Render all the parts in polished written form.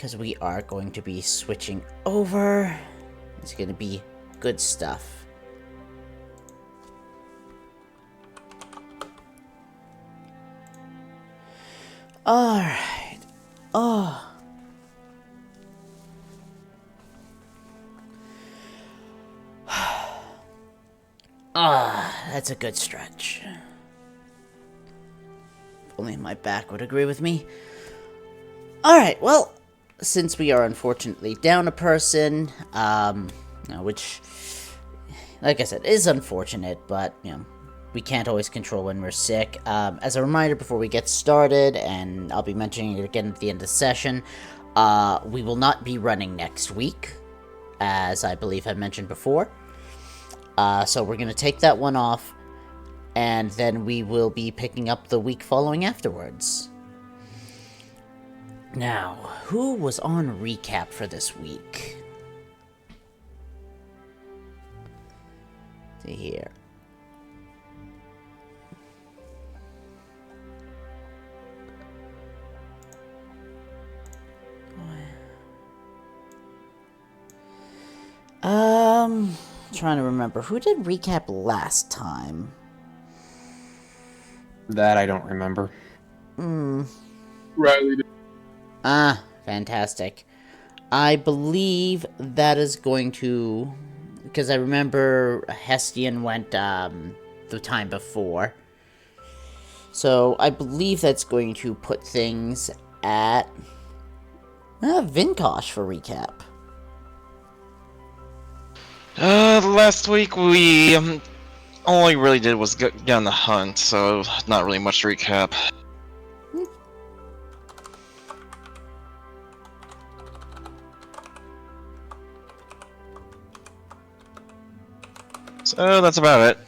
because we are going to be switching over. It's going to be good stuff. Alright. Oh. Ah, that's a good stretch. If only my back would agree with me. Alright, well, since we are unfortunately down a person, which, like I said, is unfortunate, but, we can't always control when we're sick. As a reminder before we get started, and I'll be mentioning it again at the end of the session, we will not be running next week, as I believe I mentioned before. So we're going to take that one off, and then we will be picking up the week following afterwards. Now, who was on recap for this week? Let's see here. Trying to remember. Who did recap last time? That I don't remember. Riley did. Ah, fantastic. I believe that is going to... Because I remember Hestian went, the time before. So, I believe that's going to put things at... Vinkosh for recap. Last week we all we really did was get on the hunt, so not really much to recap. So that's about it.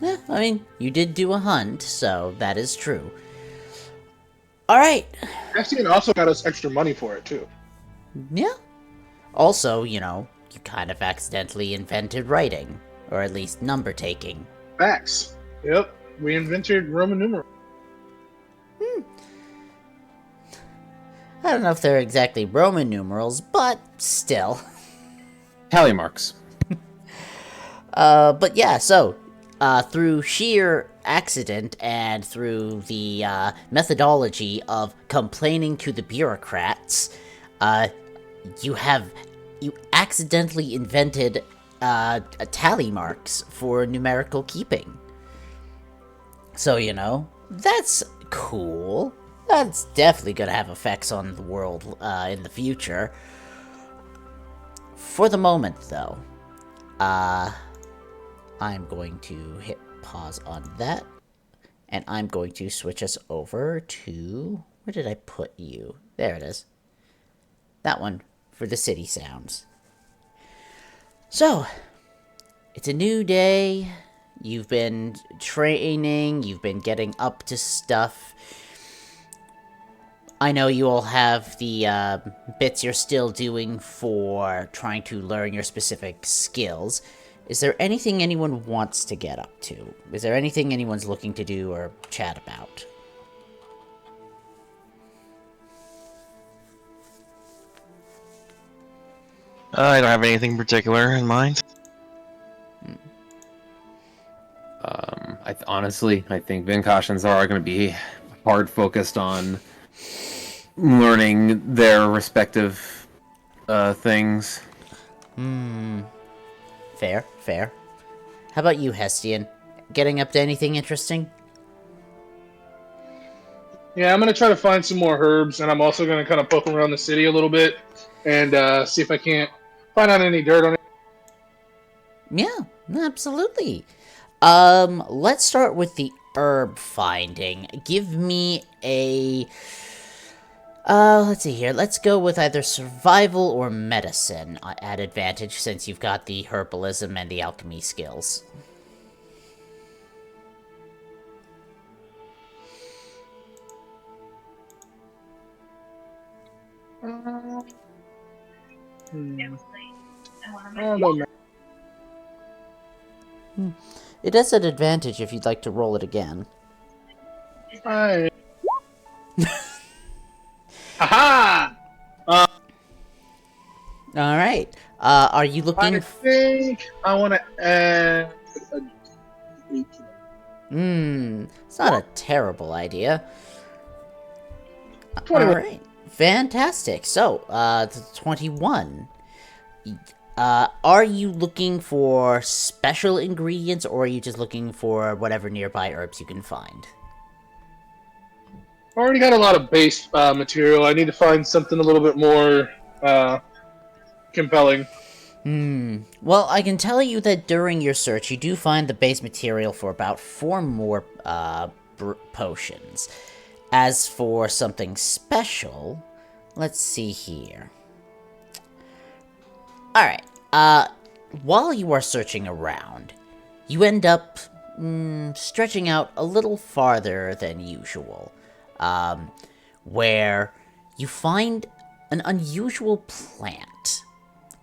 Yeah, I mean, you did do a hunt, so that is true. Alright. Hestian also got us extra money for it, too. Yeah. Also, you kind of accidentally invented writing. Or at least number taking. Facts. Yep. We invented Roman numerals. I don't know if they're exactly Roman numerals, but still. Tally marks. But yeah, so, through sheer accident and through the methodology of complaining to the bureaucrats, you accidentally invented tally marks for numerical keeping. So, that's cool. That's definitely gonna have effects on the world in the future. For the moment, though, I'm going to hit pause on that, and I'm going to switch us over to... Where did I put you? There it is. That one, for the city sounds. So, it's a new day. You've been training, you've been getting up to stuff. I know you all have the bits you're still doing for trying to learn your specific skills. Is there anything anyone wants to get up to? Is there anything anyone's looking to do or chat about? I don't have anything particular in mind. Honestly, I think Vinkosh and Zara are going to be hard focused on learning their respective things. Fair, fair. How about you, Hestian? Getting up to anything interesting? Yeah, I'm going to try to find some more herbs, and I'm also going to kind of poke around the city a little bit and see if I can't find out any dirt on it. Yeah, absolutely. Let's start with the herb finding. Give me a... let's see here. Let's go with either survival or medicine at advantage, since you've got the herbalism and the alchemy skills. It is an advantage if you'd like to roll it again. Hi. Aha! All right. Are you looking? I think I want to add. It's not a terrible idea. All 21. right. Fantastic. So, 21. Are you looking for special ingredients, or are you just looking for whatever nearby herbs you can find? I already got a lot of base material. I need to find something a little bit more compelling. Well, I can tell you that during your search, you do find the base material for about 4 more potions. As for something special, let's see here. Alright, while you are searching around, you end up stretching out a little farther than usual, where you find an unusual plant.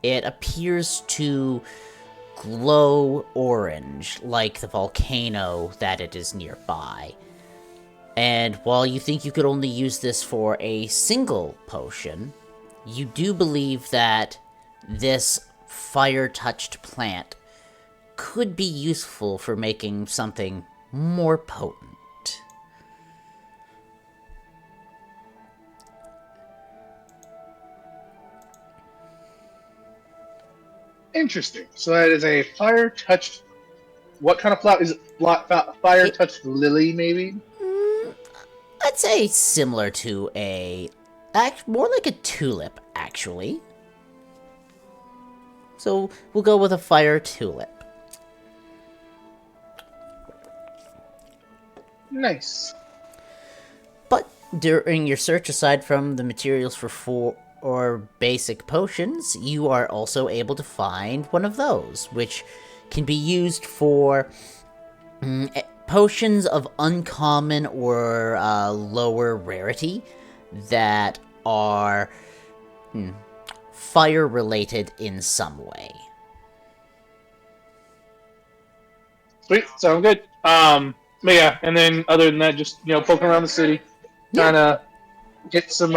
It appears to glow orange, like the volcano that it is nearby. And while you think you could only use this for a single potion, you do believe that this fire-touched plant could be useful for making something more potent. Interesting. So that is a fire-touched. What kind of flower is it? Fire-touched lily, maybe? I'd say similar to more like a tulip, actually. So we'll go with a fire tulip. Nice. But during your search, aside from the materials for 4 or basic potions, you are also able to find one of those, which can be used for potions of uncommon or lower rarity that are fire-related in some way. Sweet. Sound good. But yeah, and then other than that, just poking around the city, trying to get some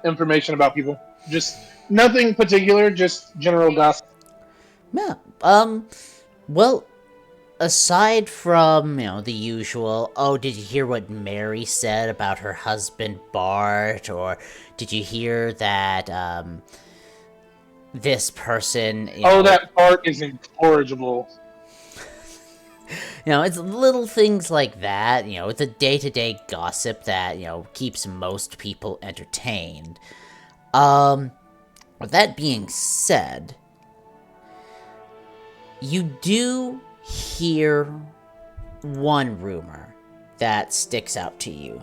information about people. Just nothing particular, just general gossip. Yeah. Well, aside from, the usual, oh, did you hear what Mary said about her husband Bart? Or did you hear that, this person... that Bart is incorrigible. It's little things like that, it's a day-to-day gossip that, keeps most people entertained. With that being said, you do hear one rumor that sticks out to you.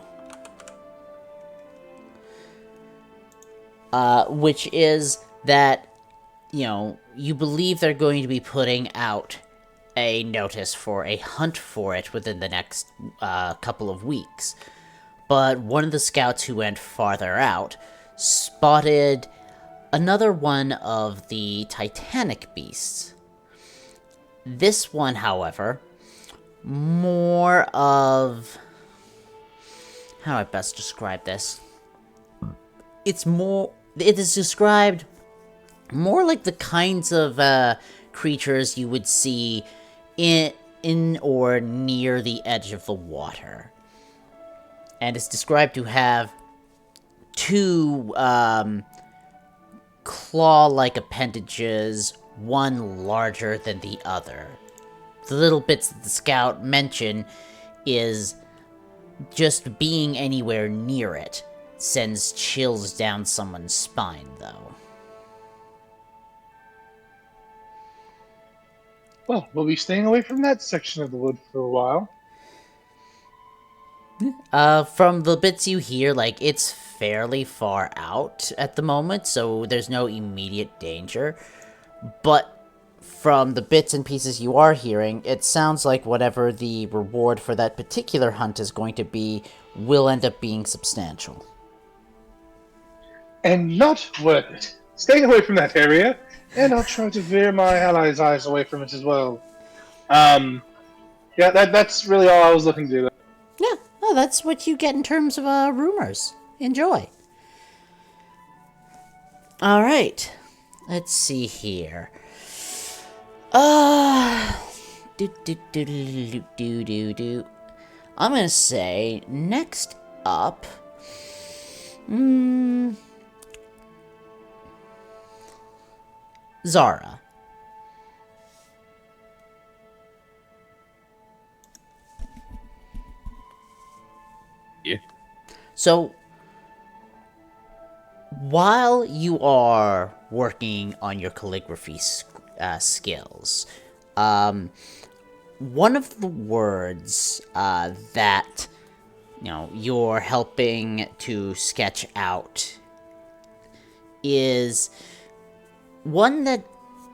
Which is that, you believe they're going to be putting out a notice for a hunt for it within the next couple of weeks. But one of the scouts who went farther out spotted another one of the Titanic beasts. This one, however, more of... how do I best describe this? It is described more like the kinds of creatures you would see in or near the edge of the water. And it's described to have 2 claw-like appendages, one larger than the other. The little bits that the scout mentioned is just being anywhere near it sends chills down someone's spine, though. Well, we'll be staying away from that section of the wood for a while. From the bits you hear, it's fairly far out at the moment, so there's no immediate danger. But from the bits and pieces you are hearing, it sounds like whatever the reward for that particular hunt is going to be will end up being substantial. And not worth it. Staying away from that area, and I'll try to veer my allies' eyes away from it as well. Yeah, that's really all I was looking to do. Yeah, well, that's what you get in terms of rumors. Enjoy. Alright. let's see here. Do. I'm gonna say next up. Zara. Yeah. So, while you are working on your calligraphy skills, one of the words that you're helping to sketch out is one that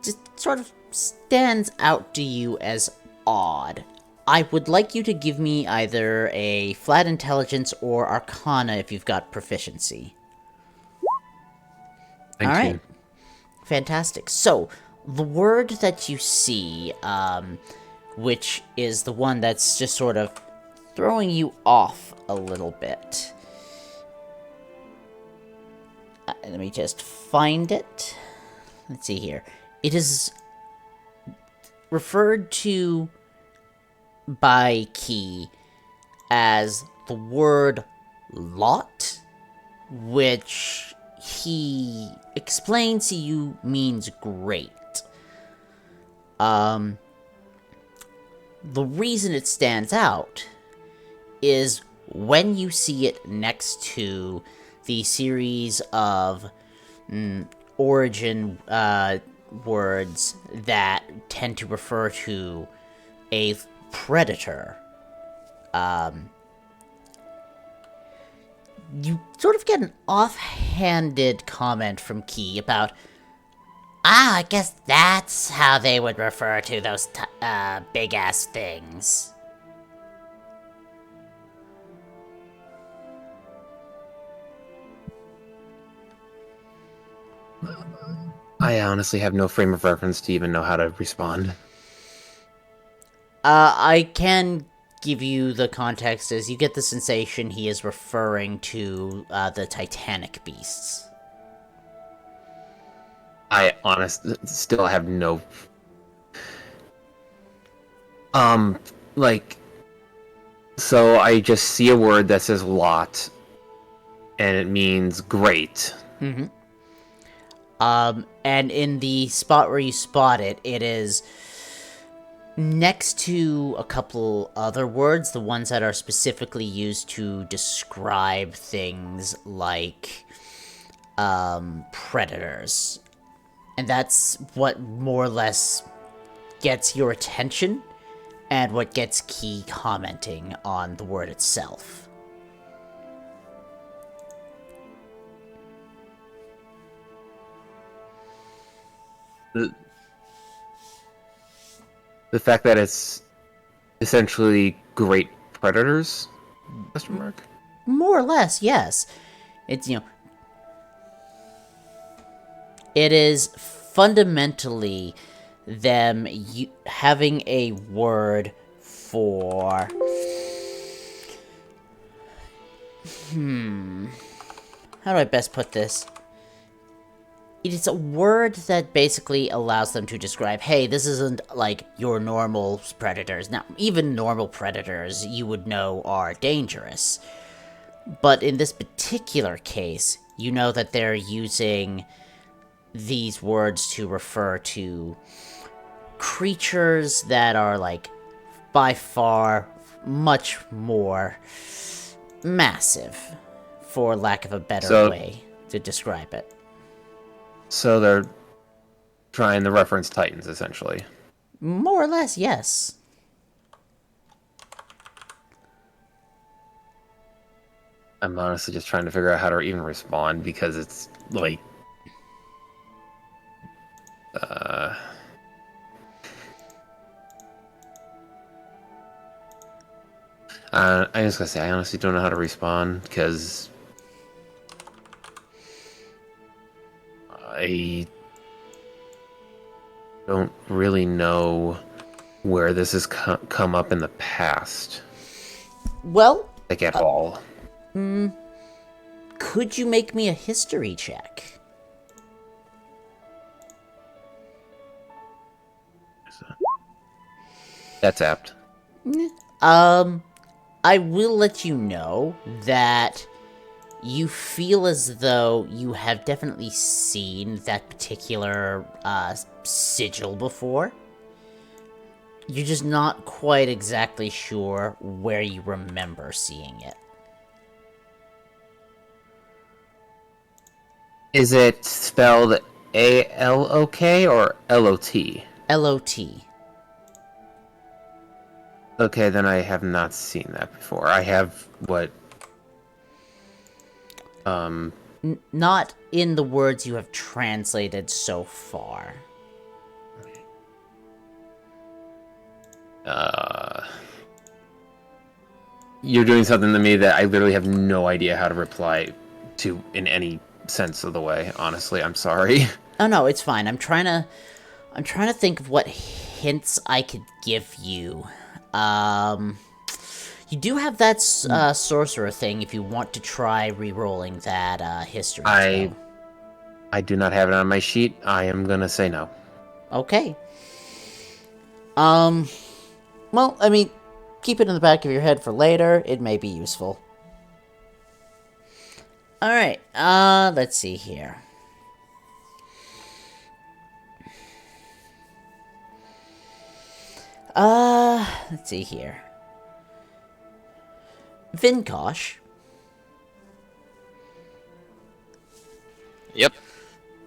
just sort of stands out to you as odd. I would like you to give me either a flat intelligence or arcana if you've got proficiency. Thank Alright. you. Fantastic. So, the word that you see, which is the one that's just sort of throwing you off a little bit. Let me just find it. Let's see here. It is referred to by Key as the word lot, which he explains to you means great. The reason it stands out is when you see it next to the series of origin words that tend to refer to a predator. You sort of get an offhanded comment from Key about, I guess that's how they would refer to those big-ass things. I honestly have no frame of reference to even know how to respond. I can give you the context as you get the sensation he is referring to the Titanic beasts. I honestly still have no... So I just see a word that says lot, and it means great. Mm-hmm. And in the spot where you spot it, it is next to a couple other words, the ones that are specifically used to describe things like predators. And that's what more or less gets your attention, and what gets Key commenting on the word itself. The fact that it's essentially great predators? Question mark. More or less, yes. It's, it is fundamentally them having a word for... How do I best put this? It is a word that basically allows them to describe, hey, this isn't like your normal predators. Now, even normal predators you would know are dangerous. But in this particular case, you know that they're using these words to refer to creatures that are, like, by far much more massive, for lack of a better way to describe it. So they're trying to reference Titans, essentially. More or less, yes. I'm honestly just trying to figure out how to even respond, because it's, like... I was gonna say, I honestly don't know how to respond, because... I don't really know where this has come up in the past. Well, Like, at all. could you make me a history check? That's apt. I will let you know that you feel as though you have definitely seen that particular sigil before. You're just not quite exactly sure where you remember seeing it. Is it spelled A-L-O-K or L-O-T? L-O-T. Okay, then I have not seen that before. I have what... Not in the words you have translated so far. You're doing something to me that I literally have no idea how to reply to in any sense of the way. Honestly, I'm sorry. Oh no, it's fine. I'm trying to think of what hints I could give you. You do have that sorcerer thing if you want to try re-rolling that history spell. I do not have it on my sheet. I am gonna say no. Okay. Well, I mean, keep it in the back of your head for later. It may be useful. Alright, let's see here. Let's see here. Vinkosh. Yep.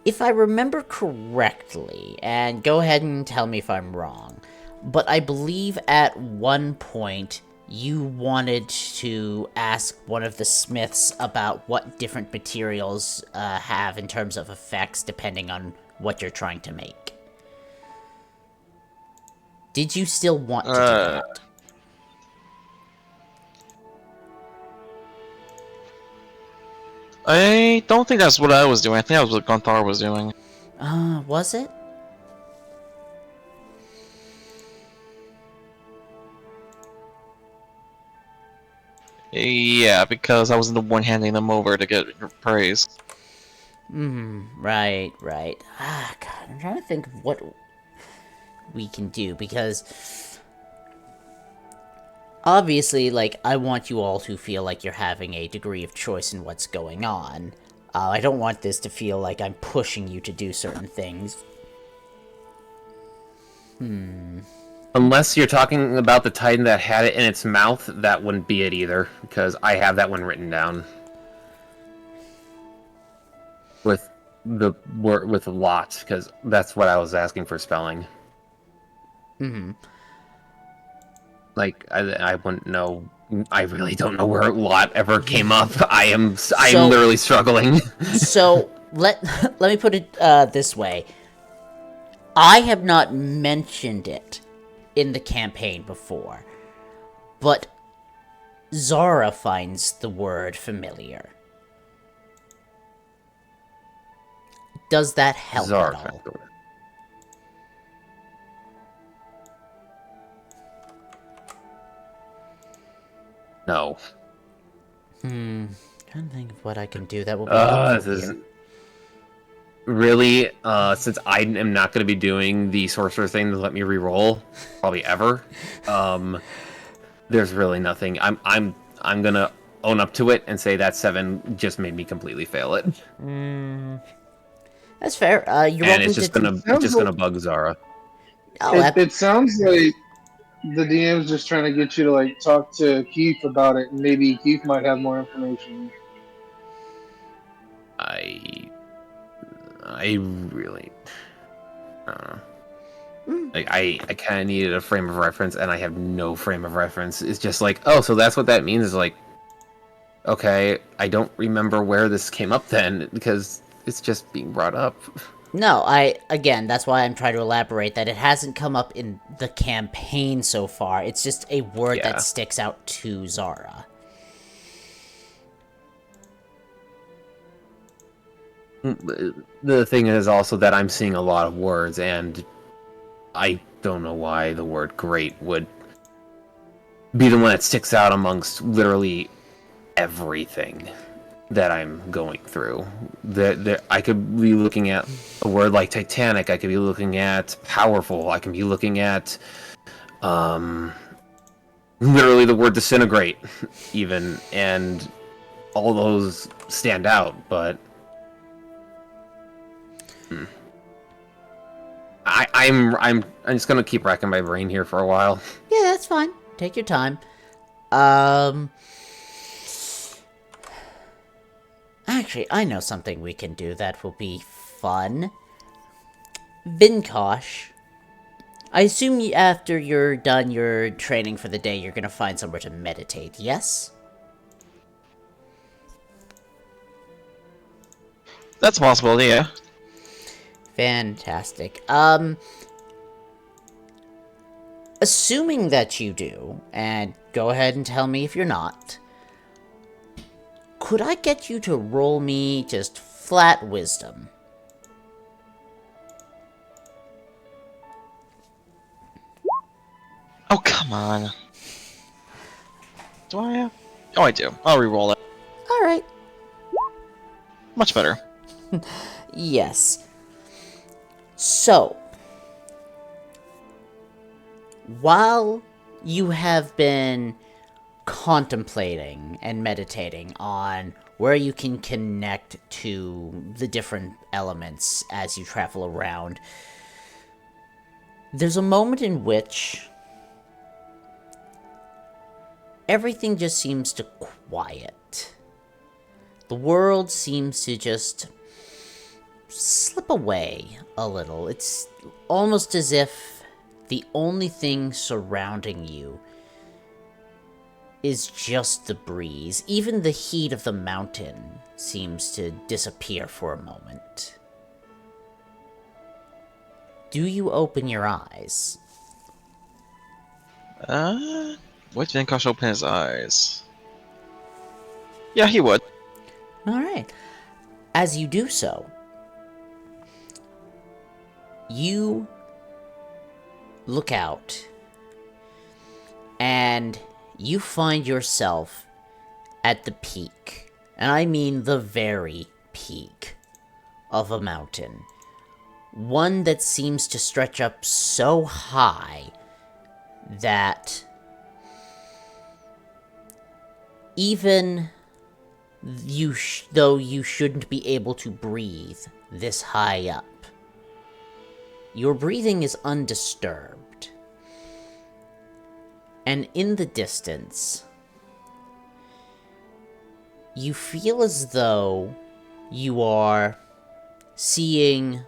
If I remember correctly, and go ahead and tell me if I'm wrong, but I believe at one point you wanted to ask one of the smiths about what different materials have in terms of effects depending on what you're trying to make. Did you still want to do that? I don't think that's what I was doing. I think that was what Gonthar was doing. Was it? Yeah, because I wasn't the one handing them over to get praise. Right. God, I'm trying to think of what we can do, because obviously, like, I want you all to feel like you're having a degree of choice in what's going on. I don't want this to feel like I'm pushing you to do certain things. Unless you're talking about the Titan that had it in its mouth, that wouldn't be it either, because I have that one written down. With the word with lot, because that's what I was asking for spelling. Like I wouldn't know. I really don't know where lot ever came up. I'm literally struggling. So let me put it this way. I have not mentioned it in the campaign before, but Zara finds the word familiar. Does that help at all? No. Trying to think of what I can do that will be This helpful is here. really since I am not going to be doing the sorcerer thing to let me re-roll probably ever. There's really nothing. I'm gonna own up to it and say that 7 just made me completely fail it. That's fair. You're And welcome it's just to... gonna bug Zara. Oh, It sounds like the DM's just trying to get you to like talk to Keith about it, and maybe Keith might have more information. I really like I kind of needed a frame of reference, and I have no frame of reference. It's just like, oh, so that's what that means. Is like, okay, I don't remember where this came up then, because it's just being brought up. No, again, that's why I'm trying to elaborate that it hasn't come up in the campaign so far. It's just a word Yeah. that sticks out to Zara. The thing is also that I'm seeing a lot of words, and I don't know why the word great would be the one that sticks out amongst literally everything that I'm going through. I could be looking at a word like Titanic, I could be looking at powerful, I can be looking at literally the word disintegrate, even, and all those stand out, but I'm just gonna keep racking my brain here for a while. Yeah, that's fine. Take your time. Um... Actually, I know something we can do that will be fun. Vinkosh. I assume after you're done your training for the day, you're gonna find somewhere to meditate, yes? That's a possibility, yeah. Fantastic. Assuming that you do, and go ahead and tell me if you're not, could I get you to roll me just flat wisdom? Oh, come on. Do I have? Oh, I do. I'll re-roll it. Alright. Much better. Yes. So, while you have been contemplating and meditating on where you can connect to the different elements as you travel around, there's a moment in which everything just seems to quiet. The world seems to just slip away a little. It's almost as if the only thing surrounding you is just the breeze. Even the heat of the mountain seems to disappear for a moment. Do you open your eyes? Would Vinkosh open his eyes? Yeah, he would. Alright. As you do so, you look out, and you find yourself at the peak, and I mean the very peak of a mountain. One that seems to stretch up so high that even though you shouldn't be able to breathe this high up, your breathing is undisturbed. And in the distance, you feel as though you are seeing...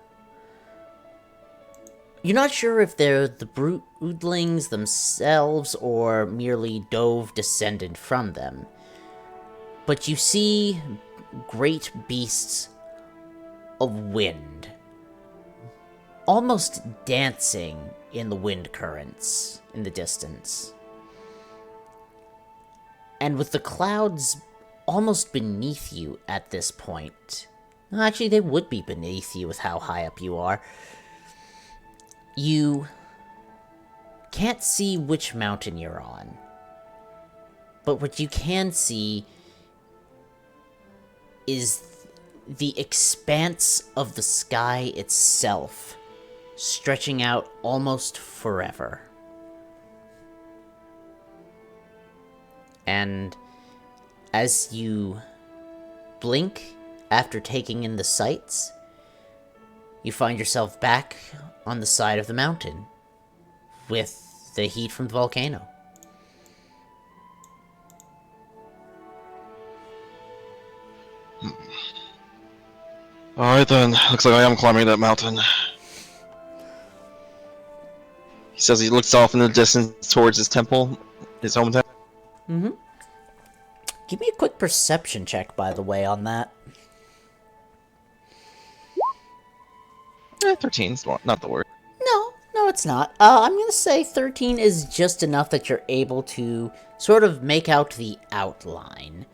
You're not sure if they're the broodlings themselves or merely dove descendant from them. But you see great beasts of wind, almost dancing in the wind currents in the distance. And with the clouds almost beneath you at this point, well, actually they would be beneath you with how high up you are, you can't see which mountain you're on. But what you can see is the expanse of the sky itself, stretching out almost forever. And as you blink after taking in the sights, you find yourself back on the side of the mountain with the heat from the volcano. Alright then, looks like I am climbing that mountain. He says he looks off in the distance towards his temple, his hometown. Mm-hmm. Give me a quick perception check, by the way, on that. 13's not the word. No, it's not. I'm gonna say 13 is just enough that you're able to sort of make out the outline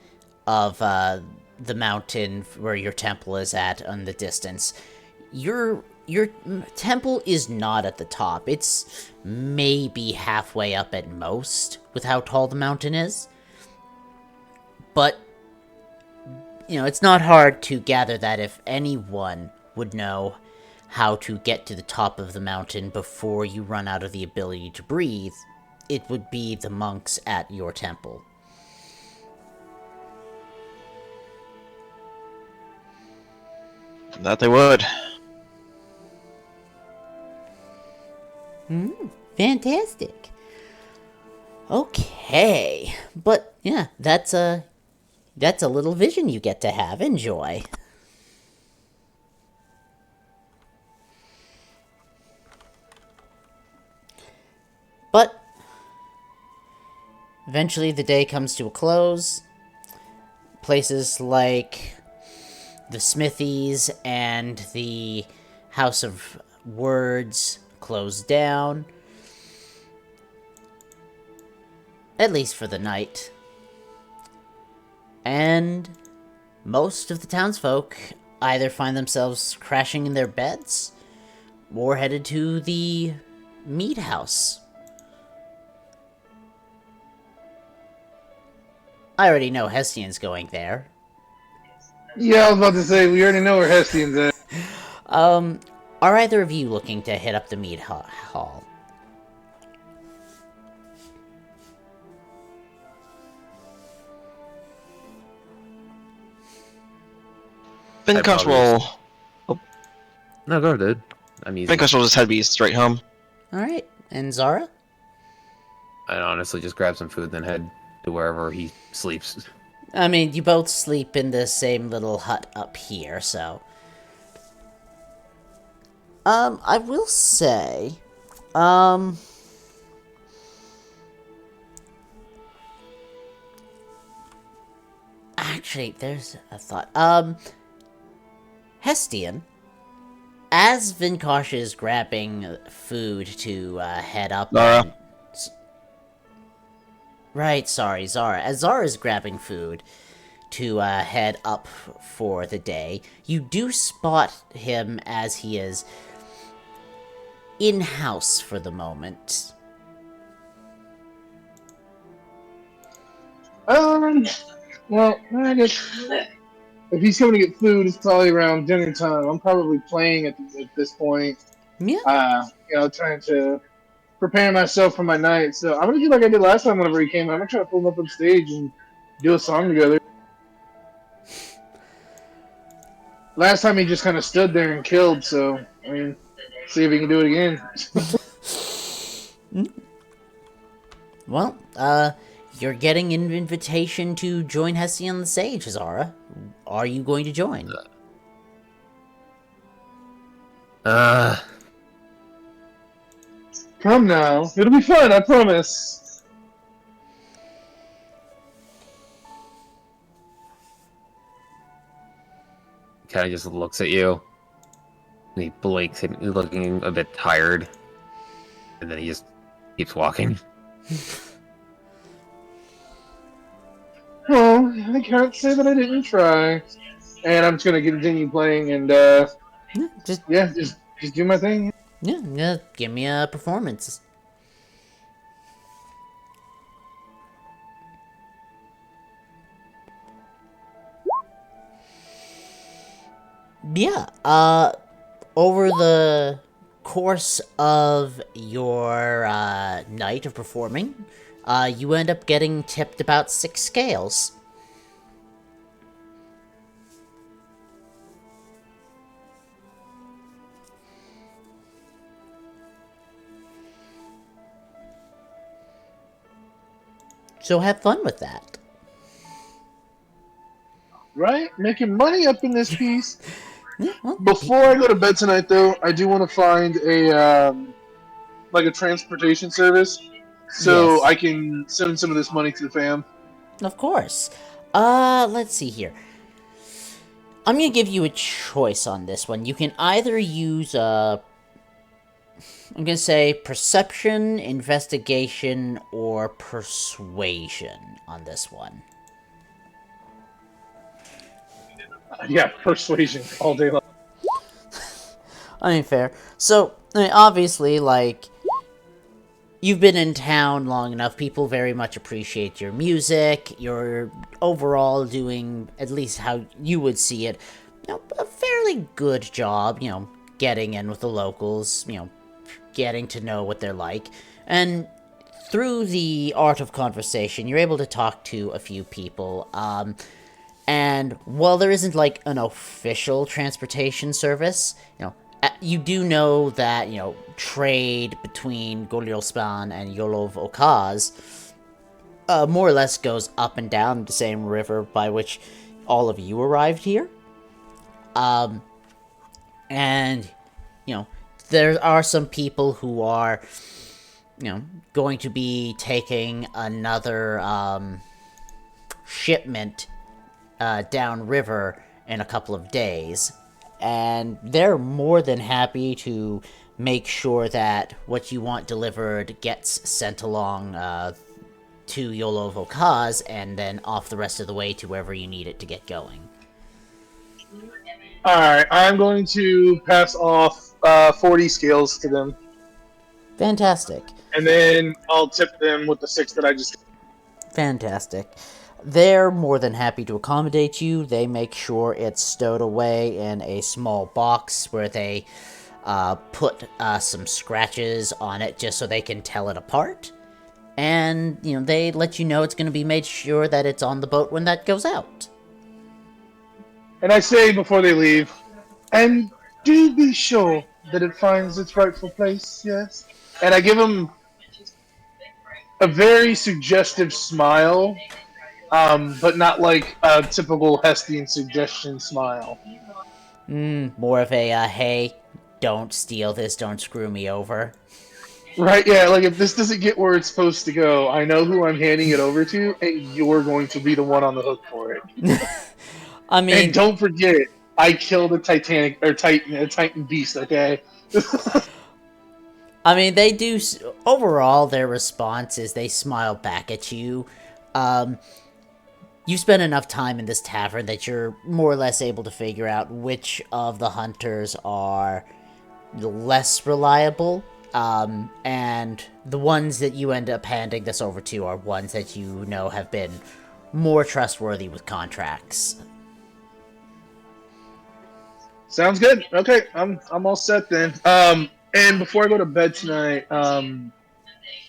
of the mountain where your temple is at in the distance. Your temple is not at the top. It's maybe halfway up at most with how tall the mountain is. But, you know, it's not hard to gather that if anyone would know how to get to the top of the mountain before you run out of the ability to breathe, it would be the monks at your temple. That they would. Fantastic. Okay, but yeah, that's a little vision you get to have. Enjoy. But eventually the day comes to a close. Places like the Smithies and the House of Words close down. At least for the night. And most of the townsfolk either find themselves crashing in their beds or headed to the mead house. I already know Hestian's going there. Yeah, I was about to say, we already know where Hestian's at. Are either of you looking to hit up the mead hall? Vinkosh will. No, go, dude. I'm easy. Vinkosh will just head be straight home. Alright, and Zara? I'd honestly just grab some food, then head to wherever he sleeps. I mean, you both sleep in the same little hut up here, so... I will say... Actually, there's a thought. Hestian, as Vinkosh is grabbing food to head up... Zara. Right, sorry, Zara. As Zara's grabbing food to head up for the day, you do spot him as he is in-house for the moment. Well, I guess if he's coming to get food, it's probably around dinner time. I'm probably playing at this point. Yeah. Trying to prepare myself for my night. So I'm gonna do like I did last time whenever he came. I'm gonna try to pull him up on stage and do a song together. Last time he just kind of stood there and killed. So I mean, see if he can do it again. Well, you're getting an invitation to join Hestian on the stage, Zara. Are you going to join? Come now, it'll be fun. I promise. Kind of just looks at you. And he blinks, and he's looking a bit tired. And then he just keeps walking. Well, I can't say that I didn't try. And I'm just gonna continue playing and just do my thing. Yeah, give me a performance. Yeah, over the course of your night of performing, you end up getting tipped about 6 scales. So have fun with that. Right? Making money up in this piece. Yeah, well, Before I go to bed tonight, though, I do want to find a transportation service so Yes. I can send some of this money to the fam. Of course. Let's see here. I'm gonna give you a choice on this one. You can either use, I'm gonna say perception, investigation, or persuasion on this one. Yeah, persuasion all day long. I mean, fair. So, I mean, obviously, like, you've been in town long enough. People very much appreciate your music. You're overall doing, at least how you would see it, a fairly good job, getting in with the locals, getting to know what they're like. And through the art of conversation, you're able to talk to a few people. And while there isn't like an official transportation service, you do know that trade between Goryospan and Yolov Okaz more or less goes up and down the same river by which all of you arrived here. And there are some people who are going to be taking another shipment downriver in a couple of days, and they're more than happy to make sure that what you want delivered gets sent along to Yolov Okaz and then off the rest of the way to wherever you need it to get going. Alright, I'm going to pass off 40 scales to them. Fantastic. And then I'll tip them with the 6 that I just... Fantastic. They're more than happy to accommodate you. They make sure it's stowed away in a small box where they put some scratches on it just so they can tell it apart. And, they let you know it's going to be made sure that it's on the boat when that goes out. And I say before they leave, and do be sure that it finds its rightful place, yes? And I give them a very suggestive smile, but not like a typical Hestian suggestion smile. More of a, hey, don't steal this, don't screw me over. Right, yeah, like if this doesn't get where it's supposed to go, I know who I'm handing it over to, and you're going to be the one on the hook for it. I mean... And don't forget, I killed a Titan beast, okay? I mean, they do... Overall, their response is they smile back at you. You spend enough time in this tavern that you're more or less able to figure out which of the hunters are less reliable. And the ones that you end up handing this over to are ones that you know have been more trustworthy with contracts. Sounds good. Okay, I'm all set then. And before I go to bed tonight,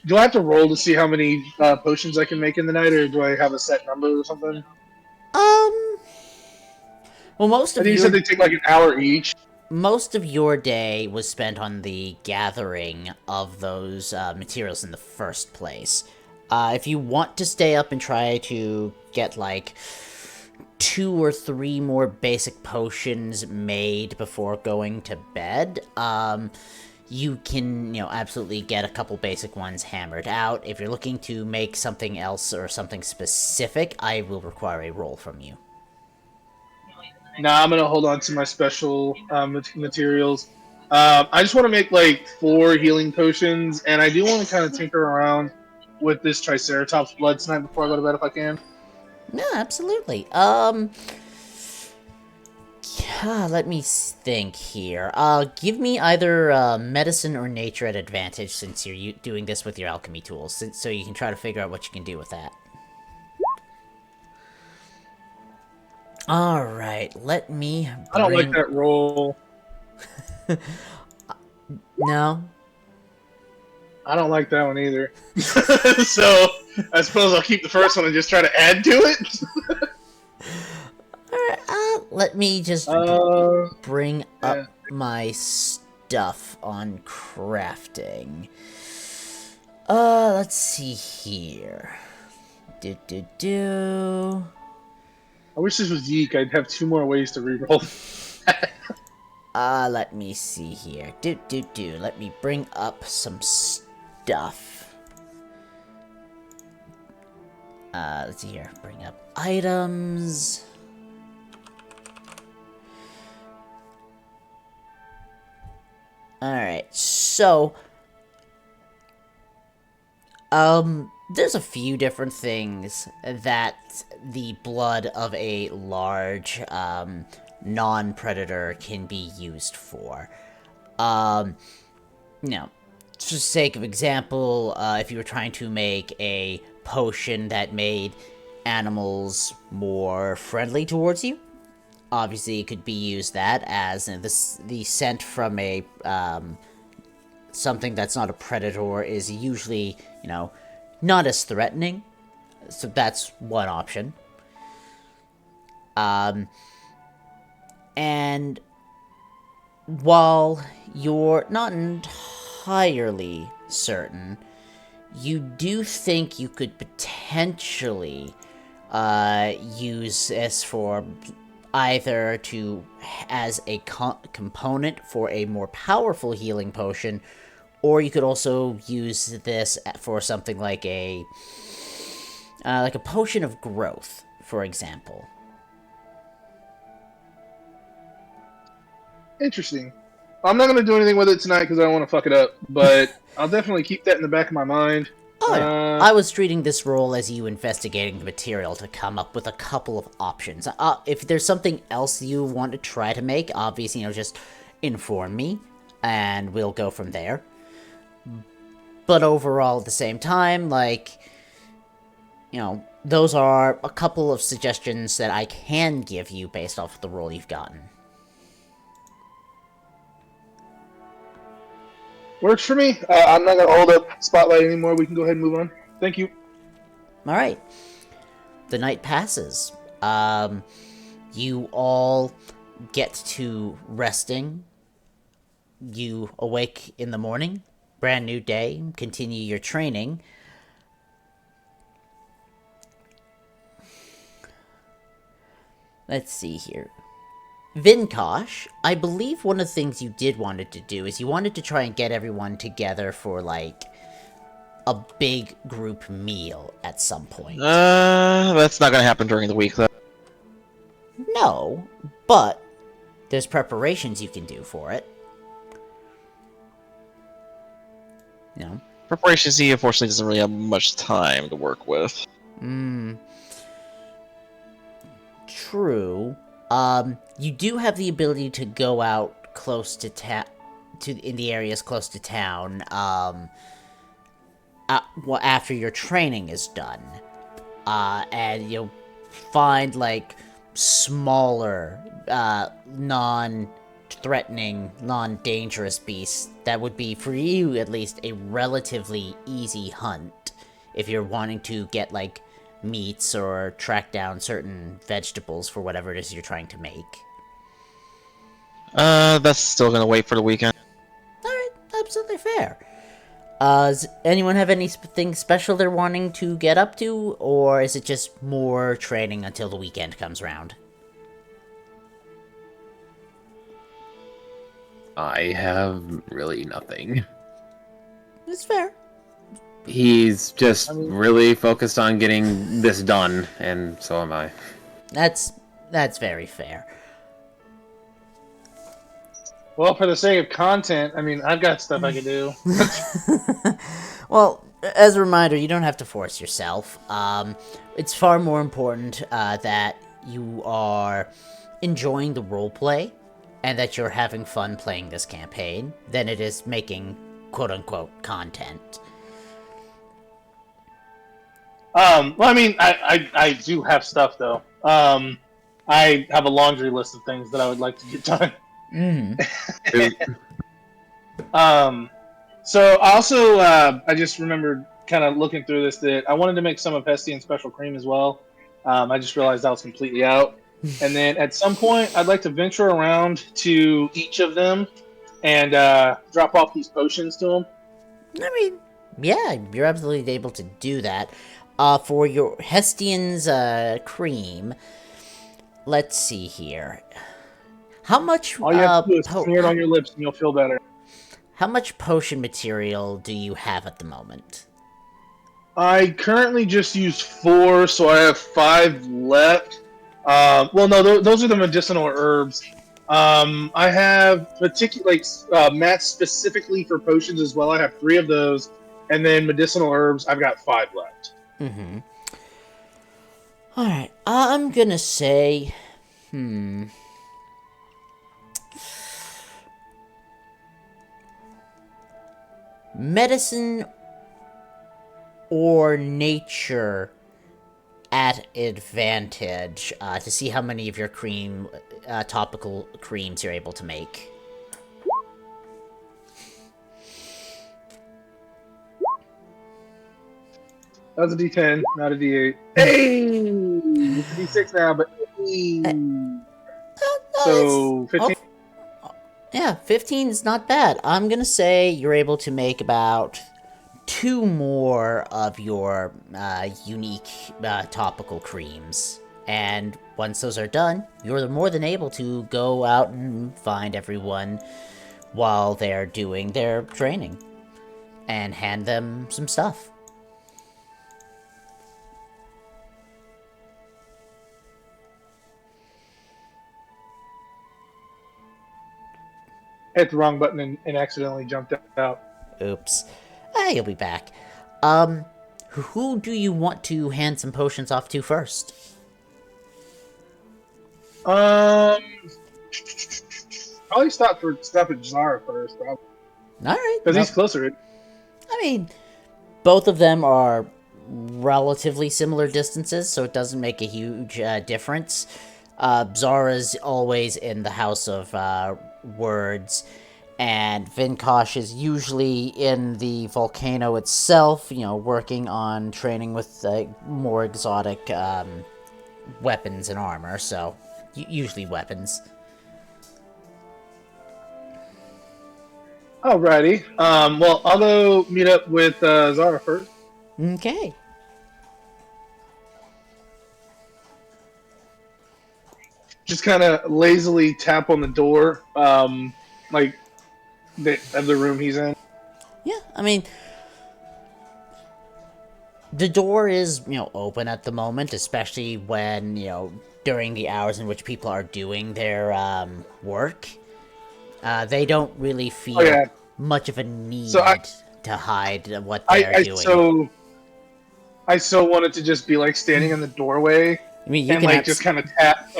do I have to roll to see how many potions I can make in the night, or do I have a set number or something? Well, most I of think you said they take like an hour each. Most of your day was spent on the gathering of those materials in the first place. If you want to stay up and try to get, like, 2 or 3 more basic potions made before going to bed, you can, absolutely get a couple basic ones hammered out. If you're looking to make something else or something specific, I will require a roll from you. Nah, I'm gonna hold on to my special materials. I just want to make like 4 healing potions, and I do want to kind of tinker around with this Triceratops blood tonight before I go to bed if I can. No, absolutely. Let me think here. Give me either medicine or nature at advantage since you're doing this with your alchemy tools, so you can try to figure out what you can do with that. Alright, let me I don't like that roll. No? I don't like that one either. So, I suppose I'll keep the first one and just try to add to it. Alright, let me just bring up my stuff on crafting. Let's see here. I wish this was Yeek. I'd have 2 more ways to reroll. Let me see here. Let me bring up some stuff. Let's see here. Bring up items. Alright, so... there's a few different things that the blood of a large, non-predator can be used for. For the sake of example, if you were trying to make a potion that made animals more friendly towards you, obviously it could be used that as the scent from a, something that's not a predator is usually, not as threatening. So that's one option. And while you're not entirely certain, you do think you could potentially use this for either as a component for a more powerful healing potion, or you could also use this for something like a potion of growth, for example. Interesting. I'm not gonna do anything with it tonight because I don't want to fuck it up, but I'll definitely keep that in the back of my mind. Oh, yeah. I was treating this role as you investigating the material to come up with a couple of options. If there's something else you want to try to make, obviously, just inform me, and we'll go from there. But overall, at the same time, those are a couple of suggestions that I can give you based off of the role you've gotten. Works for me. I'm not gonna hold up Spotlight anymore. We can go ahead and move on. Thank you. All right. The night passes. You all get to resting. You awake in the morning. Brand new day. Continue your training. Let's see here. Vinkosh, I believe one of the things you did wanted to do is you wanted to try and get everyone together for, a big group meal at some point. That's not gonna happen during the week, though. No, but there's preparations you can do for it. Preparations, he unfortunately doesn't really have much time to work with. True. You do have the ability to go out close to in the areas close to town, after your training is done. And you'll find, smaller, non-threatening, non-dangerous beasts that would be, for you at least, a relatively easy hunt if you're wanting to get, meats or track down certain vegetables for whatever it is you're trying to make. That's still gonna wait for the weekend. Alright, absolutely fair. Does anyone have anything special they're wanting to get up to, or is it just more training until the weekend comes around? I have really nothing. That's fair. He's just really focused on getting this done, and so am I. That's very fair. Well, for the sake of content, I've got stuff I can do. Well, as a reminder, you don't have to force yourself. It's far more important that you are enjoying the roleplay and that you're having fun playing this campaign than it is making quote-unquote content. I do have stuff, though. I have a laundry list of things that I would like to get done. So also, I just remembered kind of looking through this that I wanted to make some of Hestian's special cream as well. I just realized I was completely out. And then at some point, I'd like to venture around to each of them and drop off these potions to them. Yeah, you're absolutely able to do that. For your Hestian's cream, let's see here. How much? All you have to do is smear it on your lips, and you'll feel better. How much potion material do you have at the moment? I currently just used 4, so I have 5 left. Those are the medicinal herbs. I have mats specifically for potions as well. I have 3 of those, and then medicinal herbs. I've got 5 left. All right, I'm gonna say, medicine or nature at advantage to see how many of your topical creams you're able to make. That was a D10, not a D8. Hey! It's a D6 now, but hey. So, 15? Yeah, 15 is not bad. I'm gonna say you're able to make about 2 more of your unique topical creams. And once those are done, you're more than able to go out and find everyone while they're doing their training and hand them some stuff. Hit the wrong button and accidentally jumped out. Oops. You'll be back. Who do you want to hand some potions off to first? Probably stop at Zara first, probably. Alright. Because he's closer. I mean, both of them are relatively similar distances, so it doesn't make a huge difference. Zara's always in the House of Words, and Vinkosh is usually in the volcano itself, working on training with more exotic weapons and armor, so usually weapons. Alrighty. Well, I'll go meet up with Zara first. Okay. Just kind of lazily tap on the door, of the room he's in. Yeah, I mean, the door is, open at the moment, especially when, during the hours in which people are doing their work. They don't really feel much of a need to hide what they're doing. I so wanted to just be standing in the doorway. I mean, you can just kind of tap,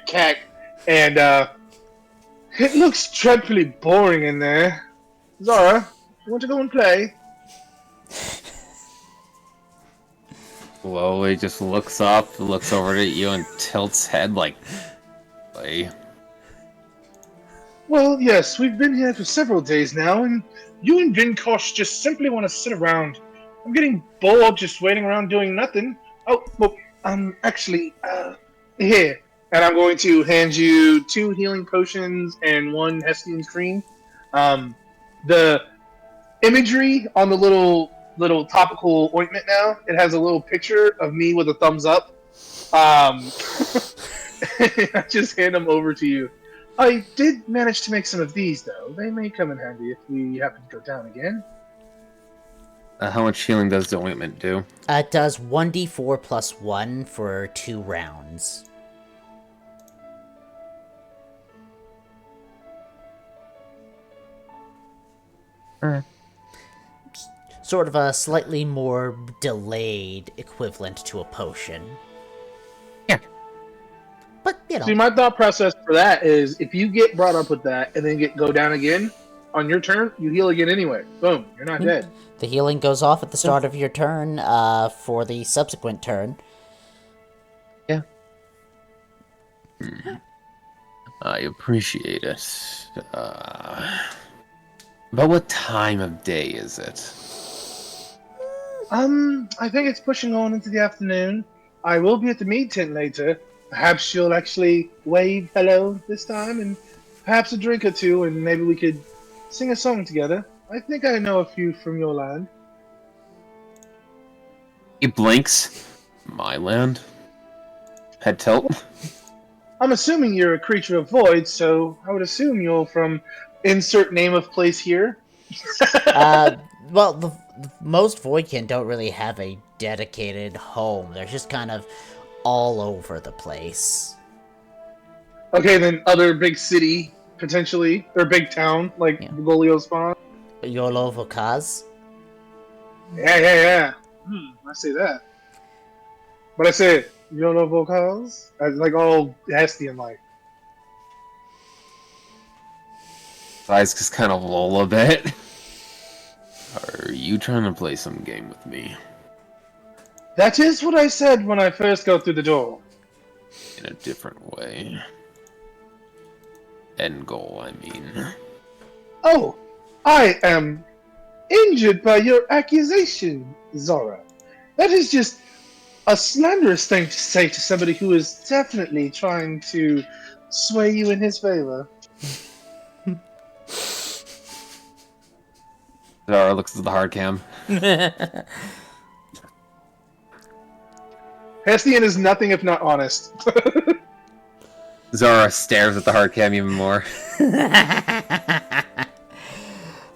cack, and it looks dreadfully boring in there. Zara, you want to go and play? Slowly just looks up, looks over at you, and tilts head play. Well, yes, we've been here for several days now, and you and Vinkosh just simply want to sit around. I'm getting bored just waiting around doing nothing. Oh, well, actually, here. And I'm going to hand you 2 healing potions and 1 Hestian's cream. The imagery on the little topical ointment now, it has a little picture of me with a thumbs up. I just hand them over to you. I did manage to make some of these, though. They may come in handy if we happen to go down again. How much healing does the ointment do? It does 1d4 plus 1 for 2 rounds. Sort of a slightly more delayed equivalent to a potion. Yeah. But, See, my thought process for that is if you get brought up with that and then go down again, on your turn, you heal again anyway. Boom, you're not dead. The healing goes off at the start of your turn for the subsequent turn. Yeah. I appreciate it. But what time of day is it? I think it's pushing on into the afternoon. I will be at the mead tent later. Perhaps you'll actually wave hello this time, and perhaps a drink or two, and maybe we could sing a song together. I think I know a few from your land. He blinks. My land? Head tilt. I'm assuming you're a creature of void, so I would assume you're from insert name of place here. Well, most Voidkin don't really have a dedicated home. They're just kind of all over the place. Okay, then other big city, potentially, or big town, like Golio spawn. Yolovokaz? Yeah. I say that. But I say Yolovokaz, as all Hestian-like. His eyes just kind of lull a bit. Are you trying to play some game with me? That is what I said when I first got through the door. In a different way. End goal, I mean. Oh, I am injured by your accusation, Zora. That is just a slanderous thing to say to somebody who is definitely trying to sway you in his favor. Zara looks at the hard cam. Hestian is nothing if not honest. Zara stares at the hard cam even more.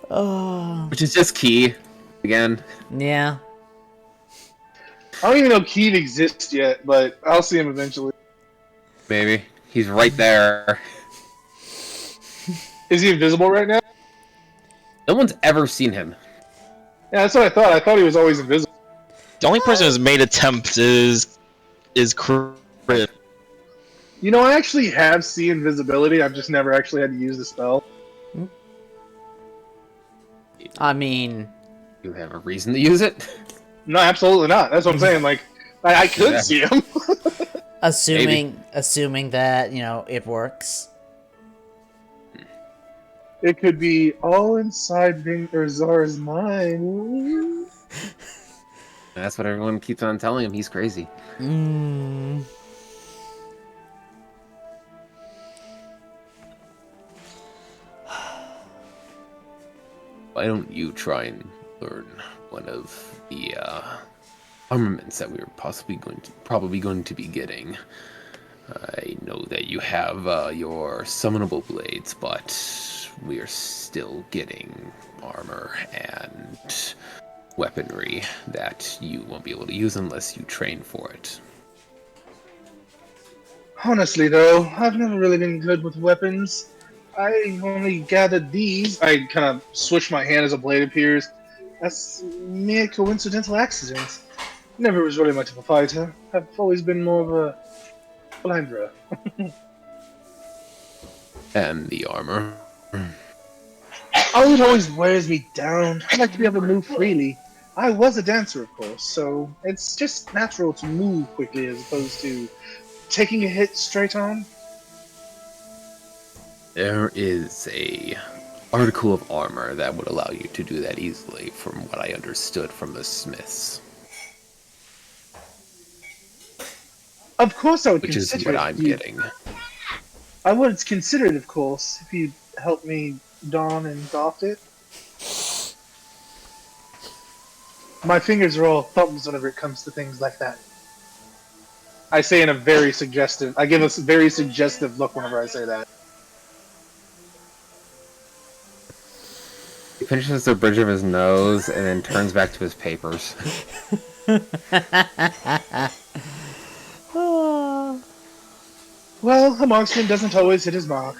Oh. Which is just Key. Again. Yeah. I don't even know Keith exists yet, but I'll see him eventually. Maybe. He's right there. Is he invisible right now? No one's ever seen him. Yeah, that's what I thought. I thought he was always invisible. The only person who's made attempt is Chris. You know, I actually have see invisibility. I've just never actually had to use the spell. I mean, You have a reason to use it? No, absolutely not. That's what I'm saying. Like, I could Yeah. see him. assuming that, it works. It could be all inside Zara's mind. That's what everyone keeps on telling him. He's crazy. Mm. Why don't you try and learn one of the armaments that we were probably going to be getting? I know that you have your summonable blades, but we are still getting armor and weaponry that you won't be able to use unless you train for it. Honestly, though, I've never really been good with weapons. I only gathered these. I kind of swish my hand as a blade appears. That's mere coincidental accident. Never was really much of a fighter. I've always been more of a philanderer. And the armor. Oh, it always wears me down. I like to be able to move freely. I was a dancer, of course, so it's just natural to move quickly as opposed to taking a hit straight on. There is a article of armor that would allow you to do that easily, from what I understood from the smiths. Of course, I would Which is consider what it. I'm getting. I would consider it, of course, if you'd help me don and doff it. My fingers are all thumbs whenever it comes to things like that. I say in a very suggestive. I give a very suggestive look whenever I say that. He finishes the bridge of his nose and then turns back to his papers. Well, a marksman doesn't always hit his mark.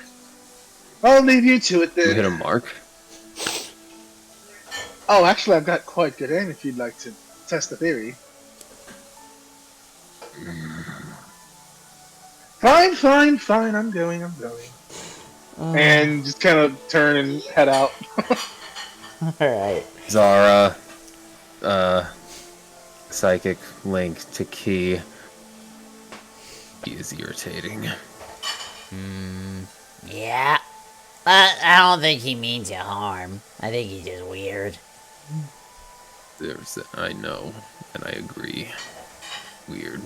I'll leave you to it You hit then. a mark? Oh, actually, I've got quite good aim if you'd like to test the theory. Fine. I'm going. And just kind of turn and head out. Alright. Zara, psychic link to Key. He is irritating. Yeah. I don't think he means you harm. I think he's just weird. I know, and I agree. Weird.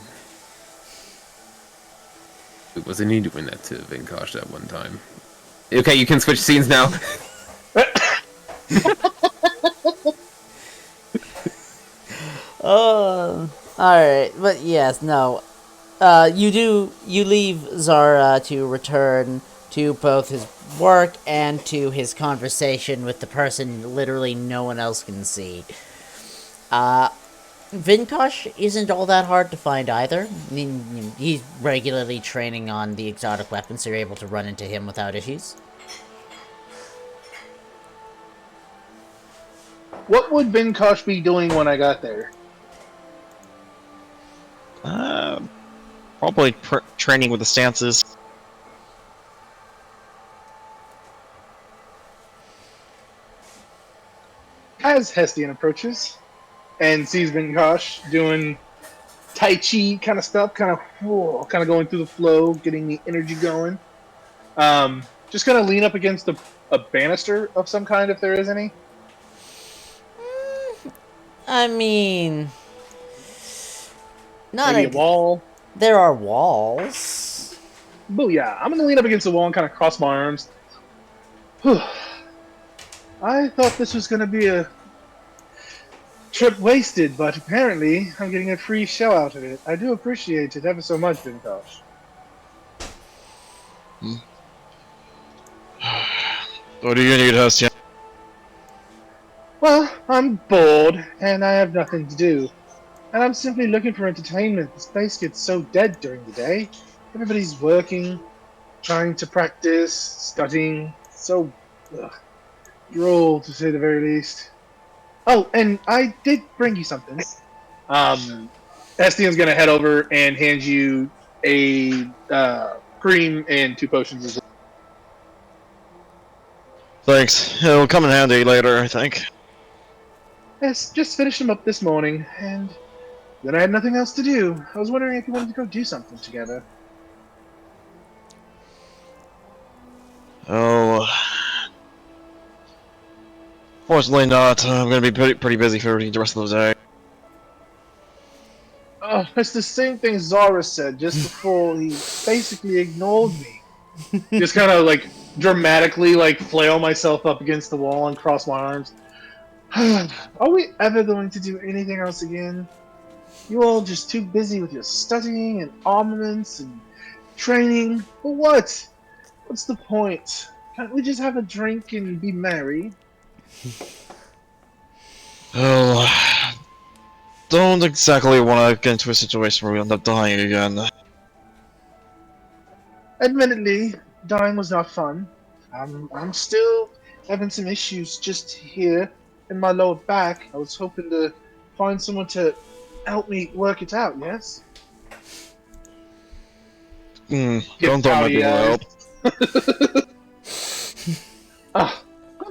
Wait, wasn't he doing that to Vinkosh at one time? Okay, you can switch scenes now. Alright, but yes, no. You leave Zara to return to both his work and to his conversation with the person literally no one else can see. Vinkosh isn't all that hard to find either. I mean, he's regularly training on the exotic weapons, so you're able to run into him without issues. What would Vinkosh be doing when I got there? Probably training with the stances. As Hestian approaches and sees Vinkosh doing Tai Chi kind of stuff, kind of going through the flow, getting the energy going. Just kind of lean up against a banister of some kind, if there is any. I mean, Not Maybe a ex- wall. There are walls. Booyah! I'm gonna lean up against the wall and kind of cross my arms. Whew. I thought this was gonna be a trip wasted, but apparently I'm getting a free show out of it. I do appreciate it ever so much, Vintosh. What do you need, Hestia? Well, I'm bored and I have nothing to do. And I'm simply looking for entertainment. This place gets so dead during the day. Everybody's working, trying to practice, studying. So droll, to say the very least. Oh, and I did bring you something. Estien's gonna head over and hand you a cream and 2 potions as well. Thanks. It'll come in handy later, I think. Yes, just finished them up this morning, and then I had nothing else to do. I was wondering if you wanted to go do something together. Oh. Fortunately not. I'm gonna be pretty busy for the rest of the day. Oh, it's the same thing Zara said just before he basically ignored me. Just kind of like dramatically like flail myself up against the wall and cross my arms. Are we ever going to do anything else again? You all just too busy with your studying and armaments and training. For what? What's the point? Can't we just have a drink and be merry? Oh. Don't exactly want to get into a situation where we end up dying again. Admittedly, dying was not fun. I'm still having some issues just here in my lower back. I was hoping to find someone to help me work it out, yes? Don't throw my people help. Ah,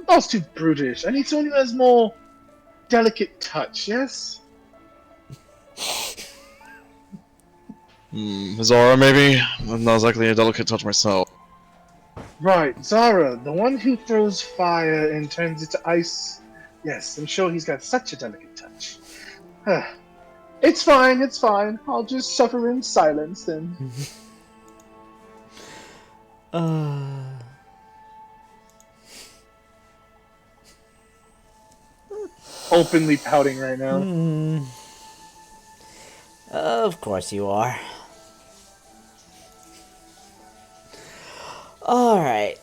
that's too brutish. I need someone who has more delicate touch, yes? Zara, maybe? I'm not exactly a delicate touch myself. Right, Zara, the one who throws fire and turns it to ice. Yes, I'm sure he's got such a delicate touch. It's fine, it's fine. I'll just suffer in silence then. Openly pouting right now. Of course you are. Alright.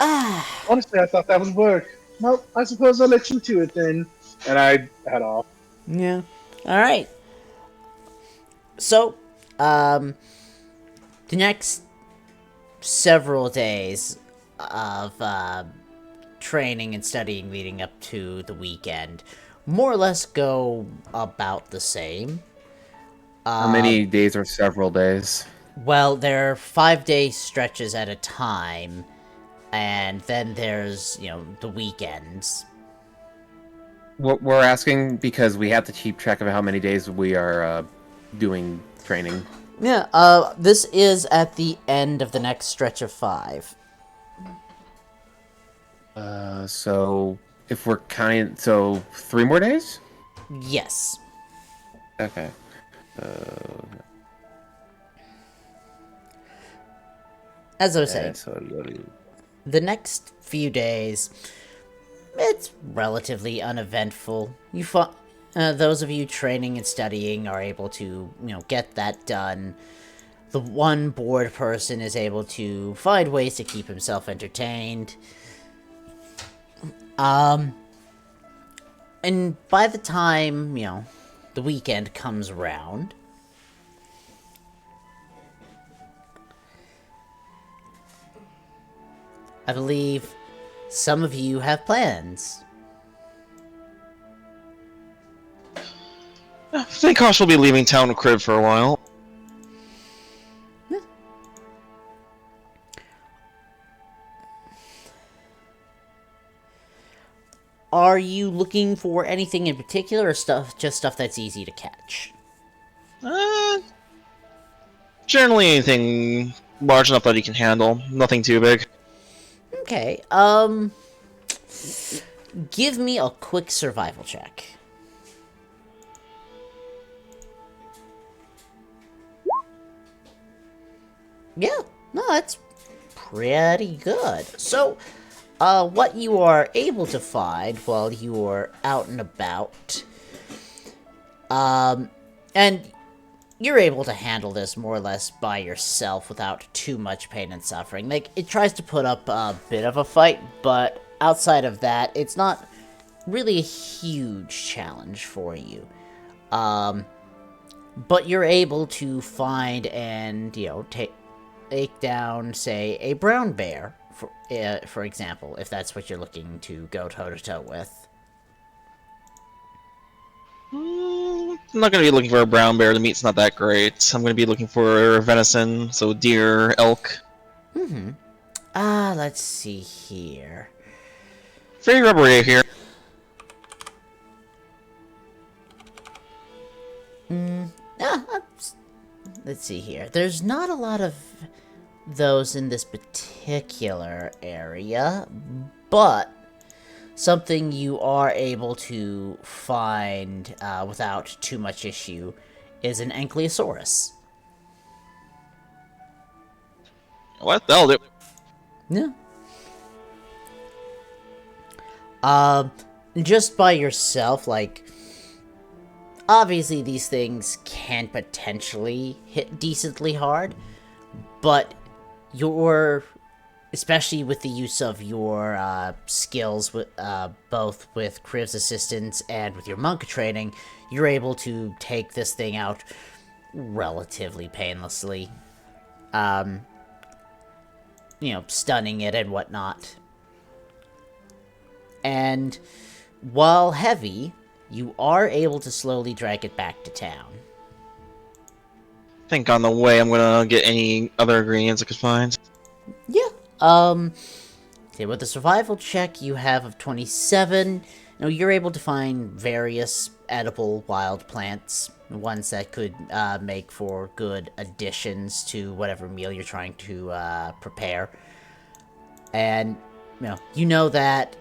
Honestly, I thought that would work. Well, I suppose I'll let you to it then. And I head off. Yeah. Alright. So, the next several days of training and studying leading up to the weekend more or less go about the same. How many days or several days? Well, there are 5-day stretches at a time, and then there's, the weekends. We're asking because we have to keep track of how many days we are doing training. Yeah, this is at the end of the next stretch of 5. So if we're counting, so 3 more days? Yes. Okay. As I was saying, So the next few days, it's relatively uneventful. Those of you training and studying are able to, get that done. The one bored person is able to find ways to keep himself entertained. And by the time, the weekend comes around, I believe some of you have plans. I think Kosh will be leaving town crib for a while. Are you looking for anything in particular, or just stuff that's easy to catch? Generally anything large enough that he can handle. Nothing too big. Okay, give me a quick survival check. Yeah, no, that's pretty good. So, what you are able to find while you are out and about, and you're able to handle this more or less by yourself without too much pain and suffering. Like, it tries to put up a bit of a fight, but outside of that, it's not really a huge challenge for you. But you're able to find and, take down, say, a brown bear, for example, if that's what you're looking to go toe-to-toe with. I'm not gonna be looking for a brown bear. The meat's not that great. I'm gonna be looking for venison, so deer, elk. Let's see here. Very rubbery here. Let's see here. There's not a lot of those in this particular area, but something you are able to find without too much issue is an ankylosaurus. What? That'll do. Yeah. Just by yourself, like, obviously these things can potentially hit decently hard, but especially with the use of your skills, with both with Kriv's assistance and with your monk training, you're able to take this thing out relatively painlessly. Stunning it and whatnot. And while heavy, you are able to slowly drag it back to town. I think on the way I'm gonna get any other ingredients I could find. Yeah. Okay, with the survival check you have of 27, you're able to find various edible wild plants, ones that could make for good additions to whatever meal you're trying to prepare. And you know that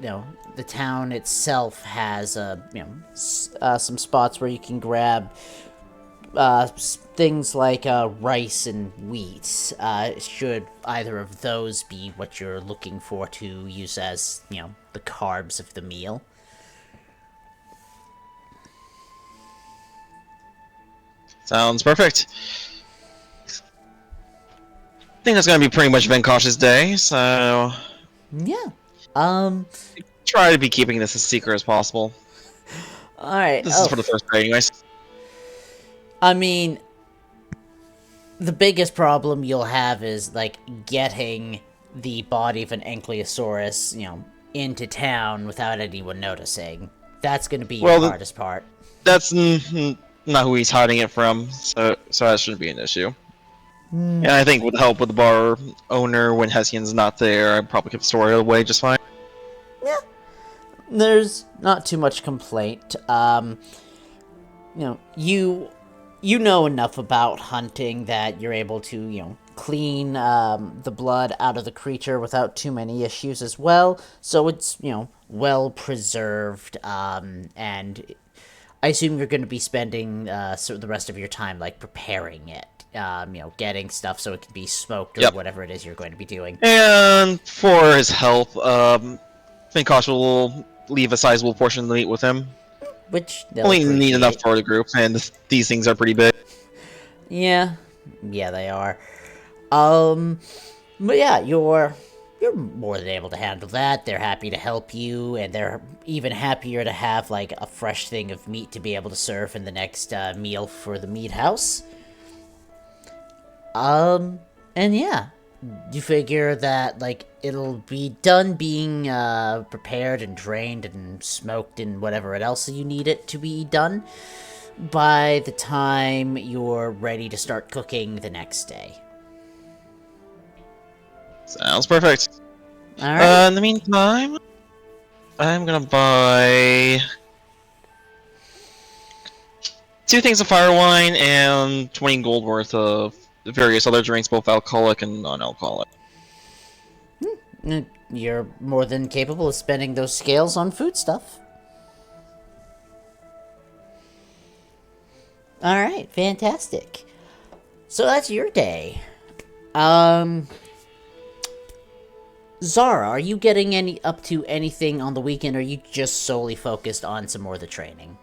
the town itself has some spots where you can grab things like rice and wheat. Should either of those be what you're looking for to use as the carbs of the meal? Sounds perfect. I think that's gonna be pretty much Venkosh's day, so Yeah. try to be keeping this as secret as possible. Alright. This is for the first day, anyways. I mean, the biggest problem you'll have is, like, getting the body of an ankylosaurus, into town without anyone noticing. That's gonna be your hardest part. That's not who he's hiding it from, so that shouldn't be an issue. And I think with the help of the bar owner, when Hessian's not there, I probably keep the story away just fine. Yeah. There's not too much complaint. You know enough about hunting that you're able to, clean the blood out of the creature without too many issues as well. So it's, well preserved, and I assume you're going to be spending the rest of your time, like, preparing it. Getting stuff so it can be smoked or whatever it is you're going to be doing. And for his help, Venkosh will leave a sizable portion of the meat with him. Which they'll only need appreciate. enough for the group, and these things are pretty big. Yeah, they are. But yeah, you're more than able to handle that. They're happy to help you, and they're even happier to have, like, a fresh thing of meat to be able to serve in the next meal for the meat house. And yeah, you figure that, like, it'll be done being prepared and drained and smoked and whatever else you need it to be done by the time you're ready to start cooking the next day. Sounds perfect. Alright. In the meantime, I'm gonna buy 2 things of fire wine and 20 gold worth of various other drinks, both alcoholic and non-alcoholic. You're more than capable of spending those scales on food stuff. Alright, fantastic. So that's your day. Um, Zara, are you getting up to anything on the weekend, or are you just solely focused on some more of the training?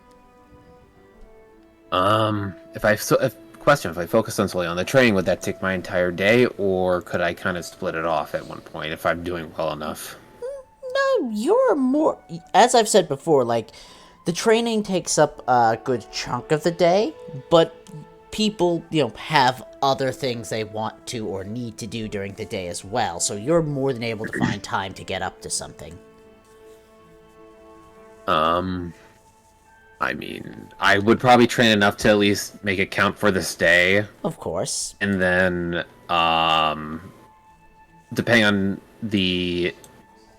If I focused on solely on the training, would that take my entire day, or could I kind of split it off at one point if I'm doing well enough? No, you're more. As I've said before, like, the training takes up a good chunk of the day, but people, have other things they want to or need to do during the day as well, so you're more than able to find time to get up to something. I mean, I would probably train enough to at least make it count for this day, Of course. and then, depending on the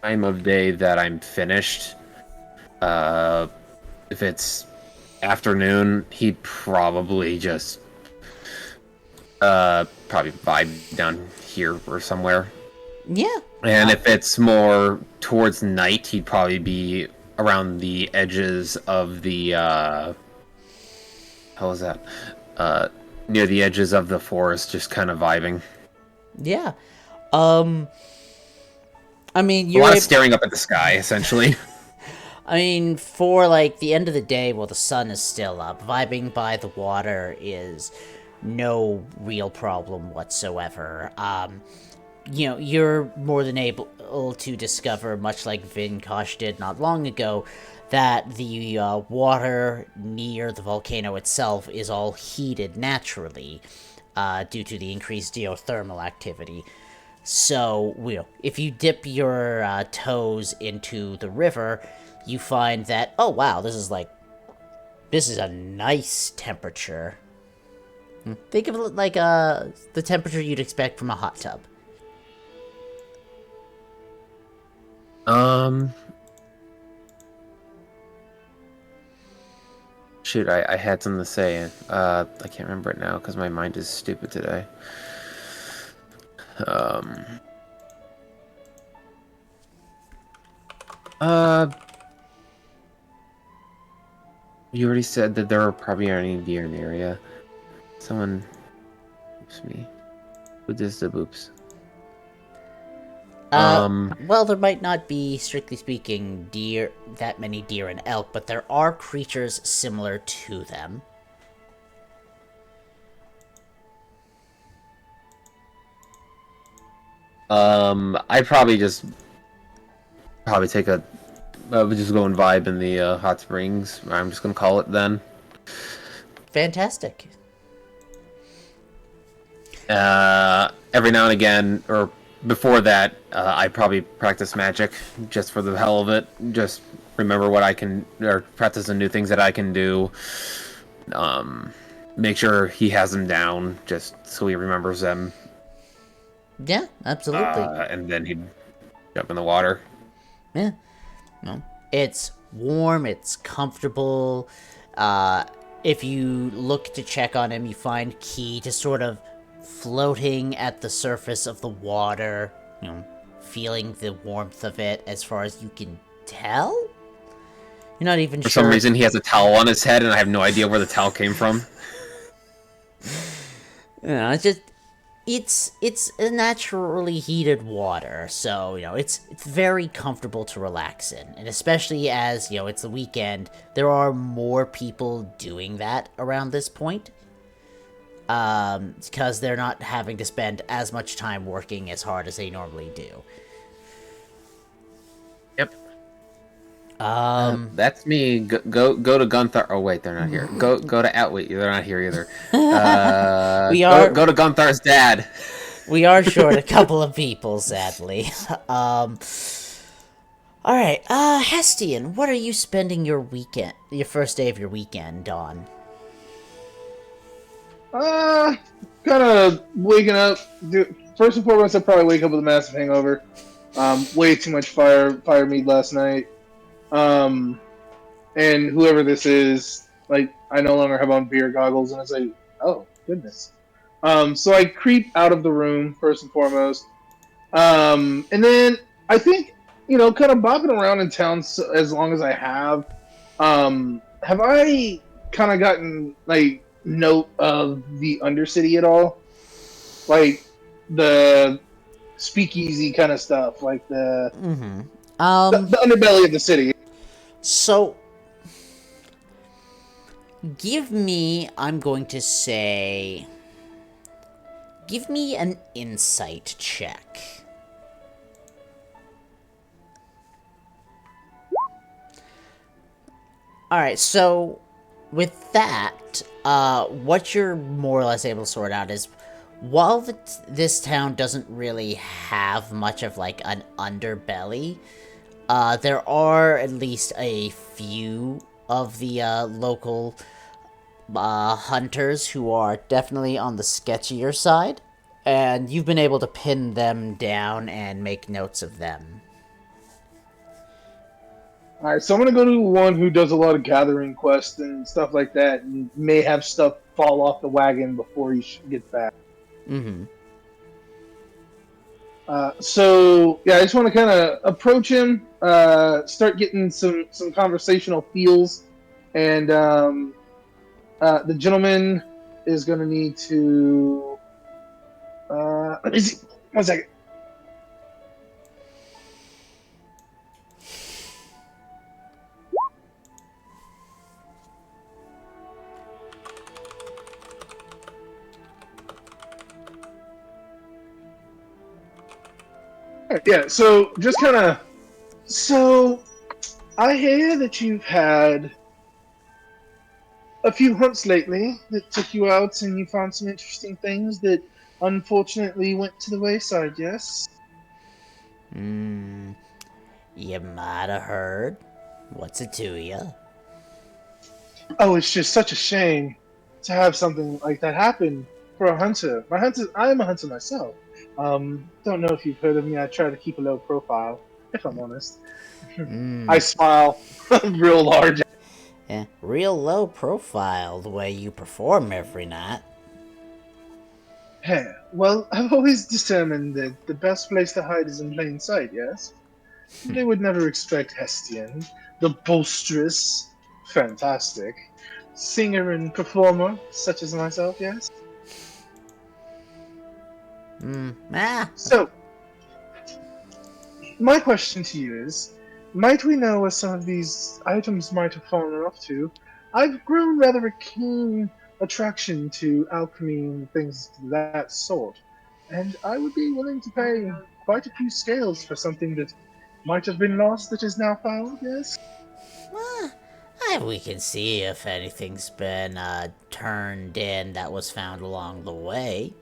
time of day that I'm finished, if it's afternoon, he'd probably just, probably vibe down here or somewhere. Yeah. And if it's more towards night, he'd probably be around the edges of the, how was that? Near the edges of the forest, just kind of vibing. Yeah. I mean, A you're lot of staring up at the sky, essentially. I mean, for, like, the end of the day, while the sun is still up, vibing by the water is no real problem whatsoever. You're more than able to discover, much like Vinkosh did not long ago, that the water near the volcano itself is all heated naturally, due to the increased geothermal activity. So, if you dip your toes into the river, you find that, oh wow, this is a nice temperature. Think of it like the temperature you'd expect from a hot tub. Shoot, I had something to say. I can't remember it now because my mind is stupid today. You already said that there probably aren't any deer in the area. Someone, oops me. Who does the boops? Well, there might not be, strictly speaking, that many deer and elk, but there are creatures similar to them. I'd probably just take a just go and vibe in the hot springs. I'm just gonna call it then. Fantastic. Every now and again, or before that, I probably practice magic just for the hell of it. Just remember what I can, or practice the new things that I can do. Make sure he has them down, just so he remembers them. Yeah, absolutely. And then he'd jump in the water. Yeah. No. It's warm, it's comfortable. If you look to check on him, you find Key just sort of floating at the surface of the water, feeling the warmth of it as far as you can tell? You're not even For sure. some reason, he has a towel on his head, and I have no idea where the towel came from. It's just... It's a naturally heated water, so, it's very comfortable to relax in. And especially as, it's the weekend, there are more people doing that around this point. Because they're not having to spend as much time working as hard as they normally do. Yep. Um, That's me. Go to Gunther. Oh wait, they're not here. Go to Outwit. They're not here either. We are- go to Gunther's dad. We are short a couple of people, sadly. Alright, Hestian, what are you spending your first day of your weekend on? Kind of waking up. First and foremost, I probably wake up with a massive hangover. Way too much fire mead last night. And whoever this is, like, I no longer have on beer goggles, and I say, oh goodness. So I creep out of the room first and foremost, and then I think, kind of bopping around in town as long as I have. Have I kind of gotten like note of the Undercity at all? Like, the speakeasy kind of stuff, like the Mm-hmm. the underbelly of the city. So, give me, I'm going to say, give me an insight check. Alright, so with that, what you're more or less able to sort out is, while this town doesn't really have much of like an underbelly, there are at least a few of the local hunters who are definitely on the sketchier side, and you've been able to pin them down and make notes of them. All right, so I'm gonna go to one who does a lot of gathering quests and stuff like that, and may have stuff fall off the wagon before he gets back. Mm-hmm. So yeah, I just want to kind of approach him, start getting some conversational feels, and the gentleman is gonna need to. Let me see. 1 second. Yeah, so just kind of. So, I hear that you've had a few hunts lately that took you out and you found some interesting things that unfortunately went to the wayside, yes? You might have heard. What's it to you? Oh, it's just such a shame to have something like that happen for a hunter. I am a hunter myself. Don't know if you've heard of me. I try to keep a low profile, if I'm honest. I smile real large. Yeah, real low profile the way you perform every night. Hey, well, I've always determined that the best place to hide is in plain sight, yes? They would never expect Hestian, the boisterous, fantastic, singer and performer such as myself, yes? So, my question to you is, might we know where some of these items might have fallen off to? I've grown rather a keen attraction to alchemy and things of that sort, and I would be willing to pay quite a few scales for something that might have been lost that is now found, yes? We can see if anything's been turned in that was found along the way.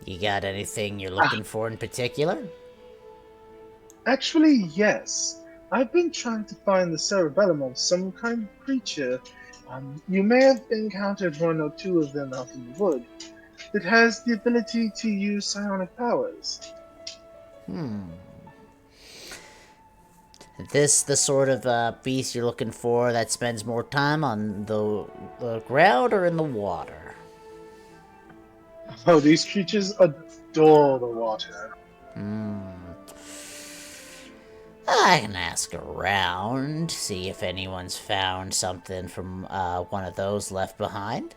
You got anything you're looking for in particular? Actually, yes. I've been trying to find the cerebellum of some kind of creature. You may have encountered one or two of them out in the wood that has the ability to use psionic powers. This the sort of beast you're looking for that spends more time on the ground or in the water? Oh, these creatures adore the water. I can ask around, see if anyone's found something from one of those left behind.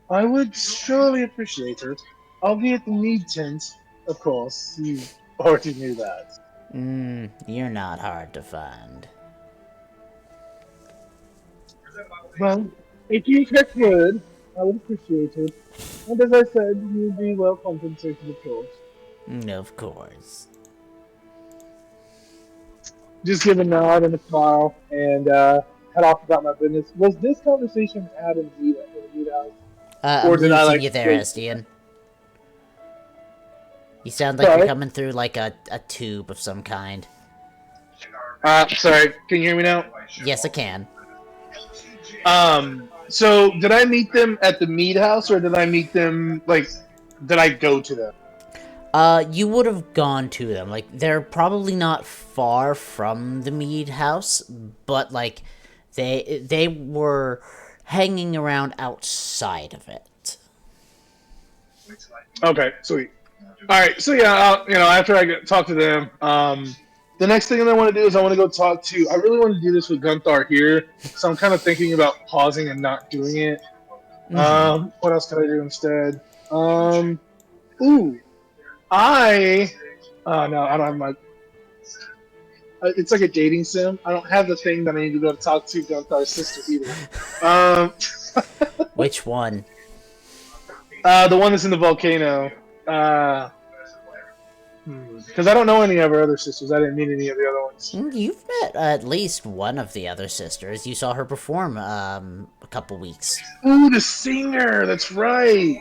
I would surely appreciate it. I'll be at the mead tent, of course. You already knew that. You're not hard to find. Well, if you check word, I would appreciate it. And as I said, you'll be well compensated, of course. Of course. Just give a nod and a smile and head off about my business. Was this conversation had indeed at the meat house? I'm Or did I, losing like, you there, wait? Estian. You sound like Sorry. you're coming through like a tube of some kind. Sorry, can you hear me now? Yes, I can. So did I meet them at the mead house or did I meet them, like, did I go to them? You would have gone to them. Like, they're probably not far from the mead house, but, like, they were hanging around outside of it. Okay, sweet. Alright, so yeah, after I talk to them, the next thing that I want to do is I want to go talk to, I really want to do this with Gunthar here, so I'm kind of thinking about pausing and not doing it. What else could I do instead? Ooh. I. Oh no, I don't have my. It's like a dating sim. I don't have the thing that I need to go to talk to our sister either. Um, Which one? the one that's in the volcano. Because I don't know any of her other sisters. I didn't meet any of the other ones. You've met at least one of the other sisters. You saw her perform a couple weeks. Ooh, the singer. That's right.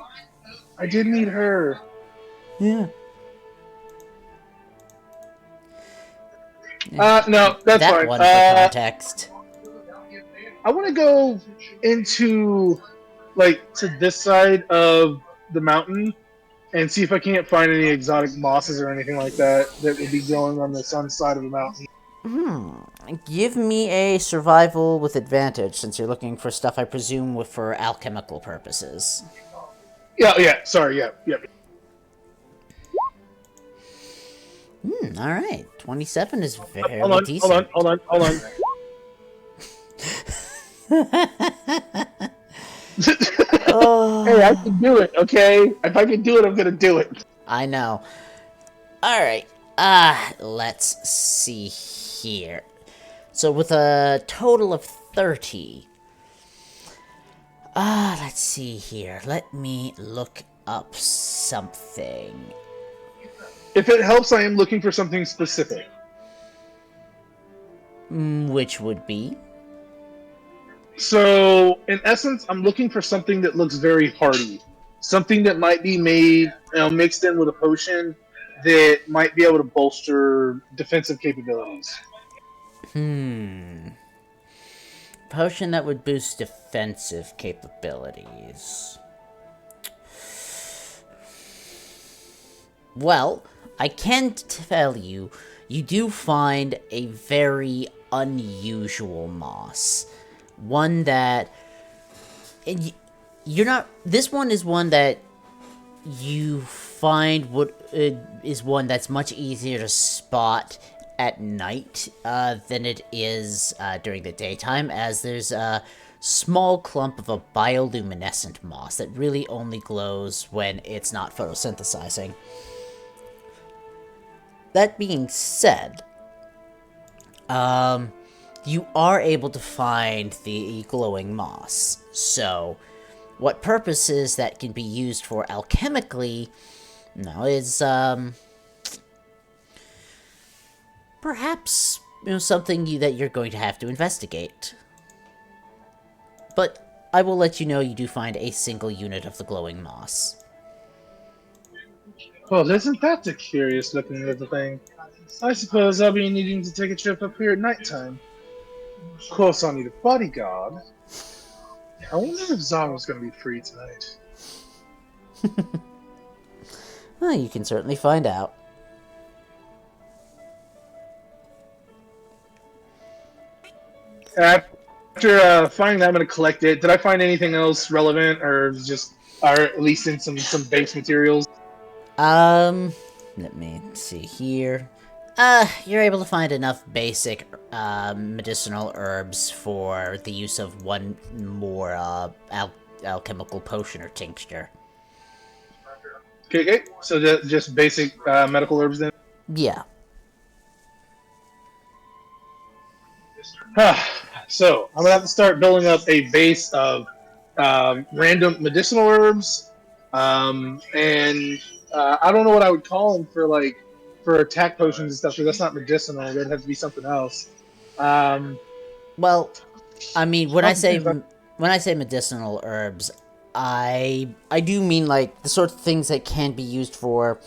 I did meet her. Yeah. No, that's that fine. one for context. I want to go into to this side of the mountain and see if I can't find any exotic mosses or anything like that that would be growing on the sun side of the mountain. Give me a survival with advantage, since you're looking for stuff, I presume, for alchemical purposes. Yeah. Sorry, yeah. Alright. 27 is very Hold on. decent. Hey, I can do it, okay? If I can do it, I'm gonna do it. I know. Alright. Let's see here. So with a total of 30. Let's see here. Let me look up something. If it helps, I am looking for something specific. Which would be? So, in essence, I'm looking for something that looks very hardy. Something that might be made, mixed in with a potion that might be able to bolster defensive capabilities. Potion that would boost defensive capabilities. Well, I can tell you, you do find a very unusual moss. One that... You're not... This one is one that you find is one that's much easier to spot at night than it is during the daytime, as there's a small clump of a bioluminescent moss that really only glows when it's not photosynthesizing. That being said, you are able to find the glowing moss, so what purposes that can be used for alchemically, is, perhaps, something that you're going to have to investigate. But I will let you know you do find a single unit of the glowing moss. Well, isn't that a curious looking little thing? I suppose I'll be needing to take a trip up here at nighttime. Of course, I'll need a bodyguard. I wonder if Zara's going to be free tonight. Well, you can certainly find out. After finding that, I'm going to collect it. Did I find anything else relevant, or at least in some base materials? Let me see here. You're able to find enough basic, medicinal herbs for the use of one more, alchemical potion or tincture. Okay. So just basic medical herbs then? Yeah. So I'm gonna have to start building up a base of random medicinal herbs, and I don't know what I would call them for attack potions and stuff, because that's not medicinal. That'd have to be something else. Well, I mean, when I say medicinal herbs, I do mean like the sort of things that can be used for,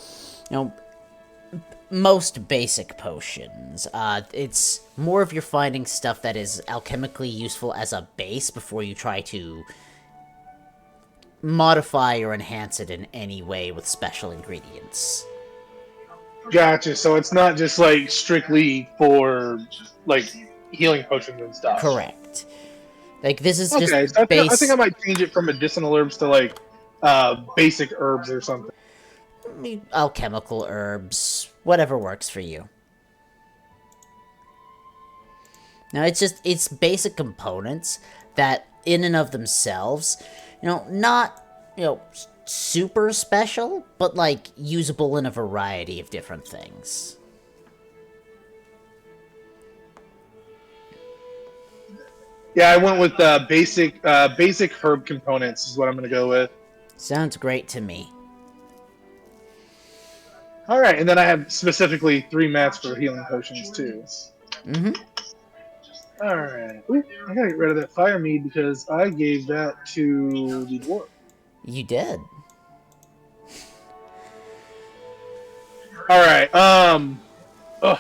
most basic potions. It's more if you're finding stuff that is alchemically useful as a base before you try to modify or enhance it in any way with special ingredients. Gotcha. So it's not just strictly for healing potions and stuff. Correct. This is just okay. So base. I think I might change it from medicinal herbs to basic herbs or something. Alchemical herbs, whatever works for you. Now, it's basic components that, in and of themselves, not, super special, but like usable in a variety of different things. Yeah, I went with basic herb components is what I'm gonna go with. Sounds great to me. All right, and then I have specifically 3 mats for healing potions too. Mm-hmm. All right. Ooh, I gotta get rid of that fire mead because I gave that to the dwarf. You did. All right. Ugh,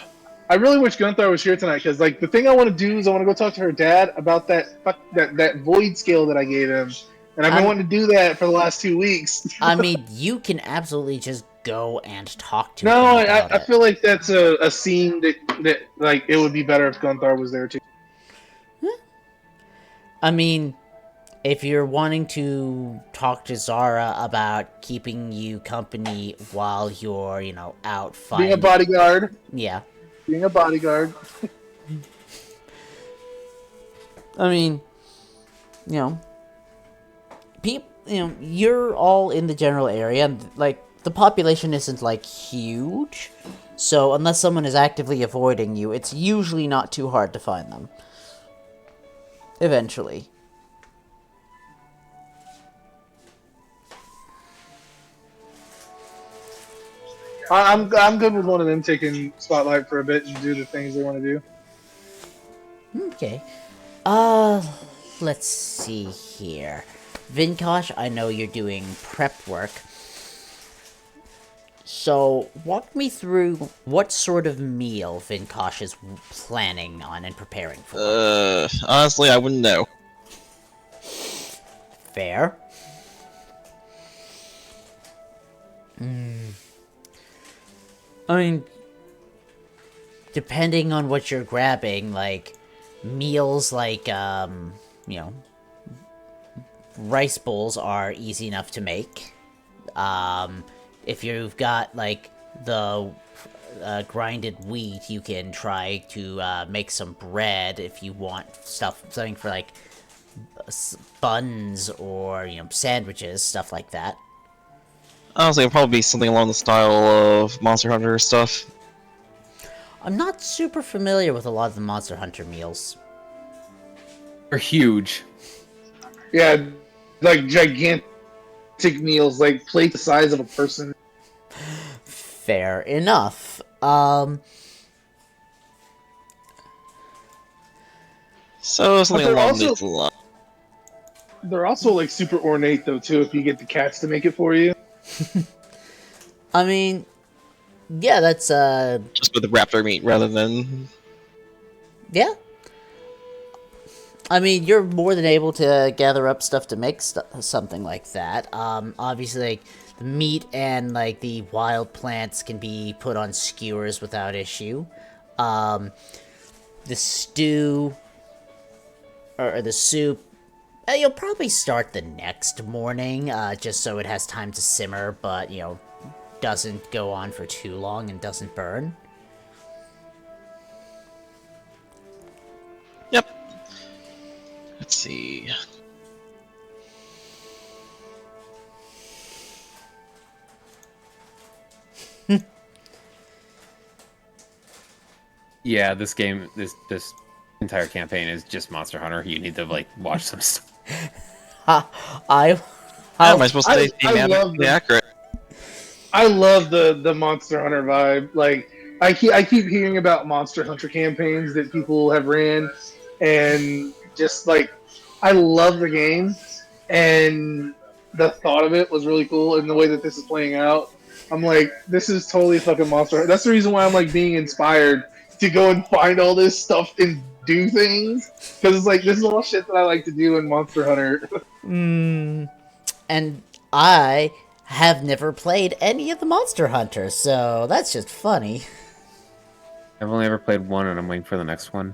I really wish Gunther was here tonight because, like, the thing I want to do is I want to go talk to her dad about that void scale that I gave him, and I've been wanting to do that for the last 2 weeks. I mean, you can absolutely just go and talk to No, him about I it. feel like that's a scene that like it would be better if Gunther was there too. I mean, if you're wanting to talk to Zara about keeping you company while you're, out fighting... Being a bodyguard. Yeah. Being a bodyguard. I mean, you're all in the general area, and, like, the population isn't, like, huge, so unless someone is actively avoiding you, it's usually not too hard to find them. Eventually. I'm good with one of them taking spotlight for a bit and do the things they want to do. Okay. Let's see here. Vinkosh, I know you're doing prep work. So, walk me through what sort of meal Vinkosh is planning on and preparing for. Honestly, I wouldn't know. Fair. I mean, depending on what you're grabbing, like, meals like, rice bowls are easy enough to make. If you've got, like, the grinded wheat, you can try to make some bread if you want something for, like, buns or, sandwiches, stuff like that. Honestly, it'll probably be something along the style of Monster Hunter stuff. I'm not super familiar with a lot of the Monster Hunter meals. They're huge. Yeah, like gigantic meals, like plates the size of a person. Fair enough. So something But they're along also- these lines. They're also like super ornate though too. If you get the cats to make it for you. I mean, yeah, that's, Just with the raptor meat rather than... yeah. I mean, you're more than able to gather up stuff to make something like that. Obviously, like, the meat and, like, the wild plants can be put on skewers without issue. The stew, or the soup, you'll probably start the next morning, just so it has time to simmer, but, doesn't go on for too long and doesn't burn. Yep. Let's see. Yeah, this game, this entire campaign is just Monster Hunter. You need to like watch some stuff. How am I supposed to say I love thematically accurate? I love the Monster Hunter vibe. Like I keep hearing about Monster Hunter campaigns that people have ran, and just like I love the game, and the thought of it was really cool, and the way that this is playing out, I'm like, this is totally fucking Monster Hunter. That's the reason why I'm like being inspired to go and find all this stuff and do things, because it's like this is all shit that I like to do in Monster Hunter. And I have never played any of the Monster Hunters, so that's just funny. I've only ever played one, and I'm waiting for the next one.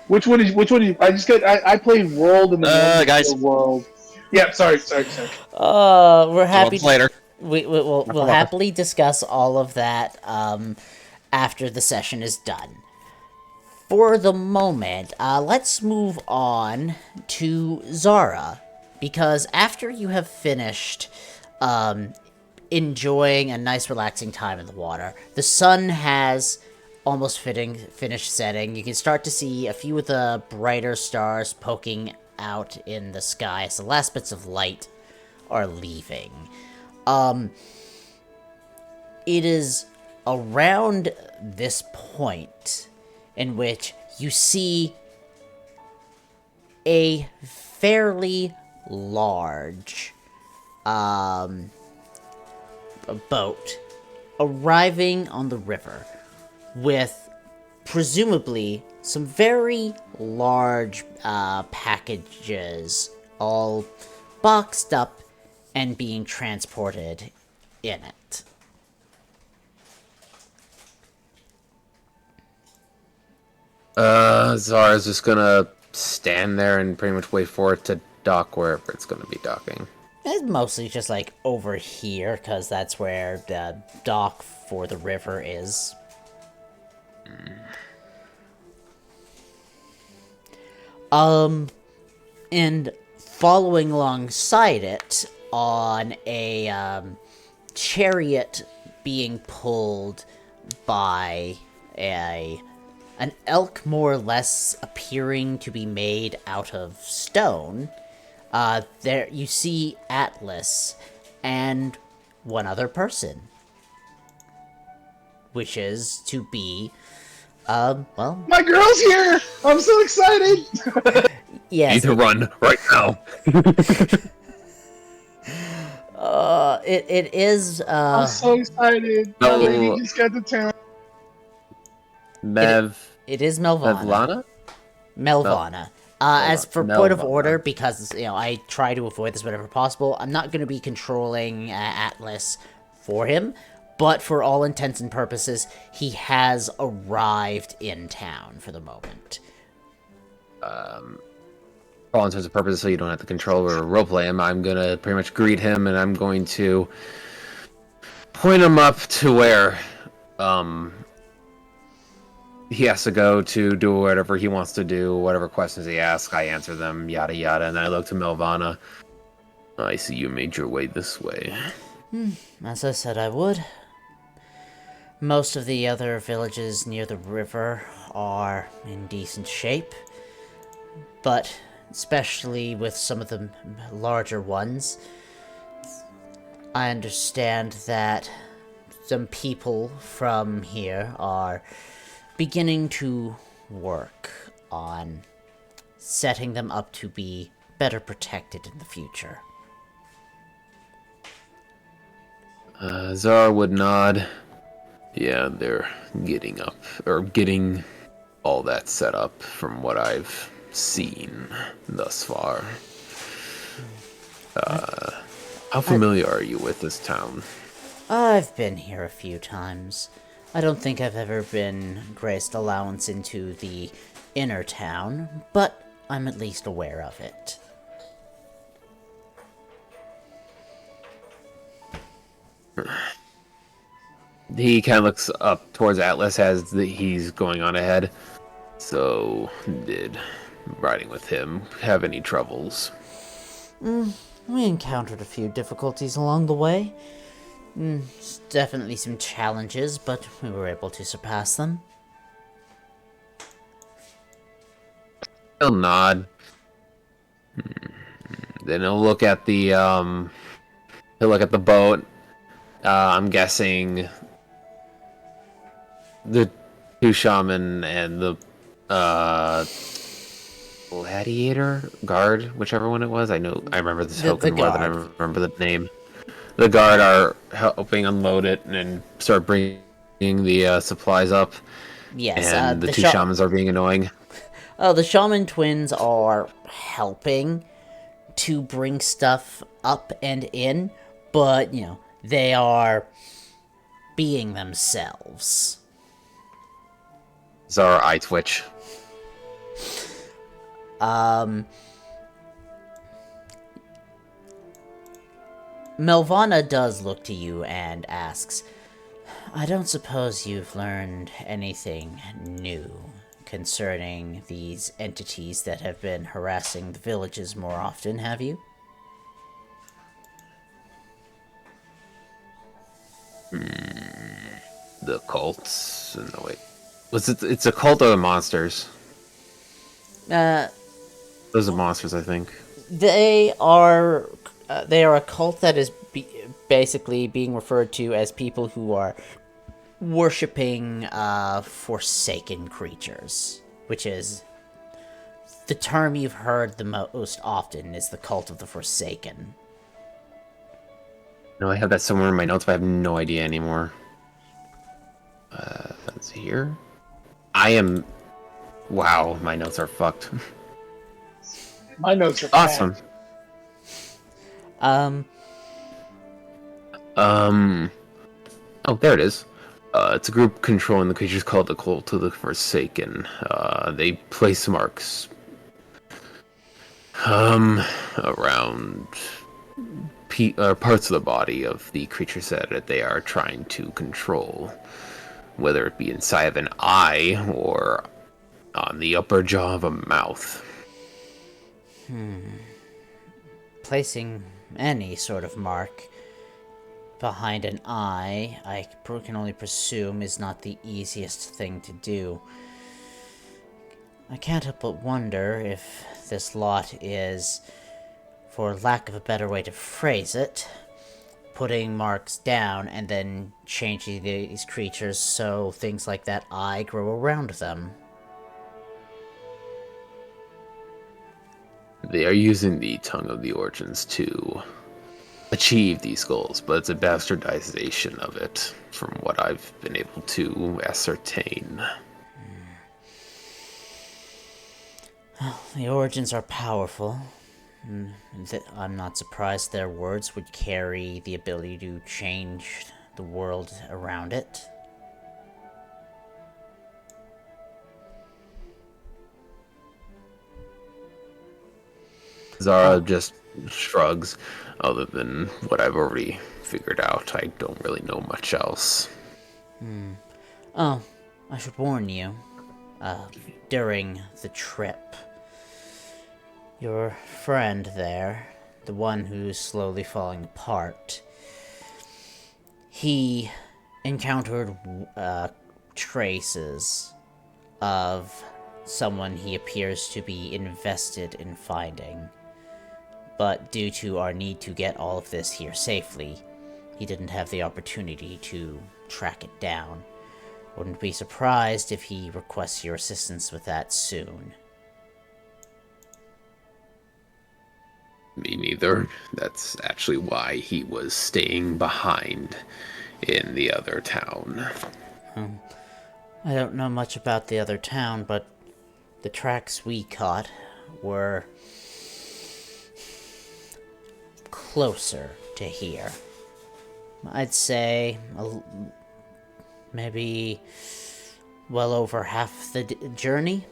Which one? I played World and the Guys. World. Yeah, sorry. We're happy. Later. We'll happily discuss all of that after the session is done. For the moment, let's move on to Zara. because after you have finished enjoying a nice relaxing time in the water, the sun has almost finished setting. You can start to see a few of the brighter stars poking out in the sky as the last bits of light are leaving. It is around this point in which you see a fairly large boat arriving on the river with presumably some very large packages all boxed up and being transported in it. Zara's just gonna stand there and pretty much wait for it to dock wherever it's gonna be docking. It's mostly just like over here, because that's where the dock for the river is. And following alongside it on a chariot being pulled by an elk, more or less appearing to be made out of stone. There you see Atlas and one other person, which is to be, well, My girl's here! I'm so excited! yes, Need to run right now. it is, I'm so excited. My No. lady just got to town. it is Melvana. Melvana? As for point of Melvana. order, because, I try to avoid this whenever possible, I'm not going to be controlling Atlas for him, but for all intents and purposes, he has arrived in town for the moment. For all intents and purposes, so you don't have to control or roleplay him, I'm gonna pretty much greet him, and I'm going to point him up to where he has to go to do whatever he wants to do, whatever questions he asks, I answer them, yada yada, and then I look to Melvana. I see you made your way this way. As I said I would. Most of the other villages near the river are in decent shape, but especially with some of the larger ones, I understand that some people from here are beginning to work on setting them up to be better protected in the future. Zara would nod. Yeah, they're getting all that set up from what I've seen thus far. How familiar are you with this town? I've been here a few times. I don't think I've ever been graced allowance into the inner town, but I'm at least aware of it. He kind of looks up towards Atlas as he's going on ahead. So, did riding with him have any troubles? We encountered a few difficulties along the way. Definitely some challenges, but we were able to surpass them. He'll nod. Then he'll look at the boat. I'm guessing the two shaman and the gladiator guard, whichever one it was. I remember this token more than I remember the name. The guard are helping unload it and start bringing the supplies up. Yes, and the two shamans are being annoying. The shaman twins are helping to bring stuff up and in, but, they are being themselves. Zara eye twitch. Melvana does look to you and asks, I don't suppose you've learned anything new concerning these entities that have been harassing the villages more often, have you? the cults. No, wait. It's a cult of the monsters. Uh, Those are monsters, I think. they are a cult that is basically being referred to as people who are worshipping forsaken creatures, which is the term you've heard the most often is the cult of the Forsaken. No, I have that somewhere in my notes, but I have no idea anymore. That's here. I am. Wow, my notes are fucked. My notes are Awesome. Um, Oh, there it is. It's a group controlling the creatures called the Cult of the Forsaken. They place marks around parts of the body of the creatures that they are trying to control, whether it be inside of an eye or on the upper jaw of a mouth. placing any sort of mark behind an eye, I can only presume, is not the easiest thing to do. I can't help but wonder if this lot is, for lack of a better way to phrase it, putting marks down and then changing these creatures so things like that eye grow around them. They are using the Tongue of the Origins to achieve these goals, but it's a bastardization of it, from what I've been able to ascertain. The Origins are powerful. I'm not surprised their words would carry the ability to change the world around it. Zara just shrugs. Other than what I've already figured out, I don't really know much else. Oh, I should warn you. During the trip, your friend there, the one who's slowly falling apart, he encountered traces of someone he appears to be invested in finding. But due to our need to get all of this here safely, he didn't have the opportunity to track it down. Wouldn't be surprised if he requests your assistance with that soon. Me neither. That's actually why he was staying behind in the other town. I don't know much about the other town, but the tracks we caught were closer to here. I'd say maybe well over half the journey.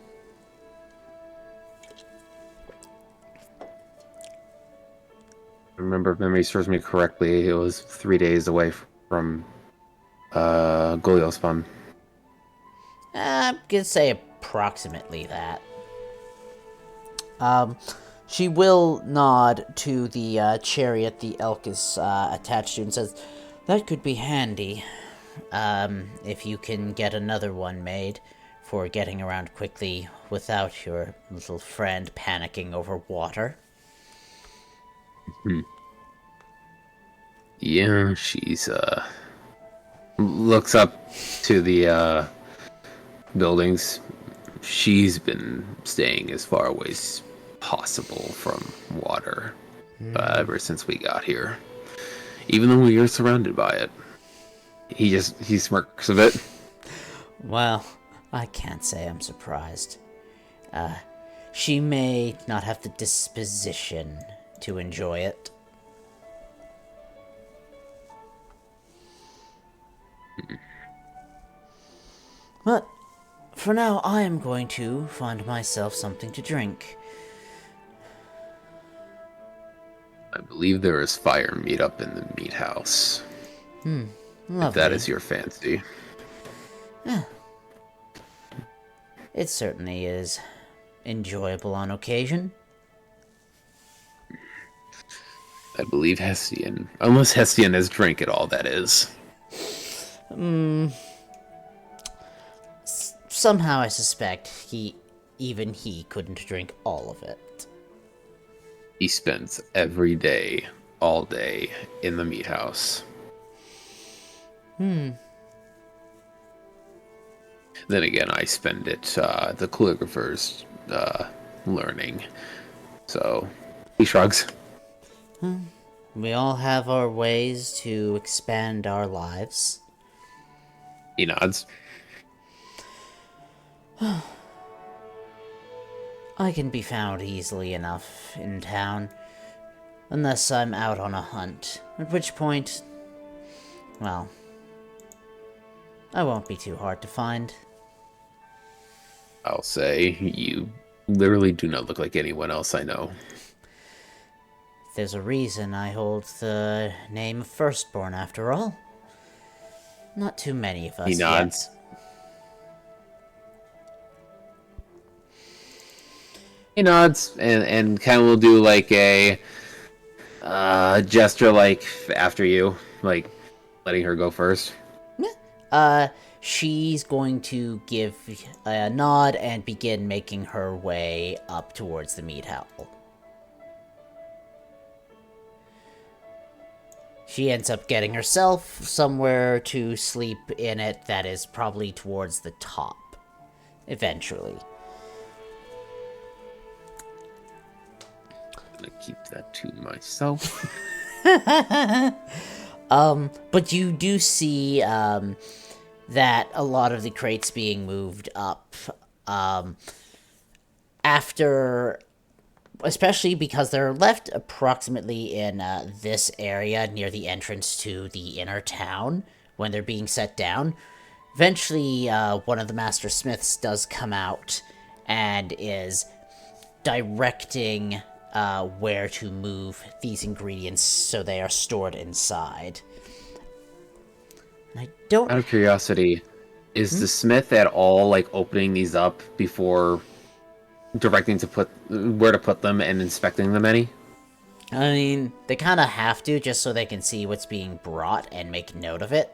Remember, if memory serves me correctly, it was 3 days away from Goliospan. I'm gonna say approximately that. She will nod to the chariot the elk is attached to and says, "That could be handy, if you can get another one made for getting around quickly without your little friend panicking over water." Yeah, she's looks up to the buildings. She's been staying as far away as possible from water ever since we got here. Even though we are surrounded by it. He smirks a bit. Well, I can't say I'm surprised. She may not have the disposition to enjoy it. But for now, I am going to find myself something to drink. I believe there is fire meat up in the meat house. Lovely. If that is your fancy. It certainly is enjoyable on occasion. I believe Hestian. Unless Hestian has drank it all, that is. somehow I suspect even he couldn't drink all of it. He spends every day, all day, in the meat house. Then again, I spend it, the calligrapher's, learning. So, he shrugs. We all have our ways to expand our lives. He nods. I can be found easily enough in town, unless I'm out on a hunt, at which point, well, I won't be too hard to find. I'll say, you literally do not look like anyone else I know. There's a reason I hold the name of Firstborn, after all. Not too many of us He nods. yet. He nods and kind of will do like a gesture, like after you, like letting her go first. She's going to give a nod and begin making her way up towards the meat house. She ends up getting herself somewhere to sleep in it that is probably towards the top, eventually. I'm gonna keep that to myself. But you do see, that a lot of the crates being moved up, after, especially because they're left approximately in, this area near the entrance to the inner town when they're being set down. Eventually, one of the master smiths does come out and is directing where to move these ingredients so they are stored inside. And I don't... Out of curiosity, is the smith at all like opening these up before directing to put where to put them and inspecting them any? I mean, they kind of have to just so they can see what's being brought and make note of it.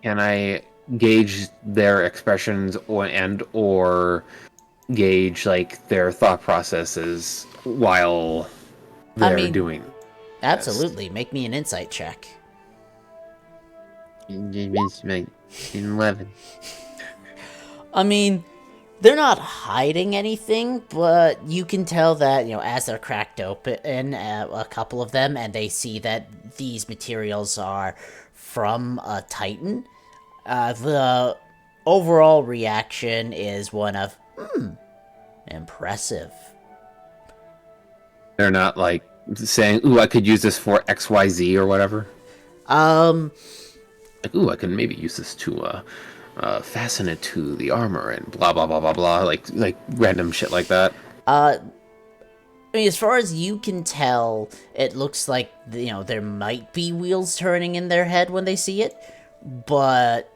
Can I gauge their expressions or gauge like their thought processes while they're doing this? Absolutely. Make me an insight check. 11. I mean, they're not hiding anything, but you can tell that, as they're cracked open, a couple of them, and they see that these materials are from a Titan, the overall reaction is one of, impressive. They're not like saying, "Ooh, I could use this for XYZ or whatever." Like, "Ooh, I can maybe use this to fasten it to the armor and blah blah blah blah blah," like random shit like that. I mean, as far as you can tell, it looks like, there might be wheels turning in their head when they see it, but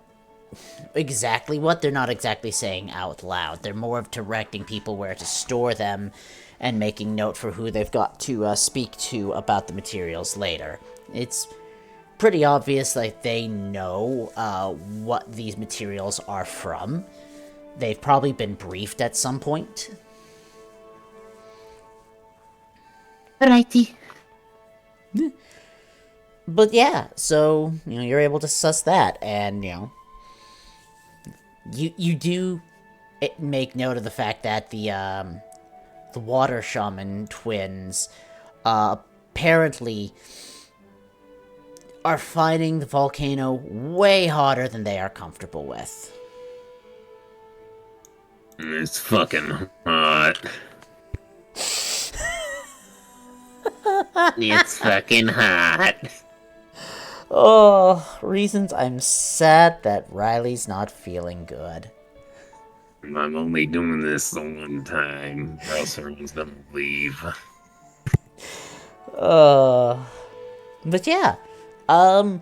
exactly what, they're not exactly saying out loud. They're more of directing people where to store them and making note for who they've got to speak to about the materials later. It's pretty obvious that they know what these materials are from. They've probably been briefed at some point. Righty. But yeah, so, you're able to suss that, and, you do make note of the fact that the water shaman twins, apparently are finding the volcano way hotter than they are comfortable with. It's fucking hot. It's fucking hot. Oh, reasons I'm sad that Riley's not feeling good. I'm only doing this the one time, or else everyone's gonna leave. But yeah, by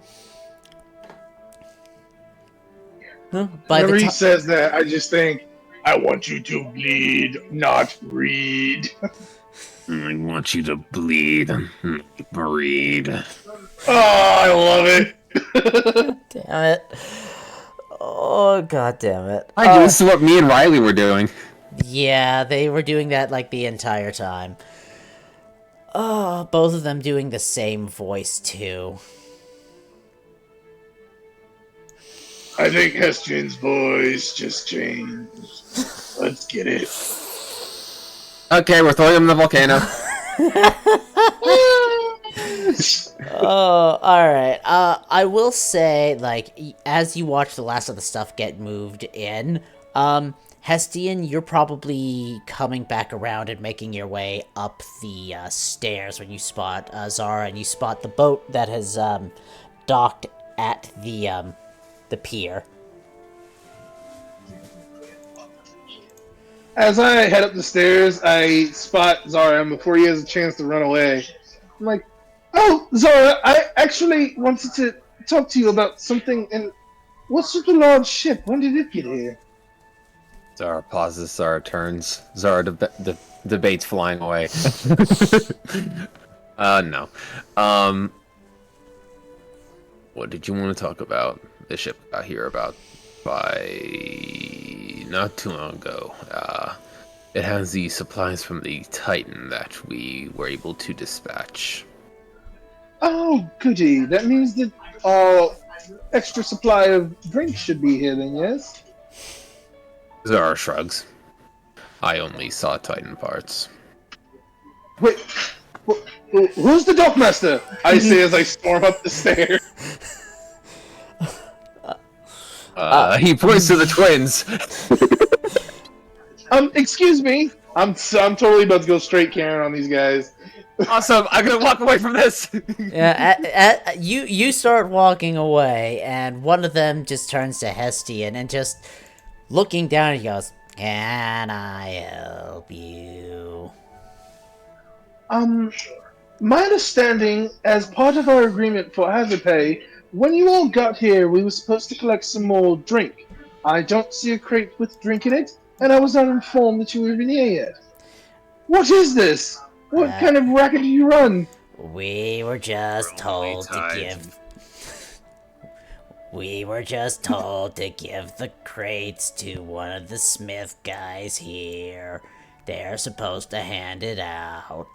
Whenever the he time, says that, I just think, I want you to bleed, not read. I want you to bleed, not breed. Oh, I love it. damn it. Oh, god damn it. Mind you, this is what me and Riley were doing. Yeah, they were doing that like the entire time. Oh, both of them doing the same voice too. I think Hestian's voice just changed. Let's get it. Okay, we're throwing him in the volcano. Oh, alright. I will say, like, as you watch the last of the stuff get moved in, Hestian, you're probably coming back around and making your way up the stairs when you spot Zara, and you spot the boat that has docked at the pier. As I head up the stairs, I spot Zara before he has a chance to run away. I'm like, "Oh, Zara, I actually wanted to talk to you about something. And what's such a large ship? When did it get here?" Zara pauses, Zara turns. Zara debates flying away. No. What did you want to talk about? The ship got here about not too long ago. It has the supplies from the Titan that we were able to dispatch. Oh, goody. That means that extra supply of drinks should be here then, yes? Zara shrugs. I only saw Titan parts. Wait, who's the dockmaster? I say as I storm up the stairs. He points to the twins. Excuse me. I'm totally about to go straight Karen on these guys. Awesome. I'm gonna walk away from this. Yeah, you start walking away, and one of them just turns to Hestian and just looking down, he goes, "Can I help you?" My understanding, as part of our agreement for hazard pay, when you all got here, we were supposed to collect some more drink. I don't see a crate with drink in it, and I was not informed that you were even here yet. What is this? What kind of racket do you run? We were just told to give. We were just told to give the crates to one of the Smith guys here. They're supposed to hand it out.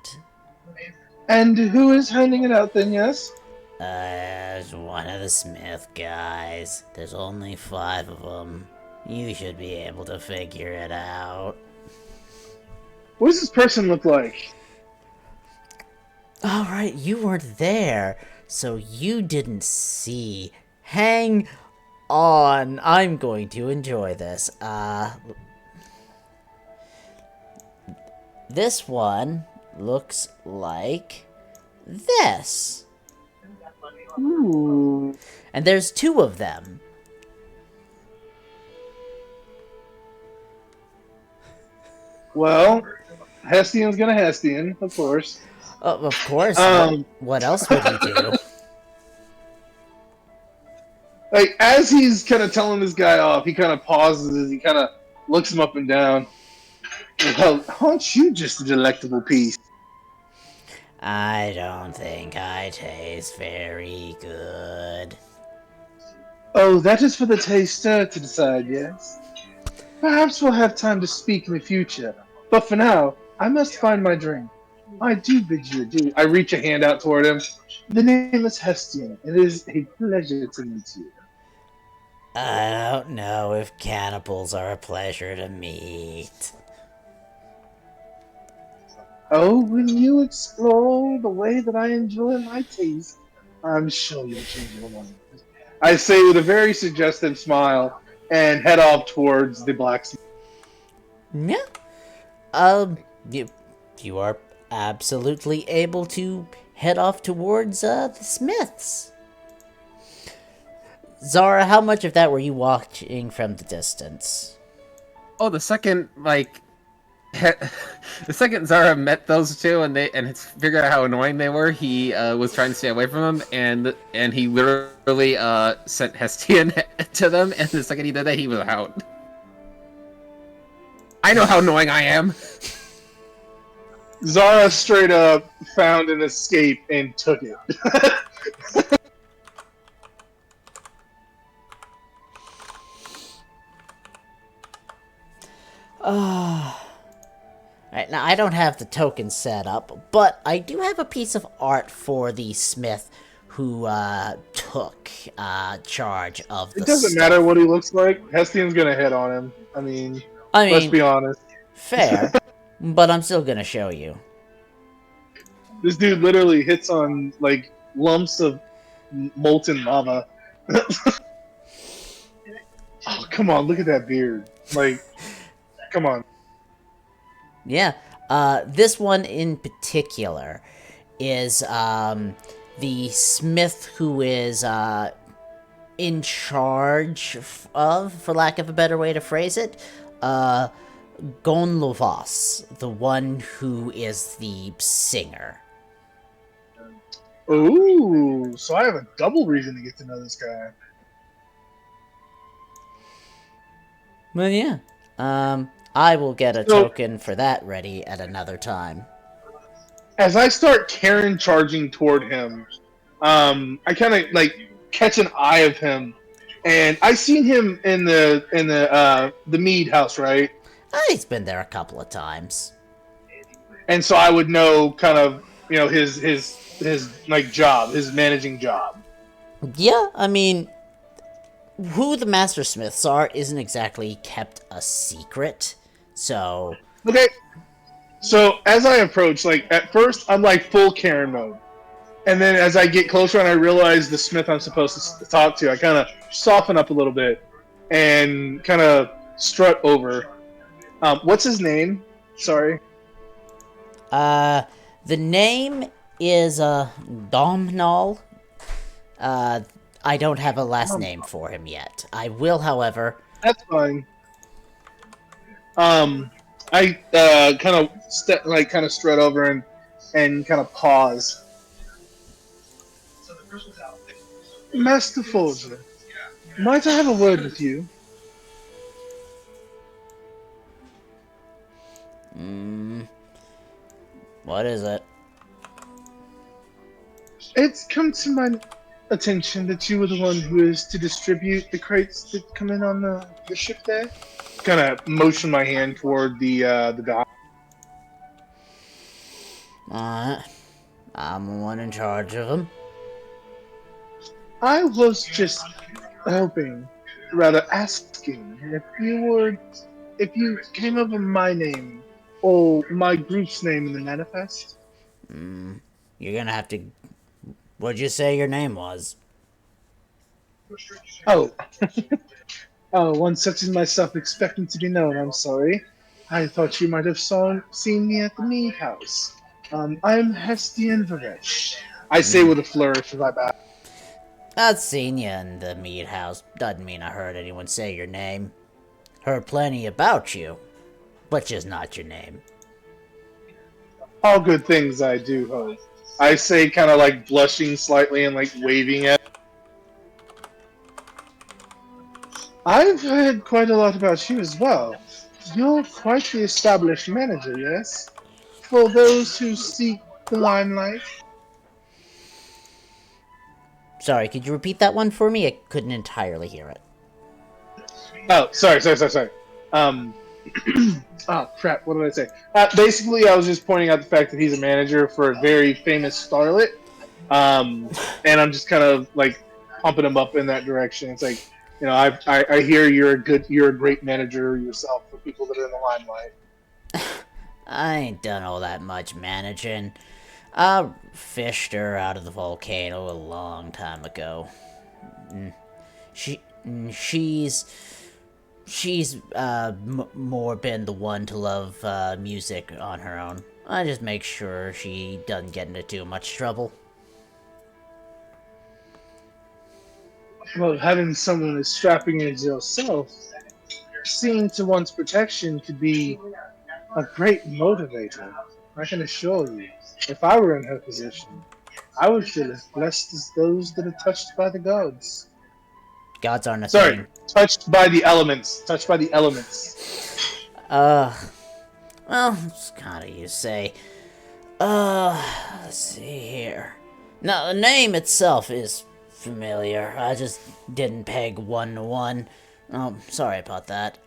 And who is handing it out then, yes? One of the Smith guys. There's only 5 of them. You should be able to figure it out. What does this person look like? Alright, you weren't there, so you didn't see. Hang on, I'm going to enjoy this. This one looks like this. Ooh. And there's 2 of them. Well, Hestian's gonna Hestian, of course. Of course. What else would he do? Like, as he's kind of telling this guy off, he kind of pauses as he kind of looks him up and down. Well, aren't you just a delectable piece? I don't think I taste very good. Oh, that is for the taster to decide, yes? Perhaps we'll have time to speak in the future. But for now, I must find my drink. I do bid you adieu. I reach a hand out toward him. The name is Hestian. It is a pleasure to meet you. I don't know if cannibals are a pleasure to meet. Oh, when you explore the way that I enjoy my taste, I'm sure you'll change your mind. I say with a very suggestive smile and head off towards the blacksmith. Yeah. You are absolutely able to head off towards the Smiths. Zara, how much of that were you watching from the distance? Oh, the second the second Zara met those two and figured out how annoying they were, he was trying to stay away from them, and he literally sent Hestian to them, and the second he did that, he was out. I know how annoying I am. Zara straight up found an escape and took it. Alright, now I don't have the token set up, but I do have a piece of art for the smith who took charge of the It doesn't stuff. matter what he looks like. Hestian's gonna hit on him. Let's be honest. Fair, but I'm still gonna show you. This dude literally hits on like lumps of molten lava. Oh, come on, look at that beard. Like, come on. Yeah, this one in particular is the smith who is in charge of, for lack of a better way to phrase it, Gonlovas, the one who is the singer. Ooh, so I have a double reason to get to know this guy. Well, yeah. I will get a token for that ready at another time. As I start Karen charging toward him, I kind of like catch an eye of him, and I seen him in the Mead house, right? He's been there a couple of times. And so I would know kind of his like job, his managing job. Yeah, I mean, who the Master Smiths are isn't exactly kept a secret, so... Okay, so as I approach, like, at first, I'm like full Karen mode. And then as I get closer and I realize the Smith I'm supposed to talk to, I kind of soften up a little bit and kind of strut over. What's his name? Sorry. The name is, Domhnall. I don't have a last name for him yet. I will, however. That's fine. I kind of strut over and kind of pause. Master Forger, might I have a word with you? What is it? It's come to my attention that you were the one who is to distribute the crates that come in on the ship there. Kind of motion my hand toward the dock. I'm the one in charge of them. I was just hoping, rather asking, if you came up with my name or my group's name in the manifest. You're gonna have to... What'd you say your name was? Oh. Oh, one such as myself expecting to be known, I'm sorry. I thought you might have seen me at the Mead House. I'm Hestian Varesh. I say with a flourish of my back. I've seen you in the Mead House. Doesn't mean I heard anyone say your name. Heard plenty about you, but just not your name. All good things I do hope. I say, kind of like blushing slightly and like waving at. I've heard quite a lot about you as well. You're quite the established manager, yes? For those who seek the limelight. Sorry, could you repeat that one for me? I couldn't entirely hear it. Oh, sorry. Oh, crap, what did I say? Basically, I was just pointing out the fact that he's a manager for a very famous starlet. And I'm just kind of, like, pumping him up in that direction. It's like, you know, I hear you're a great manager yourself for people that are in the limelight. I ain't done all that much managing. I fished her out of the volcano a long time ago. She's more been the one to love music on her own. I just make sure she doesn't get into too much trouble. Well, having someone as strapping as yourself, seeing to one's protection could be a great motivator. I can assure you, if I were in her position, I would feel as blessed as those that are touched by the gods. Gods aren't a Sorry, thing. touched by the elements. Touched by the elements. Well, it's kind of you say. Let's see here. Now, the name itself is familiar. I just didn't peg one to one. Oh, sorry about that.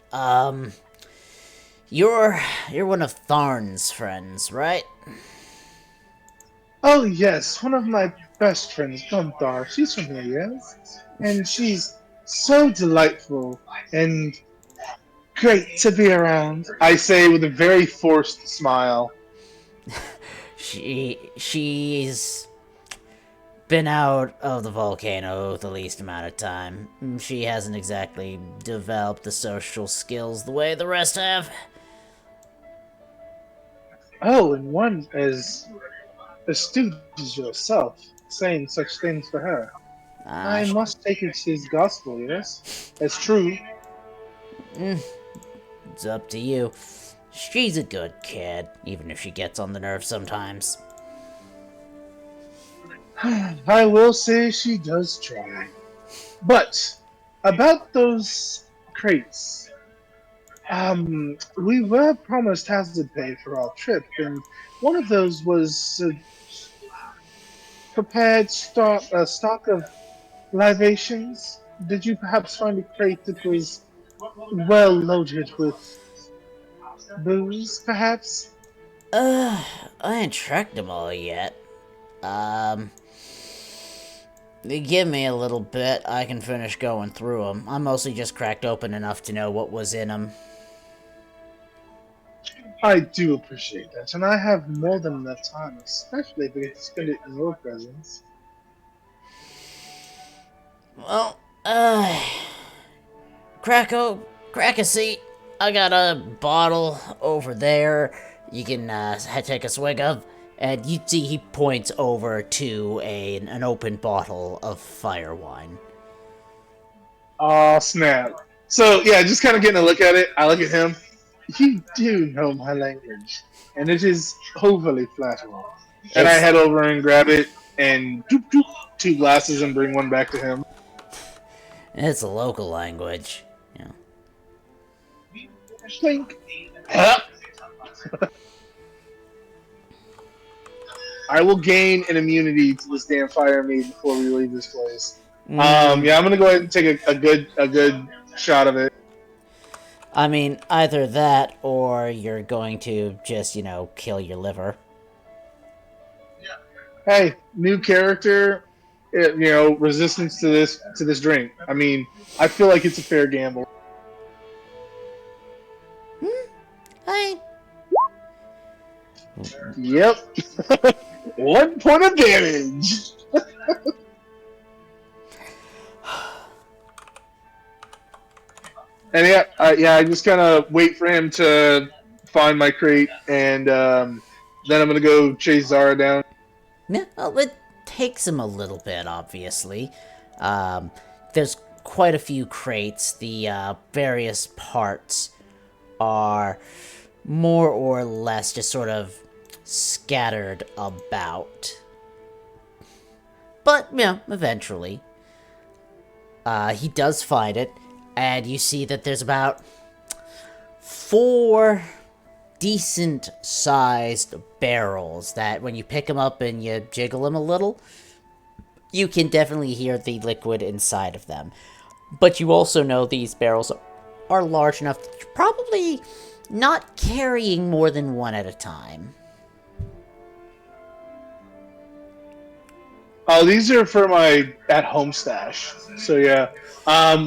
You're one of Tharn's friends, right? Oh yes, one of my best friends, Gunthar. She's from here, yes, and she's so delightful and great to be around. I say with a very forced smile. She's been out of the volcano the least amount of time. She hasn't exactly developed the social skills the way the rest have. Oh, and one as astute as yourself, saying such things for her. Ah, I must take it as gospel, yes? As true. it's up to you. She's a good kid, even if she gets on the nerves sometimes. I will say she does try. But about those crates, we were promised hazard pay for our trip, and one of those was a prepared stock of libations. Did you perhaps find a crate that was well loaded with booze, perhaps? I ain't tracked them all yet. Um, give me a little bit, I can finish going through them. I mostly just cracked open enough to know what was in them. I do appreciate that, and I have more than enough time, especially if we get to spend it in your presence. Well, crack a seat. I got a bottle over there. You can take a swig of, and you see he points over to an open bottle of fire wine. Oh snap! So yeah, just kind of getting a look at it. I look at him. You do know my language, and it is overly flattering. And I It's head over and grab it and doop, doop, two glasses and bring one back to him. it's a local language. You know. Clink. Huh? I will gain an immunity to this damn fire meat before we leave this place. Yeah, I'm gonna go ahead and take a good shot of it. I mean, either that or you're going to just, kill your liver. Hey, new character, resistance to this drink. I mean, I feel like it's a fair gamble. I Yep. 1 point of damage. And I just kind of wait for him to find my crate, and then I'm gonna go chase Zara down. Yeah, well, it takes him a little bit, obviously. There's quite a few crates. The various parts are more or less just sort of scattered about. But, eventually. He does find it, and you see that there's about 4 decent-sized barrels that when you pick them up and you jiggle them a little, you can definitely hear the liquid inside of them. But you also know these barrels are large enough that you're probably not carrying more than one at a time. Oh, these are for my at-home stash. So yeah,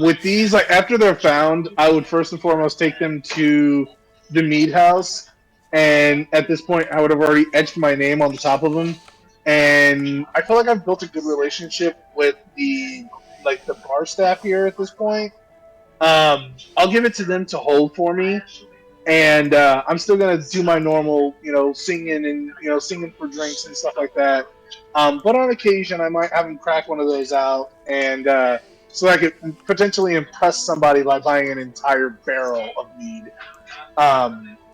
with these, like after they're found, I would first and foremost take them to the mead house, and at this point, I would have already etched my name on the top of them. And I feel like I've built a good relationship with the bar staff here at this point. I'll give it to them to hold for me, and I'm still gonna do my normal, singing and singing for drinks and stuff like that. But on occasion, I might have them crack one of those out, and so I could potentially impress somebody by buying an entire barrel of mead,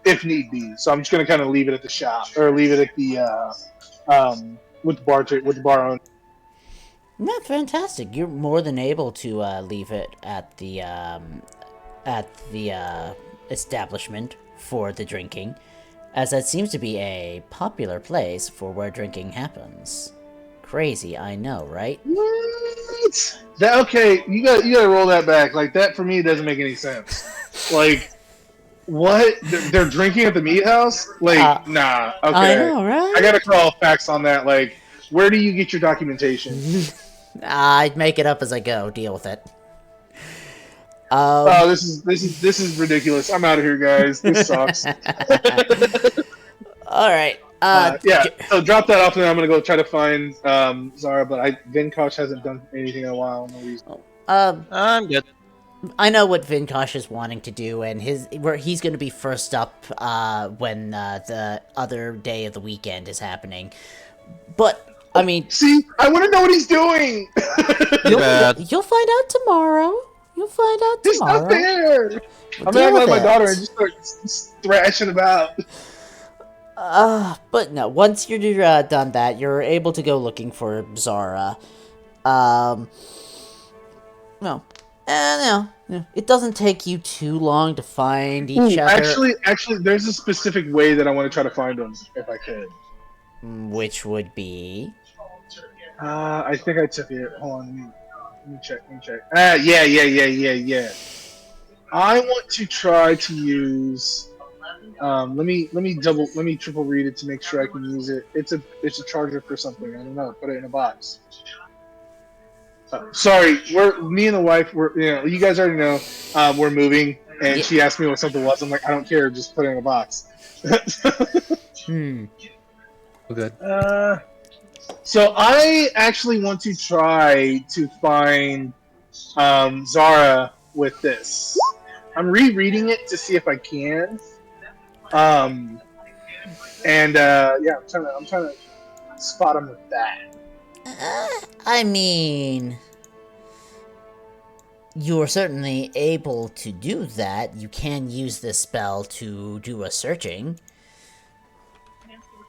if need be. So I'm just gonna kind of leave it at the shop, or leave it at the with the bar owner. Yeah, fantastic. You're more than able to leave it at the establishment for the drinking, as that seems to be a popular place for where drinking happens. Crazy, I know, right? What? Okay, you got to roll that back. Like that for me doesn't make any sense. Like What? They're drinking at the meat house? Like, nah. Okay. I know, right? I gotta call facts on that. Like, where do you get your documentation? I'd make it up as I go. Deal with it. Oh, this is ridiculous. I'm out of here, guys. This sucks. All right. Yeah. So drop that off, and then I'm gonna go try to find Zara. But Vinkosh hasn't done anything in a while. No reason. I'm good. I know what Vinkosh is wanting to do, and he's going to be first up when the other day of the weekend is happening. But I mean, See, I want to know what he's doing. you'll find out tomorrow. You'll find out It's tomorrow. not fair. We'll I'm deal gonna with let my it. daughter and just start thrashing about. But no, once you're done that, you're able to go looking for Zara. No. No, it doesn't take you too long to find each other. Actually, there's a specific way that I want to try to find him if I could. Which would be... I think I took it. Hold on, let me check. Yeah. I want to try to use. Let me triple read it to make sure I can use it. It's a charger for something. I don't know. Put it in a box. Sorry, me and the wife. You guys already know. We're moving, and she asked me what something was. I'm like, I don't care. Just put it in a box. Well, good. So I actually want to try to find Zara with this. I'm rereading it to see if I can. I'm trying to spot him with that. I mean... You're certainly able to do that. You can use this spell to do a searching.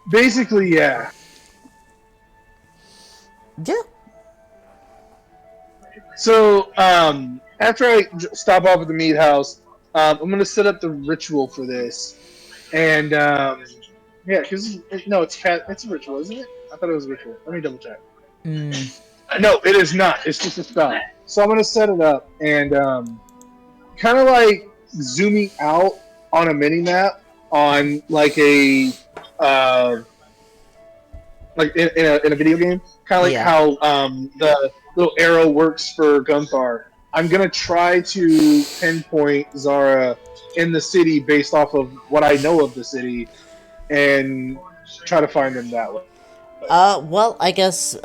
Basically, yeah. Yeah. So, after I stop off at the meat house, I'm gonna set up the ritual for this, and because it's a ritual, isn't it? I thought it was a ritual. Let me double check. No, it is not. It's just a spell. So I'm gonna set it up and kind of like zooming out on a mini map on like a like in a video game, kind of like how the little arrow works for Gunthar. I'm gonna try to pinpoint Zara in the city based off of what I know of the city, and try to find him that way. Well, I guess,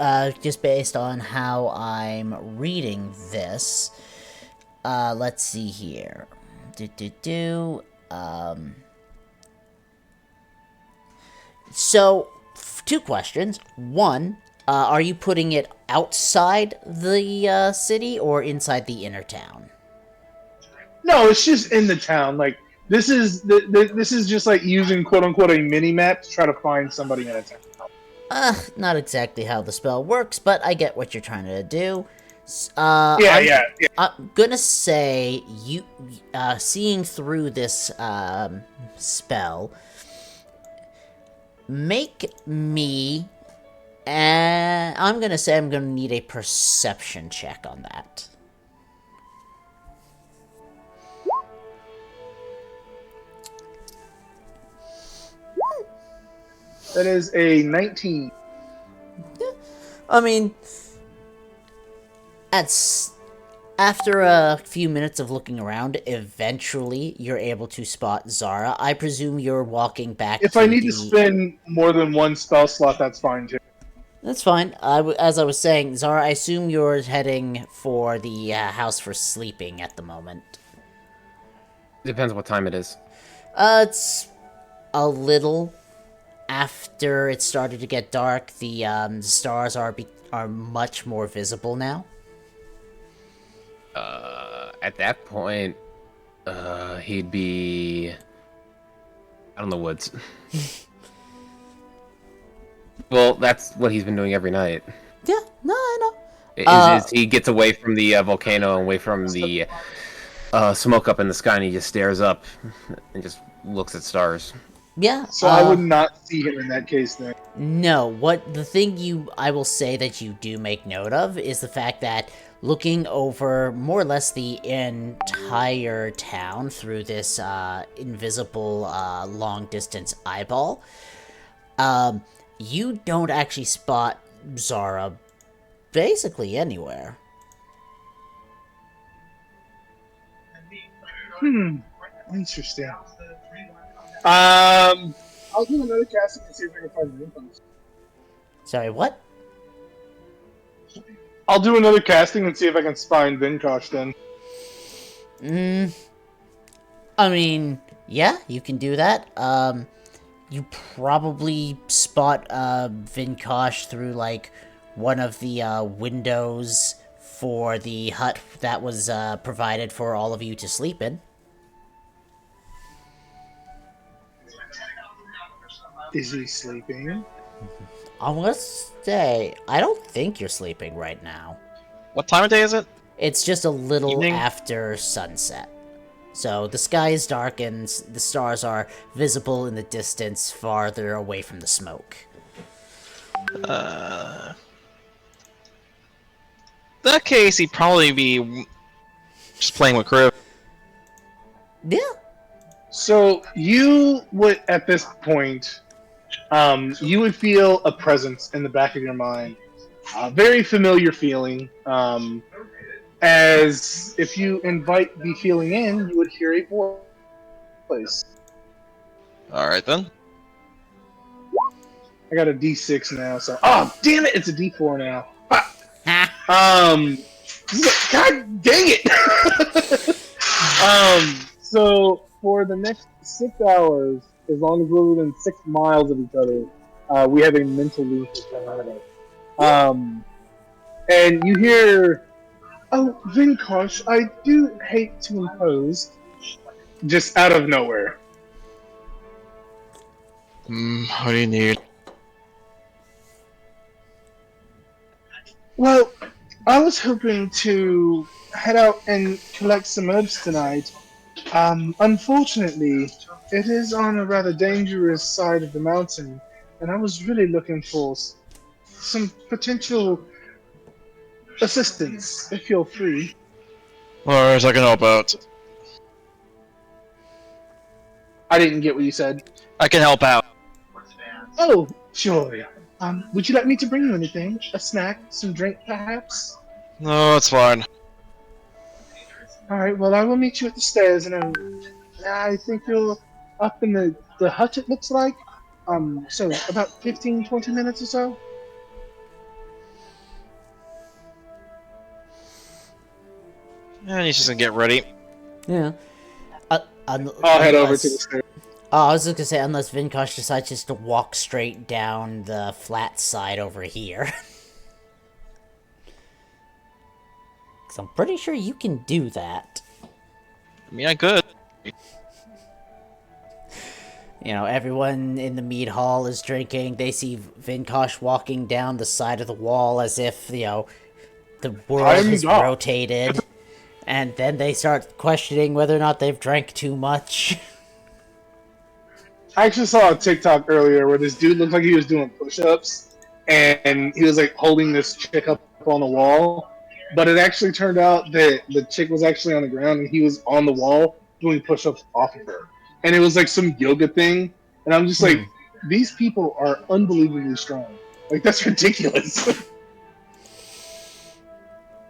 just based on how I'm reading this, let's see here. So, two questions. One, are you putting it outside the, city or inside the inner town? No, it's just in the town. Like, this is just like using quote unquote a mini map to try to find somebody in a town. Not exactly how the spell works, but I get what you're trying to do. Yeah. I'm gonna say you, seeing through this, spell, make me, I'm gonna say I'm gonna need a perception check on that. That is a 19. I mean, after a few minutes of looking around, eventually you're able to spot Zara. I presume you're walking back If to I need to spend more than one spell slot, that's fine too. That's fine. As I was saying, Zara, I assume you're heading for the house for sleeping at the moment. Depends what time it is. It's a little after it started to get dark. The stars are much more visible now. At that point, he'd be out in the woods. Well, that's what he's been doing every night. Yeah, no, I know. Is he gets away from the volcano and away from the smoke up in the sky, and he just stares up and just looks at stars. Yeah. So I would not see him in that case then. No, I will say that you do make note of is the fact that looking over more or less the entire town through this invisible long-distance eyeball. You don't actually spot Zara basically anywhere. Interesting. I'll do another casting and see if I can find Vinkosh. Sorry, what? I'll do another casting and see if I can find Vinkosh then. I mean, yeah, you can do that. You probably spot Vinkosh through like one of the windows for the hut that was provided for all of you to sleep in. Is he sleeping? I'm gonna say, I don't think you're sleeping right now. What time of day is it? It's just a little Evening? after sunset. So the sky is dark and the stars are visible in the distance farther away from the smoke. In that case, he'd probably be just playing with Crib. Yeah. So you would, at this point, you would feel a presence in the back of your mind. A very familiar feeling. As if you invite the feeling in, you would hear a voice. Alright then. I got a D6 now, so oh damn it, it's a D4 now. God dang it. So for the next 6 hours, as long as we're within 6 miles of each other, we have a mental loop of tornado. And you hear, "Oh, Vinkosh, I do hate to impose," just out of nowhere. What do you need? Well, I was hoping to head out and collect some herbs tonight. Unfortunately, it is on a rather dangerous side of the mountain, and I was really looking for some potential assistance, if you're free. Alright, I can help out. I didn't get what you said. I can help out. Oh, sure. Would you like me to bring you anything? A snack, some drink, perhaps? No, it's fine. Alright, well, I will meet you at the stairs, and I think you're up in the hut, it looks like. So about 15-20 minutes or so? Yeah, he's just gonna get ready. Yeah. I'll head over to the stairs. Oh, I was just gonna say, unless Vinkosh decides just to walk straight down the flat side over here. Because I'm pretty sure you can do that. I mean, I could. You know, everyone in the mead hall is drinking. They see Vinkosh walking down the side of the wall as if, you know, the world has rotated. And then they start questioning whether or not they've drank too much. I actually saw a TikTok earlier where this dude looked like he was doing push-ups, and he was like holding this chick up on the wall, but it actually turned out that the chick was actually on the ground and he was on the wall doing push-ups off of her, and it was like some yoga thing, and I'm just like, these people are unbelievably strong. Like, that's ridiculous.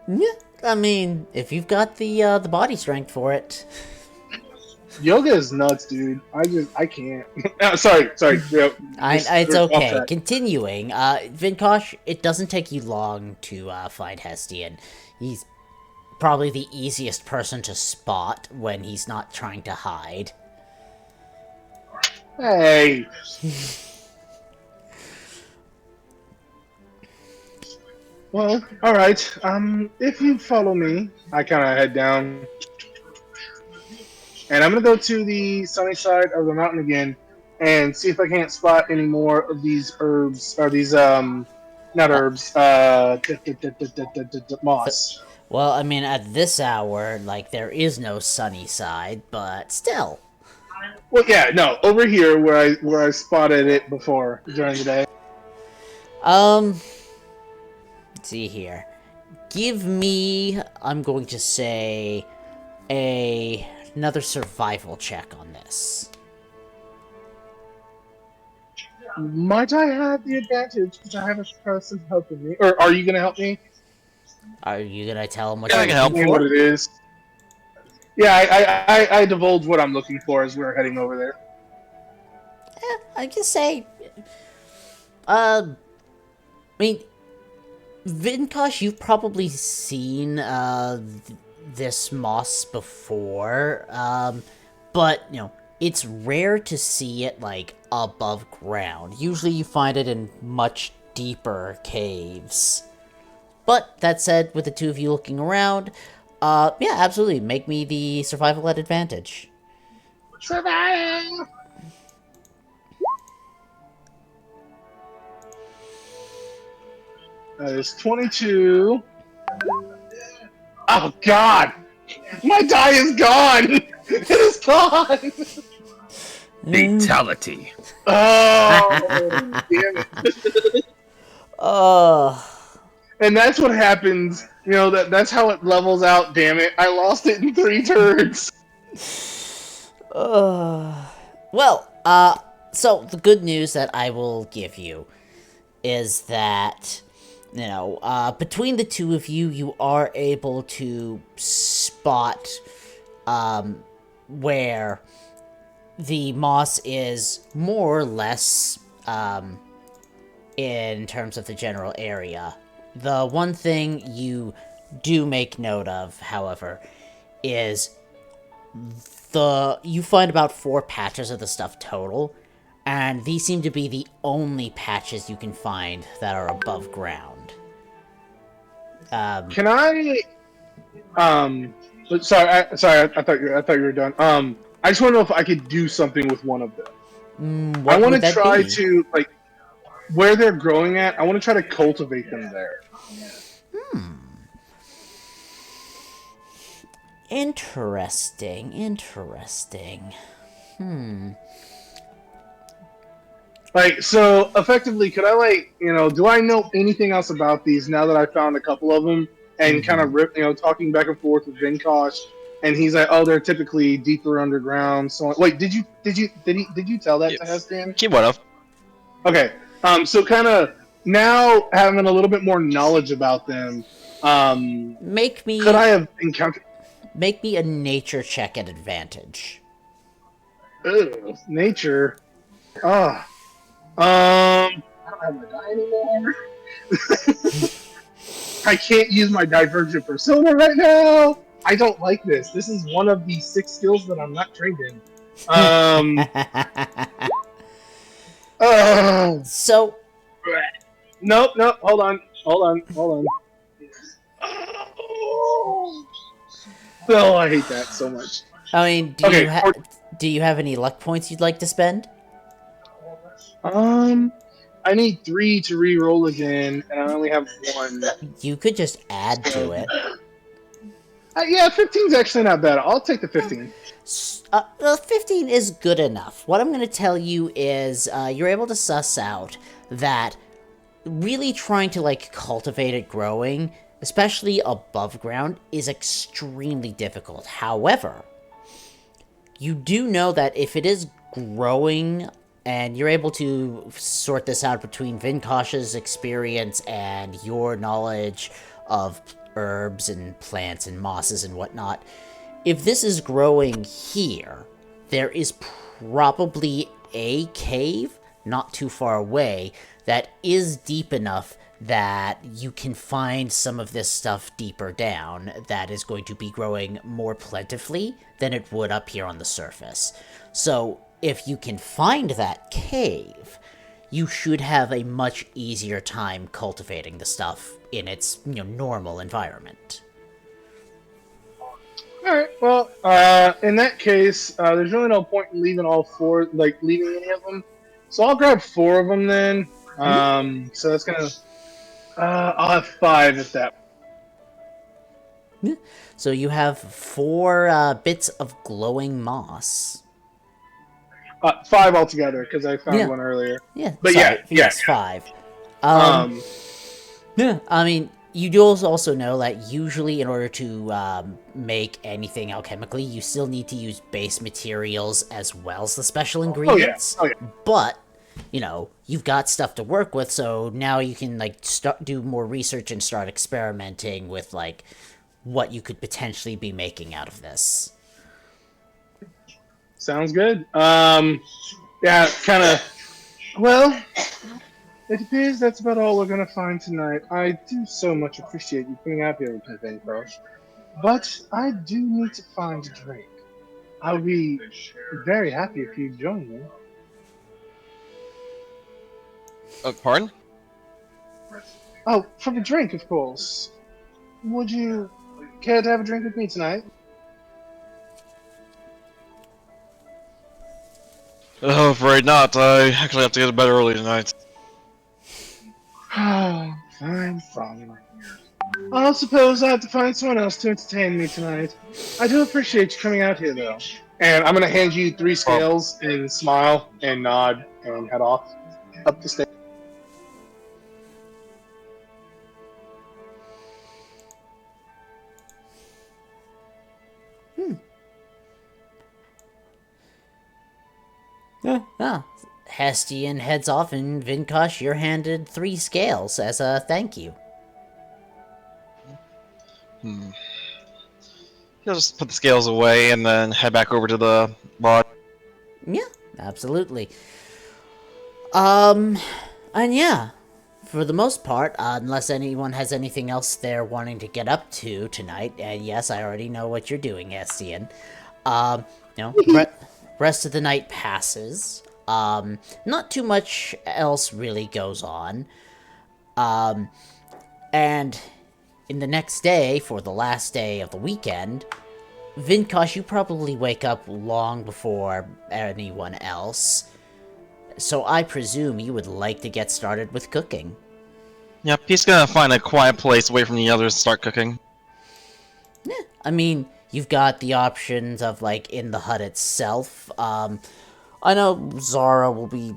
Yeah, I mean, if you've got the body strength for it. Yoga is nuts, dude. I can't. Sorry. It's okay. Continuing, Vinkosh, it doesn't take you long to find Hestian. He's probably the easiest person to spot when he's not trying to hide. Hey. Well, all right. If you follow me, I kind of head down. And I'm going to go to the sunny side of the mountain again and see if I can't spot any more of these herbs, or these, not herbs, moss. Well, I mean, at this hour, like, there is no sunny side, but still. Well, yeah, no, over here where I spotted it before during the day. Let's see here. give me, I'm going to say, another survival check on this. Might I have the advantage because I have a person helping me? Or are you going to help me? Are you gonna tell him what Yeah, I you're can help. looking Tell me what for? it is. Yeah, I divulge what I'm looking for as we're heading over there. I can say, I mean, Vinkosh, you've probably seen this moss before, but you know it's rare to see it like above ground. Usually, you find it in much deeper caves. But that said, with the two of you looking around, yeah, absolutely, make me the survival at advantage. Surviving! That is 22. Oh, God! My die is gone! It is gone! Fatality. Oh, damn it. And that's what happens. You know, that's how it levels out, damn it. I lost it in 3 turns. Well, so the good news that I will give you is that, you know, between the two of you, you are able to spot, where the moss is more or less, in terms of the general area. The one thing you do make note of, however, is you find about 4 patches of the stuff total, and these seem to be the only patches you can find that are above ground. Can I... sorry, I thought you were done. I just want to know if I could do something with one of them. What I want would to that try be? to, like, where they're growing at, I want to try to cultivate them there. Interesting. Like, so, effectively, could I, like, you know, do I know anything else about these now that I found a couple of them? And kind of talking back and forth with Vinkosh, and he's like, "Oh, they're typically deeper underground." So, wait, did you tell that to Yes. Hestan? Keep one of. Okay, so kind of now having a little bit more knowledge about them, Make me could I have encountered? make me a nature check at advantage. Ugh, nature. Ah, I don't have my die anymore. I can't use my divergent persona right now. I don't like this. This is one of the 6 skills that I'm not trained in. So, Nope. Hold on. Oh, I hate that so much. I mean, do you have any luck points you'd like to spend? I need 3 to re-roll again, and I only have 1. You could just add to it. Yeah, 15's actually not bad. I'll take the 15. 15 is good enough. What I'm going to tell you is you're able to suss out that really trying to, like, cultivate it growing, especially above ground, is extremely difficult. However, you do know that if it is growing, and you're able to sort this out between Vinkosh's experience and your knowledge of herbs and plants and mosses and whatnot, if this is growing here, there is probably a cave not too far away that is deep enough that you can find some of this stuff deeper down that is going to be growing more plentifully than it would up here on the surface. So if you can find that cave, you should have a much easier time cultivating the stuff in its, normal environment. Alright, well, in that case, there's really no point in leaving leaving any of them. So I'll grab 4 of them then. So that's gonna... I'll have 5 at that. So you have 4 bits of glowing moss. 5 altogether, because I found one earlier. Yeah, But sorry, yes, 5. Yeah, I mean, you do also know that usually in order to make anything alchemically, you still need to use base materials as well as the special ingredients. Oh yeah. But, you know, you've got stuff to work with, so now you can, like, do more research and start experimenting with, like, what you could potentially be making out of this. Sounds good. Yeah, kind of. Well, it appears that's about all we're gonna find tonight. I do so much appreciate you coming out here with me, Bancroft. But I do need to find a drink. I'll be very happy if you join me. Pardon? Oh, for the drink, of course. Would you care to have a drink with me tonight? Oh, afraid not. I actually have to get to bed early tonight. Fine, fine. I'll suppose I have to find someone else to entertain me tonight. I do appreciate you coming out here, though. And I'm gonna hand you 3 scales and smile and nod and head off up the stairs. Ah, Hestian heads off, and Vinkosh, you're handed 3 scales as a thank you. He'll just put the scales away and then head back over to the bar. Yeah, absolutely. And yeah, for the most part, unless anyone has anything else they're wanting to get up to tonight, and yes, I already know what you're doing, Estian. Rest of the night passes. Not too much else really goes on. And in the next day, for the last day of the weekend, Vinkosh, you probably wake up long before anyone else. So I presume you would like to get started with cooking. Yep, he's gonna find a quiet place away from the others and start cooking. Yeah, I mean, you've got the options of, like, in the hut itself. I know Zara will be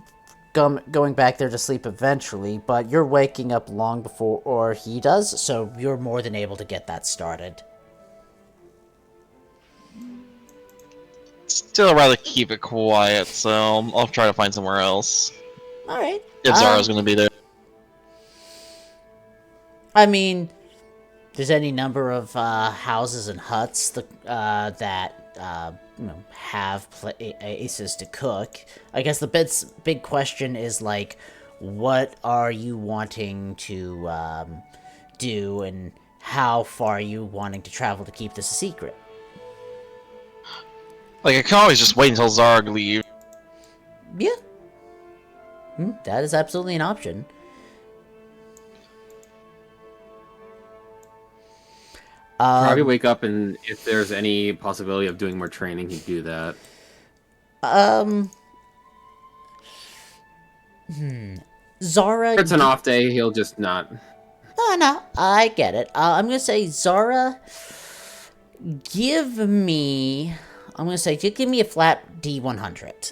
going back there to sleep eventually, but you're waking up long before he does, so you're more than able to get that started. Still rather keep it quiet, so I'll try to find somewhere else. Alright. If Zara's gonna be there. I mean, there's any number of houses and huts that have places to cook. I guess the big question is, like, what are you wanting to do, and how far are you wanting to travel to keep this a secret? Like, I can always just wait until Zara leaves. Yeah. That is absolutely an option. Probably wake up, and if there's any possibility of doing more training, he'd do that. Zara... If it's an off day, he'll just not. No, I get it. I'm gonna say, Zara, give me a flat D100.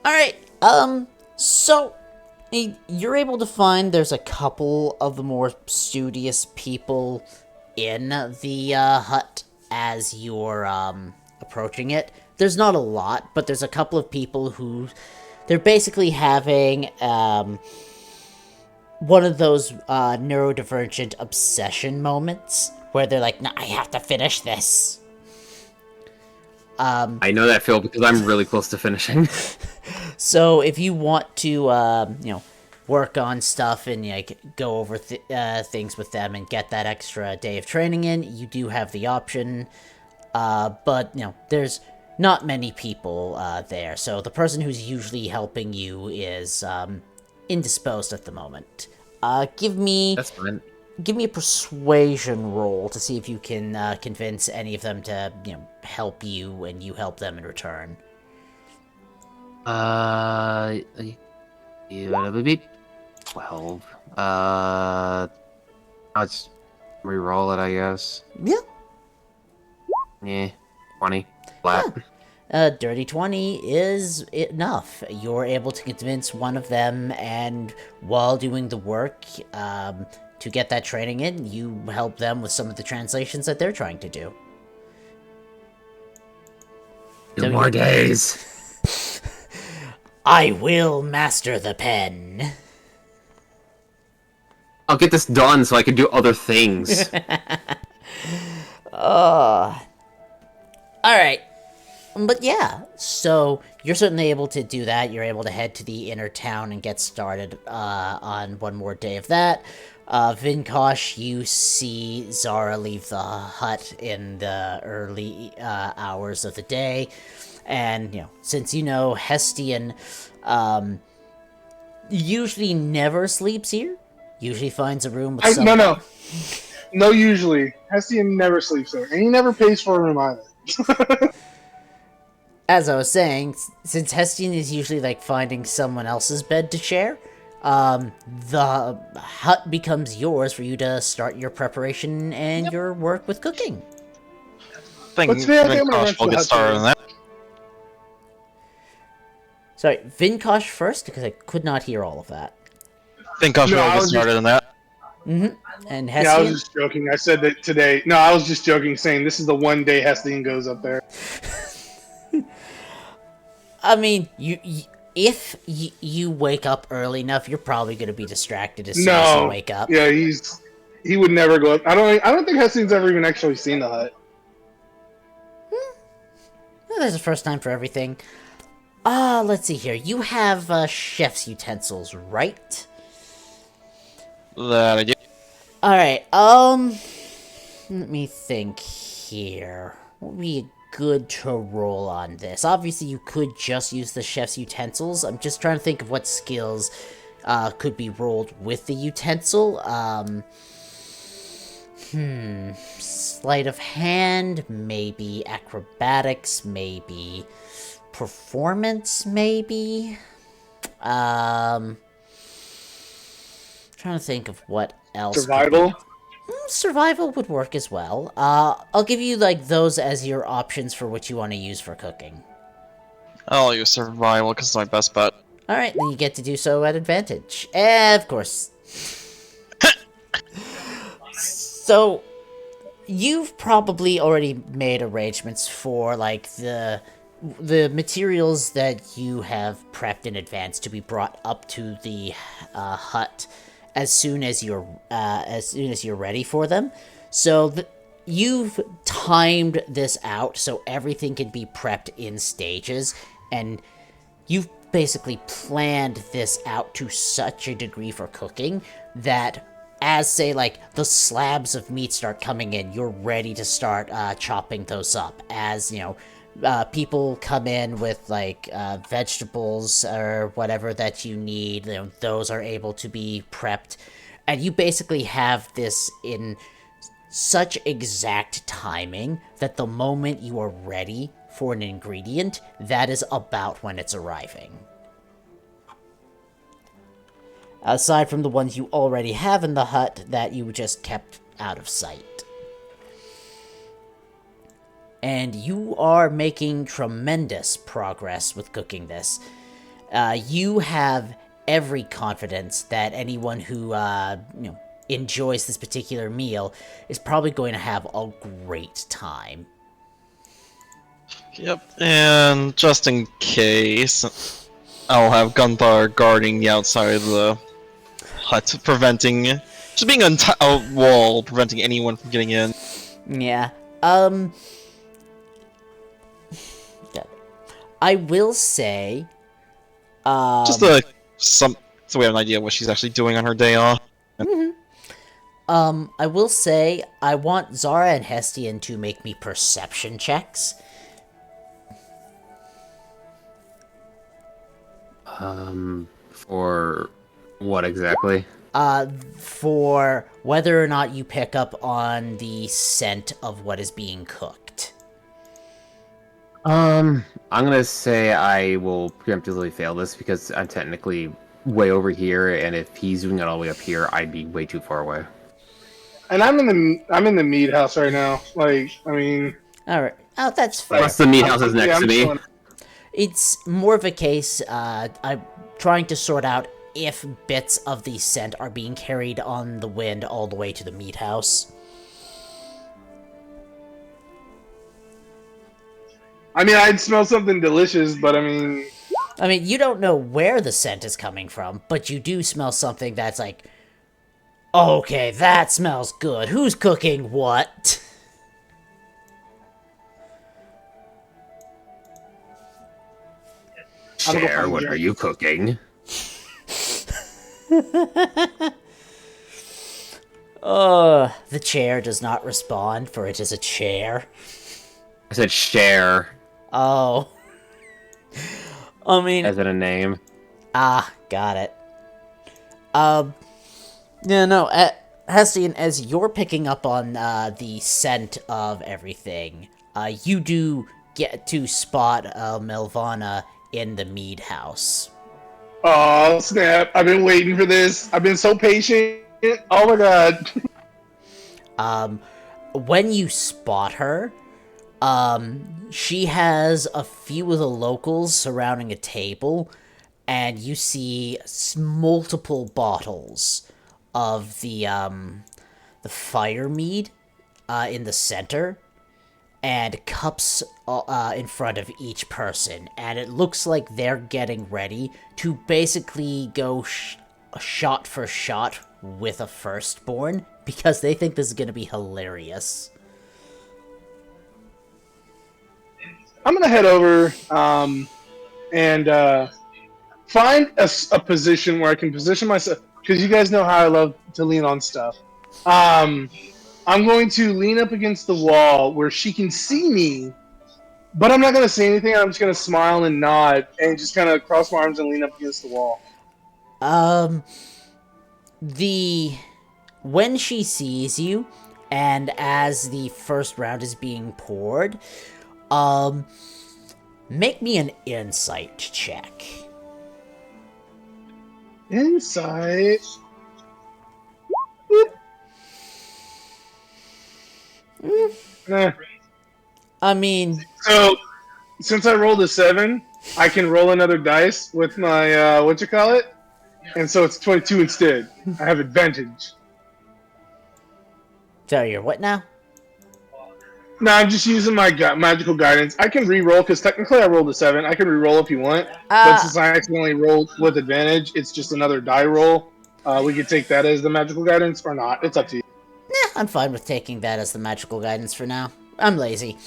Alright, so you're able to find there's a couple of the more studious people in the hut as you're approaching it. There's not a lot, but there's a couple of people who they're basically having one of those neurodivergent obsession moments where they're like, "No, I have to finish this." I know that, Phil, because I'm really close to finishing. So if you want to, work on stuff and, like, go over things with them and get that extra day of training in, you do have the option. But, there's not many people there. So the person who's usually helping you is indisposed at the moment. That's fine. Give me a persuasion roll to see if you can convince any of them to, help you and you help them in return. It'll be 12. I'll just re-roll it, I guess. Yeah. Yeah, 20. Flat. Dirty 20 is enough. You're able to convince one of them, and while doing the work to get that training in, you help them with some of the translations that they're trying to do. 2 more days. I will master the pen. I'll get this done so I can do other things. Alright. But yeah, so you're certainly able to do that. You're able to head to the inner town and get started on one more day of that. Vinkosh, you see Zara leave the hut in the early hours of the day. And, since you know Hestian usually never sleeps here, usually finds a room with someone. No, usually. Hestian never sleeps there. And he never pays for a room either. As I was saying, since Hestian is usually like finding someone else's bed to share, the hut becomes yours for you to start your preparation and your work with cooking. I think Vinkosh will get started on that. Sorry, Vinkosh first, because I could not hear all of that. Vinkosh will get started on that. And Hestian? Yeah, I was just joking. I said that today. No, I was just joking, saying this is the one day Hestian goes up there. I mean, if you wake up early enough, you're probably going to be distracted as soon as you wake up. Yeah, he would never go up. I don't think Hestian's ever even actually seen the hut. Well, there's a first time for everything. Let's see here. You have chef's utensils, right? That I do. Alright, let me think here. What would be good to roll on this? Obviously, you could just use the chef's utensils. I'm just trying to think of what skills could be rolled with the utensil. Sleight of hand, maybe. Acrobatics, maybe. Performance, maybe. Trying to think of what else. Survival? Survival would work as well. I'll give you, those as your options for what you want to use for cooking. I'll use survival because it's my best bet. Alright, then you get to do so at advantage. Of course. So, you've probably already made arrangements for, the materials that you have prepped in advance to be brought up to the hut as soon as you're ready for them. So you've timed this out so everything can be prepped in stages, and you've basically planned this out to such a degree for cooking that as, say, the slabs of meat start coming in, you're ready to start chopping those up. As, people come in with, vegetables or whatever that you need, those are able to be prepped. And you basically have this in such exact timing that the moment you are ready for an ingredient, that is about when it's arriving. Aside from the ones you already have in the hut that you just kept out of sight. And you are making tremendous progress with cooking this. You have every confidence that anyone who, enjoys this particular meal is probably going to have a great time. Yep, and just in case, I'll have Gunthar guarding the outside of the hut, preventing... just being a wall, preventing anyone from getting in. Yeah, I will say... just so we have an idea of what she's actually doing on her day off. I will say, I want Zara and Hestian to make me perception checks. For what exactly? For whether or not you pick up on the scent of what is being cooked. I'm gonna say I will preemptively fail this because I'm technically way over here, and if he's doing it all the way up here, I'd be way too far away. And I'm in the meat house right now. All right. Oh, that's fair. Plus, the meat house is next Yeah, to I'm me. chilling. It's more of a case, I'm trying to sort out if bits of the scent are being carried on the wind all the way to the meat house. I mean, I'd smell something delicious, but I mean, You don't know where the scent is coming from, but you do smell something that's like, okay, that smells good. Who's cooking what? I'm gonna go Cher, find what you. are you cooking? The chair does not respond, for it is a chair. I said Cher. Oh. I mean, As in a name. got it. Yeah, no, Hestian, as you're picking up on, the scent of everything, you do get to spot, Melvana in the mead house. Oh snap! I've been waiting for this. I've been so patient. Oh my god. When you spot her, she has a few of the locals surrounding a table, and you see multiple bottles of the fire mead, in the center, and cups, in front of each person, and it looks like they're getting ready to basically go shot for shot with a firstborn, because they think this is gonna be hilarious. I'm gonna head over and find a position where I can position myself, because you guys know how I love to lean on stuff. I'm going to lean up against the wall where she can see me, but I'm not gonna say anything. I'm just gonna smile and nod and just kind of cross my arms and lean up against the wall. When she sees you, and as the first round is being poured, make me an insight check. Insight. Nah. I mean, So, since I rolled a 7, I can roll another dice with my what you call it, and so it's 22 instead. I have advantage. so you're what now? No, I'm just using my magical guidance. I can re-roll because technically I rolled a 7. I can re-roll if you want, but since I accidentally rolled with advantage, it's just another die roll. We could take that as the magical guidance or not. It's up to you. I'm fine with taking that as the magical guidance for now. I'm lazy.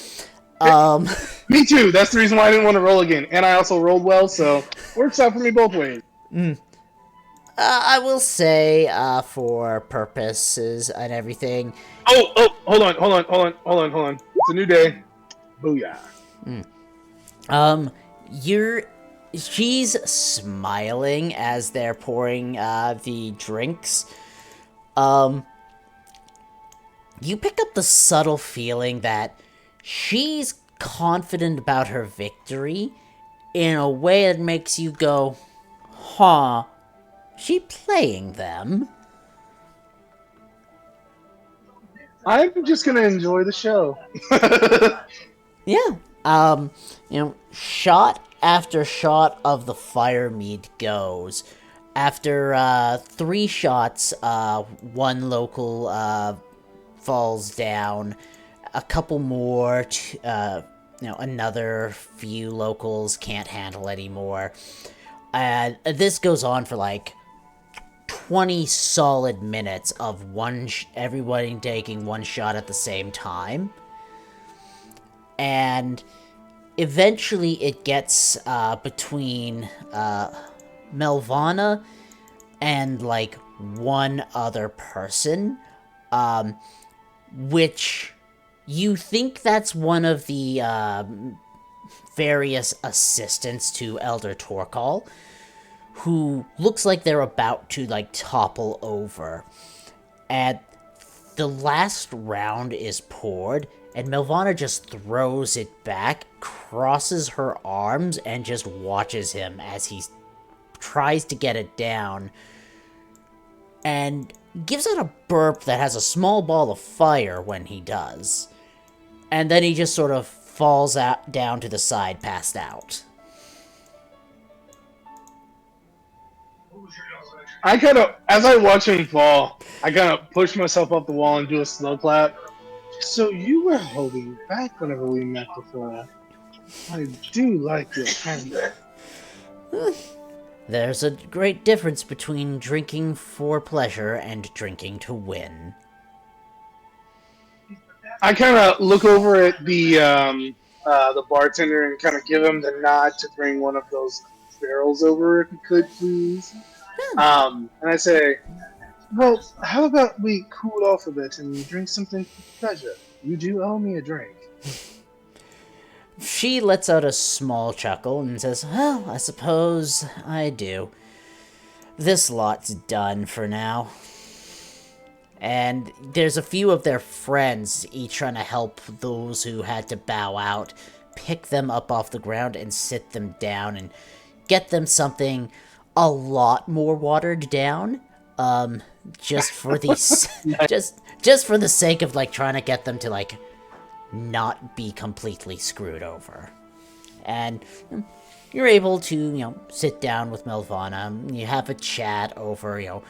Me too. That's the reason why I didn't want to roll again, and I also rolled well, so works out for me both ways. I will say, for purposes and everything, Oh, hold on. It's a new day. Booyah. she's smiling as they're pouring, the drinks. You pick up the subtle feeling that she's confident about her victory in a way that makes you go, huh, she playing them? I'm just gonna enjoy the show. Yeah. Shot after shot of the fire mead goes. After 3 shots, one local falls down. A couple more, another few locals can't handle anymore. And this goes on for like 20 solid minutes of everybody taking one shot at the same time. And eventually it gets between Melvana and like one other person, which you think that's one of the various assistants to Elder Torkal, who looks like they're about to like topple over. And the last round is poured, and Melvana just throws it back, crosses her arms, and just watches him as he tries to get it down, and gives out a burp that has a small ball of fire when he does. And then he just sort of falls out down to the side, passed out. I kind of, as I watch him fall, I kind of push myself up the wall and do a slow clap. So you were holding back whenever we met before. I do like your candor. There's a great difference between drinking for pleasure and drinking to win. I kind of look over at the bartender and kind of give him the nod to bring one of those barrels over, if you could, please. And I say, well, how about we cool off a bit and drink something for pleasure? You do owe me a drink. She lets out a small chuckle and says, well, I suppose I do. This lot's done for now. And there's a few of their friends each trying to help those who had to bow out, pick them up off the ground and sit them down and get them something a lot more watered down. Just for the just for the sake of like trying to get them to like not be completely screwed over. And you're able to, sit down with Melvana, you have a chat over,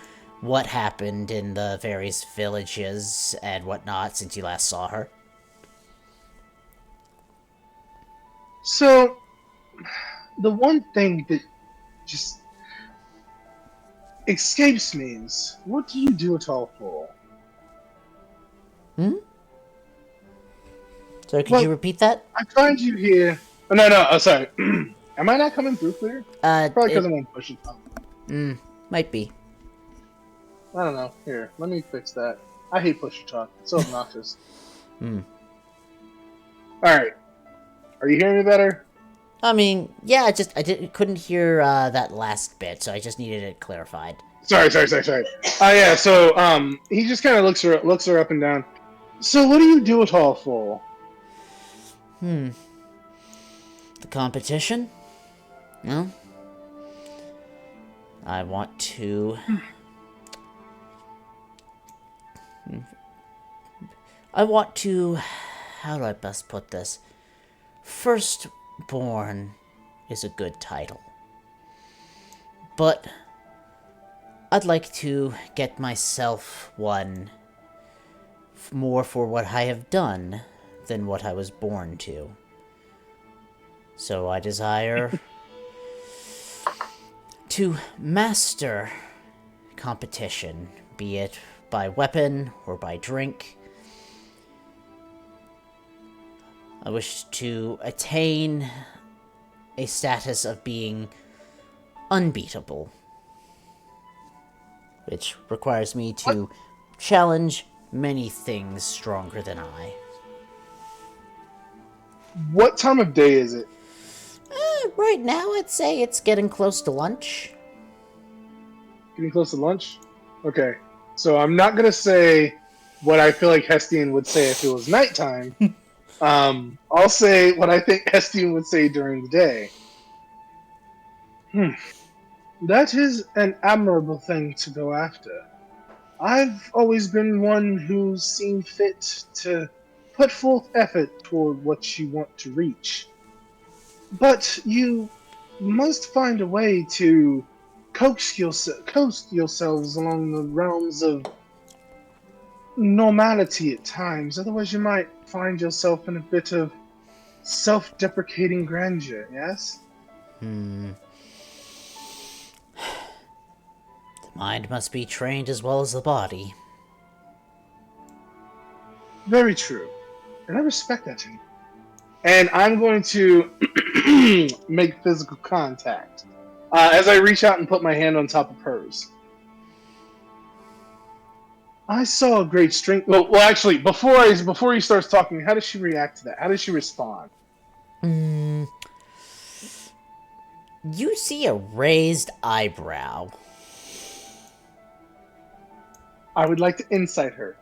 what happened in the various villages and whatnot since you last saw her. So, the one thing that just escapes me is, what do you do it all for? Sorry, could you repeat that? I find you here. Oh, no, sorry. Am I not coming through clear? Probably because I'm on pushing. Might be. I don't know. Here, let me fix that. I hate push talk. It's so obnoxious. Alright. Are you hearing me better? I mean, yeah, couldn't hear that last bit, so I just needed it clarified. Sorry. Yeah, so, he just kind of looks her up and down. So what do you do it all for? The competition? No? I want to... How do I best put this? Firstborn is a good title. But I'd like to get myself one more for what I have done than what I was born to. So I desire to master competition, be it by weapon or by drink. I wish to attain a status of being unbeatable, which requires me to challenge many things stronger than I. What time of day is it? Right now, I'd say it's getting close to lunch. Getting close to lunch? Okay. So I'm not going to say what I feel like Hestian would say if it was nighttime. I'll say what I think Hestian would say during the day. That is an admirable thing to go after. I've always been one who's seen fit to put forth effort toward what you want to reach. But you must find a way to coax yourselves along the realms of normality at times. Otherwise, you might find yourself in a bit of self-deprecating grandeur, yes? The mind must be trained as well as the body. Very true. And I respect that in you. And I'm going to make physical contact as I reach out and put my hand on top of hers. I saw a great strength. Well, actually, before he starts talking, how does she react to that? How does she respond? You see a raised eyebrow. I would like to insight her.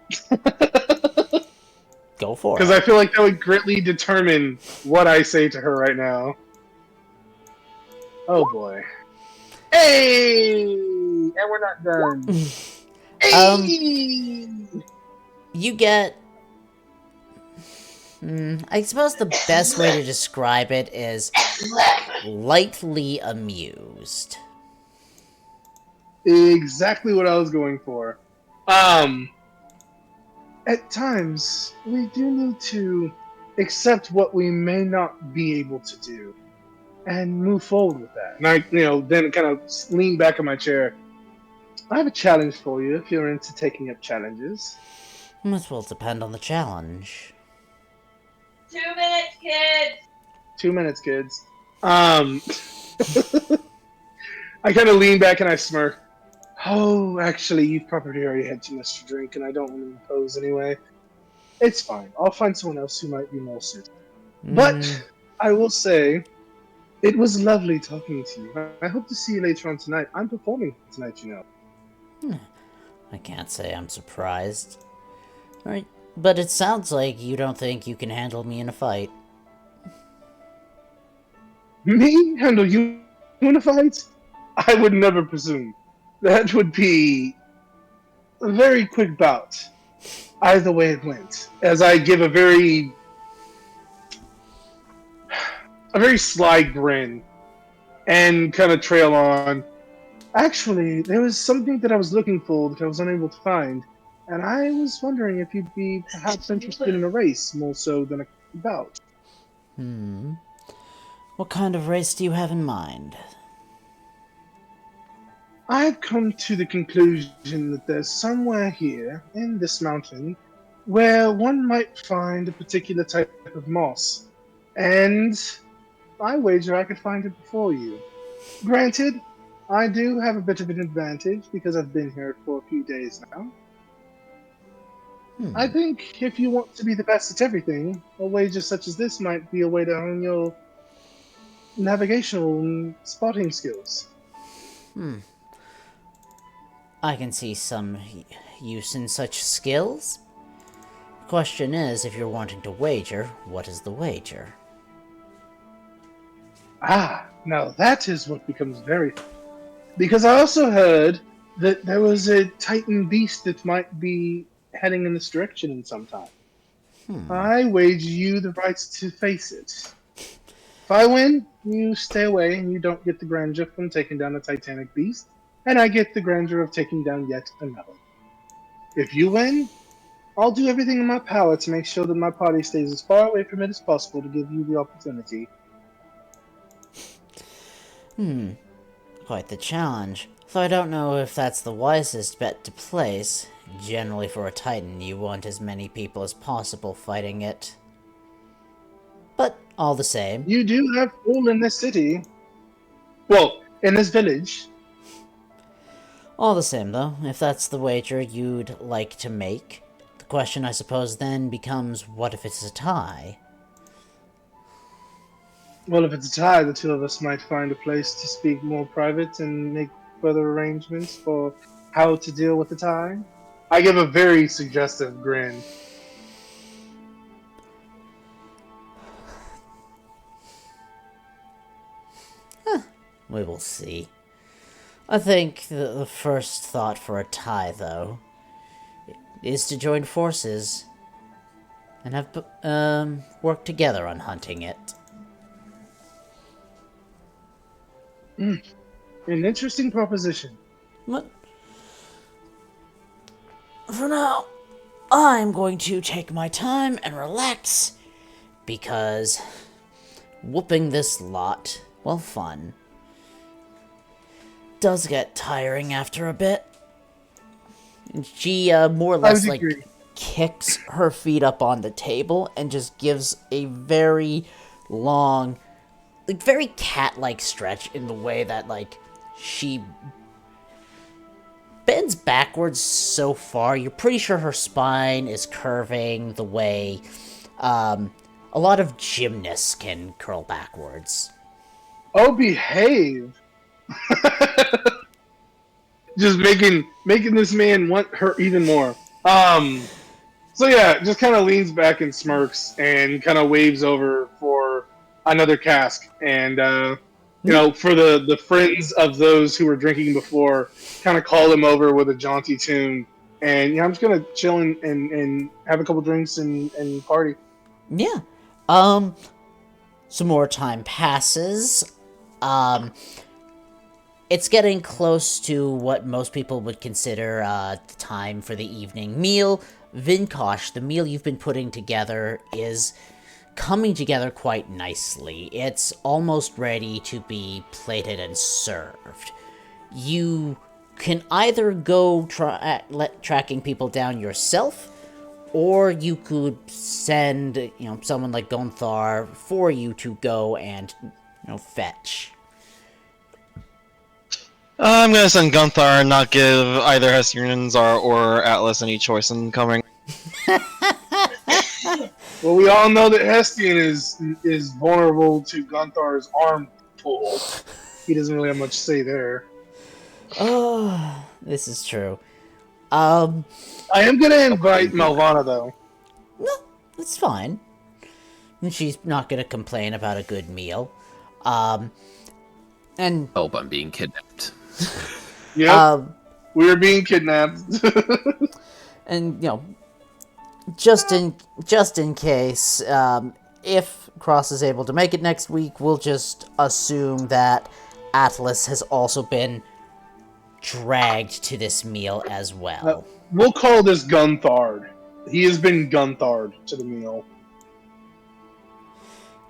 Go for it. Because I feel like that would greatly determine what I say to her right now. Oh boy. Hey! And we're not done. Hey! You get I suppose the best way to describe it is lightly amused. Exactly what I was going for. Um, at times, we do need to accept what we may not be able to do and move forward with that. And I, then kind of lean back in my chair. I have a challenge for you if you're into taking up challenges. This will depend on the challenge. 2 minutes, kids. 2 minutes, kids. I kind of lean back and I smirk. Oh, actually, you've probably already had too much to drink, and I don't want to impose anyway. It's fine. I'll find someone else who might be more suited. But I will say, it was lovely talking to you. I hope to see you later on tonight. I'm performing tonight, you know. I can't say I'm surprised. Alright, but it sounds like you don't think you can handle me in a fight. Me handle you in a fight? I would never presume. That would be a very quick bout. Either way it went. As I give a very sly grin and kind of trail on. Actually, there was something that I was looking for that I was unable to find, and I was wondering if you'd be perhaps interested in a race more so than a bout. What kind of race do you have in mind? I've come to the conclusion that there's somewhere here in this mountain where one might find a particular type of moss, and I wager I could find it before you. Granted, I do have a bit of an advantage because I've been here for a few days now. I think if you want to be the best at everything, a wager such as this might be a way to hone your navigational and spotting skills. I can see some use in such skills. The question is, if you're wanting to wager, what is the wager? Ah, now that is what becomes very... Because I also heard that there was a Titan beast that might be heading in this direction in some time. I wager you the right to face it. If I win, you stay away and you don't get the grandeur from taking down a Titanic beast, and I get the grandeur of taking down yet another. If you win, I'll do everything in my power to make sure that my party stays as far away from it as possible to give you the opportunity. Quite the challenge. Though I don't know if that's the wisest bet to place. Generally for a Titan, you want as many people as possible fighting it. But all the same. You do have pull in this city. Well, in this village. All the same, though, if that's the wager you'd like to make, the question I suppose then becomes, what if it's a tie? Well, if it's a tie, the two of us might find a place to speak more private and make further arrangements for how to deal with the tie. I give a very suggestive grin. We will see. I think the first thought for a tie, though, is to join forces and have work together on hunting it. An interesting proposition. But for now, I'm going to take my time and relax, because whooping this lot, well, fun, does get tiring after a bit. She more or less like kicks her feet up on the table and just gives a very long, like very cat-like stretch in the way that like she bends backwards so far. You're pretty sure her spine is curving the way a lot of gymnasts can curl backwards. Oh, behave! Just making this man want her even more. So yeah, just kind of leans back and smirks and kind of waves over for another cask. And for the friends of those who were drinking before, kind of call them over with a jaunty tune. And I'm just gonna chill and have a couple drinks and party. Yeah. Some more time passes. It's getting close to what most people would consider the time for the evening meal. Vinkosh, the meal you've been putting together, is coming together quite nicely. It's almost ready to be plated and served. You can either go tracking people down yourself, or you could send, someone like Gonthar for you to go and, fetch. I'm gonna send Gunthar and not give either Hestians or Atlas any choice in coming. Well, we all know that Hestian is vulnerable to Gunthar's arm pull. He doesn't really have much to say there. Oh, this is true. I am gonna invite Melvana though. No, it's fine. She's not gonna complain about a good meal. And Hope I'm being kidnapped. Yep, we are being kidnapped. and just in case, if Cross is able to make it next week, we'll just assume that Atlas has also been dragged to this meal as well. We'll call this Gunthard. He has been Gunthard to the meal.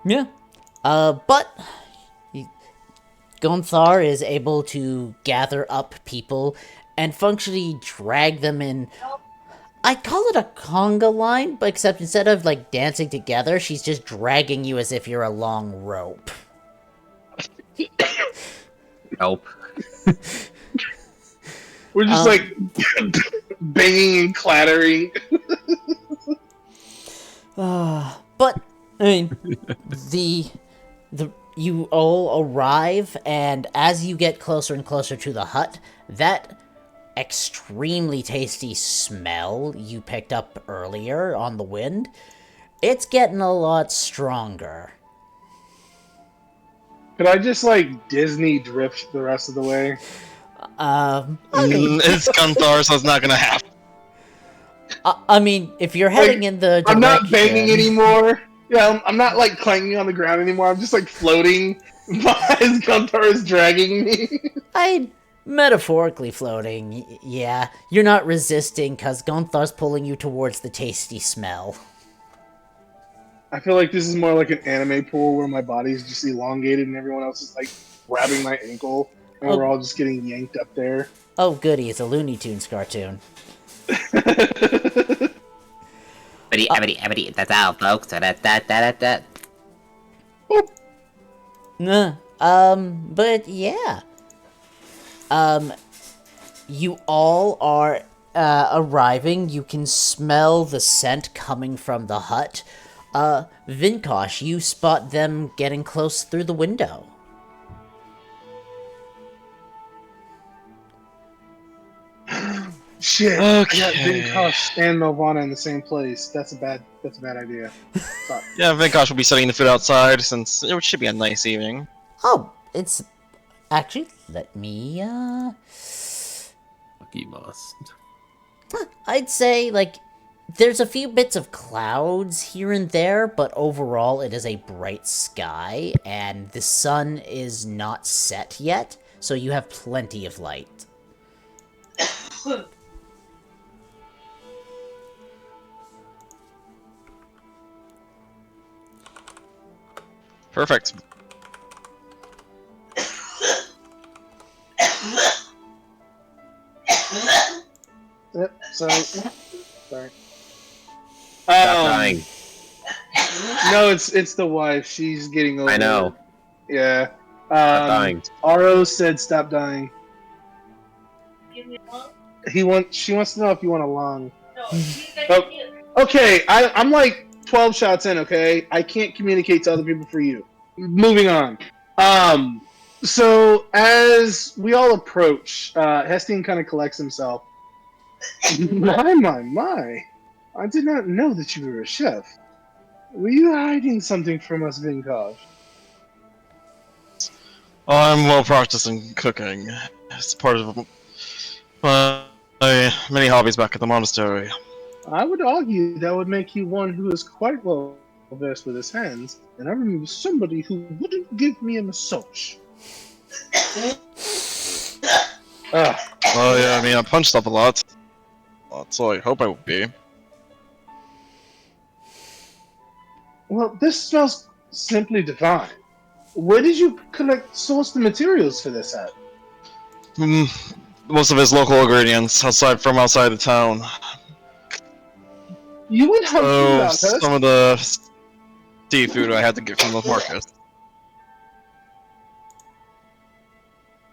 Yeah. But Gonthar is able to gather up people and functionally drag them in. I call it a conga line, but except instead of dancing together, she's just dragging you as if you're a long rope. Nope. We're just banging and clattering. But I mean, the you all arrive, and as you get closer and closer to the hut, that extremely tasty smell you picked up earlier on the wind, it's getting a lot stronger. Could I just Disney drift the rest of the way? It's Gunthar, so it's not gonna happen. I mean, if you're heading in the direction... I'm not banging anymore. Yeah, I'm not clanging on the ground anymore. I'm just floating as Gunthar is dragging me. Metaphorically floating, yeah. You're not resisting because Gonthar's pulling you towards the tasty smell. I feel like this is more like an anime pool where my body's just elongated and everyone else is grabbing my ankle and we're all just getting yanked up there. Oh goody, it's a Looney Tunes cartoon. That's all, folks. That. But yeah. You all are arriving. You can smell the scent coming from the hut. Vinkosh, you spot them getting close through the window. Shit! Okay. I got Vinkosh and Melvana in the same place. That's a bad idea. Yeah, Vinkosh will be setting the food outside since it should be a nice evening. Oh, it's... Actually, let me, Lucky must. I'd say, there's a few bits of clouds here and there, but overall it is a bright sky, and the sun is not set yet, so you have plenty of light. Perfect. Yep, sorry. Stop dying. No, it's the wife. She's getting over I know. it. Yeah. Stop dying. Aro said stop dying. Give me a lung? She wants to know if you want a lung. No, she's Oh. gonna get it. Okay, I'm 12 shots in, okay? I can't communicate to other people for you. Moving on. So as we all approach, Hestian kind of collects himself. My. I did not know that you were a chef. Were you hiding something from us, Vinkosh? I'm well practiced in cooking. It's part of my many hobbies back at the monastery. I would argue that would make you one who is quite well versed with his hands, and I remember somebody who wouldn't give me a massage. Oh yeah, I mean, I punched up a lot. So I hope I will be. Well, this smells simply divine. Where did you source the materials for this at? Most of his local ingredients, outside the town. You went hunting So without us? some of the seafood I had to get from the market.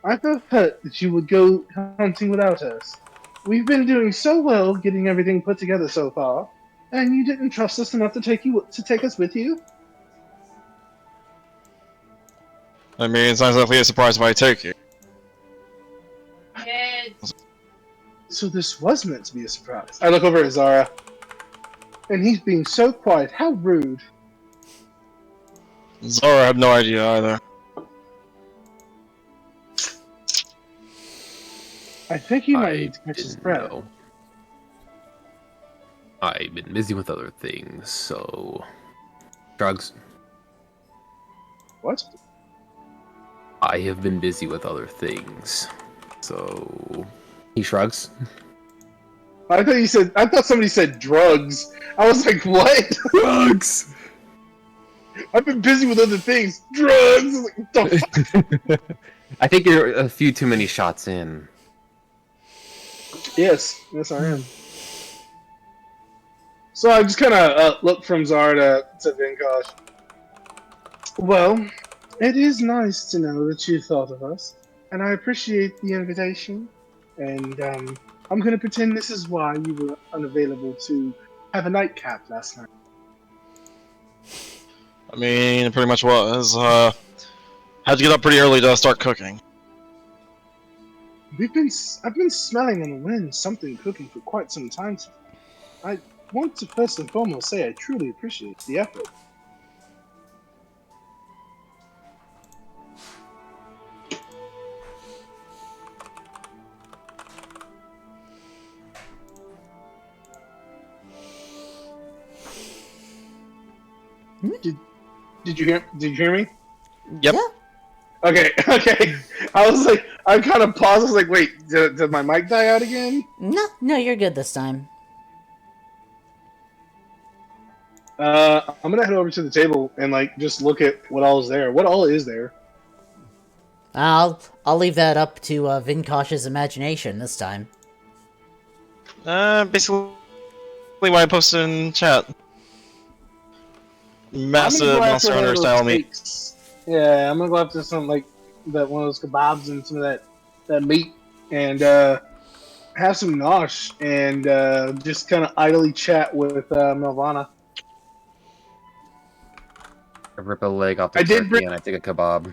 I felt hurt that you would go hunting without us. We've been doing so well getting everything put together so far, and you didn't trust us enough to take us with you? I mean, it's not exactly a surprise if I take you. So this was meant to be a surprise. I look over at Zara, and he's being so quiet. How rude. Zara had no idea either. I think he might need to catch his didn't breath. know. I've been busy with other things, so... Drugs. What? I have been busy with other things, so... He shrugs. I thought somebody said drugs. I was like, what? Drugs! I've been busy with other things. Drugs! I was like, what the fuck? I think you're a few too many shots in. Yes, I am. So I just kind of look from Zara to Vinkosh. Well, it is nice to know that you thought of us, and I appreciate the invitation. And I'm going to pretend this is why you were unavailable to have a nightcap last night. I mean, it pretty much was. Had to get up pretty early to start cooking. I've been smelling on the wind something cooking for quite some time. I want to first and foremost say I truly appreciate the effort. Did you hear me? Yep. Yeah. Okay. I was like, I kind of paused. I was like, wait, did my mic die out again? No, you're good this time. I'm gonna head over to the table and like just look at what all is there. What all is there? I'll leave that up to Vinkosh's imagination this time. Basically what I posted in chat. Massive Monster Hunter style meat. Yeah, I'm gonna go after some like that one of those kebabs and some of that meat and have some nosh and just kind of idly chat with Melvana. I rip a leg off the turkey and I take a kebab.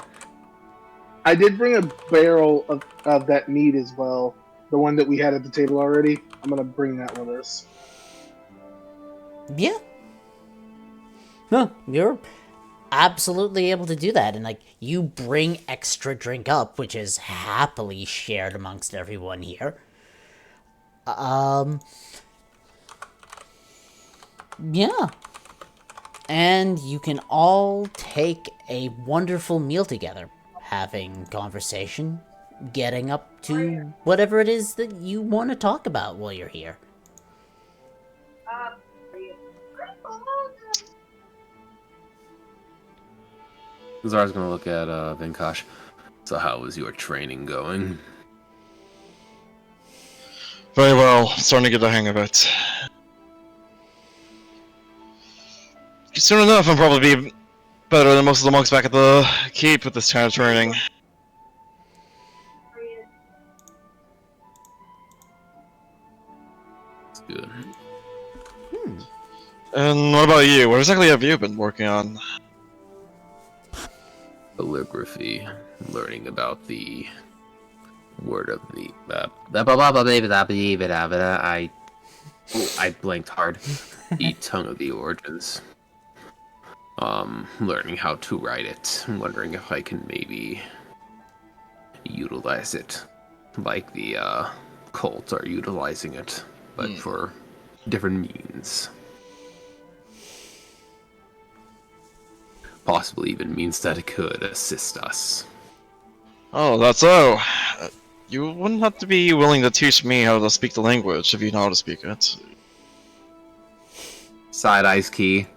I did bring a barrel of that meat as well. The one that we had at the table already. I'm gonna bring that with us. Yeah. No, you're absolutely able to do that, and like you bring extra drink up, which is happily shared amongst everyone here. Yeah. And you can all take a wonderful meal together, having conversation, getting up to whatever it is that you want to talk about while you're here. Zara's gonna look at Vinkosh. So how was your training going? Very well, starting to get the hang of it. Soon enough, I'll probably be better than most of the monks back at the keep with this kind of training. That's good. And what about you? What exactly have you been working on? Calligraphy, learning about the word of the I blanked hard. The tongue of the origins. Learning how to write it. I'm wondering if I can maybe utilize it like the cults are utilizing it, but for different means. possibly even means that it could assist us. Oh, that's so. You wouldn't have to be willing to teach me how to speak the language if you know how to speak it. Side eyes key.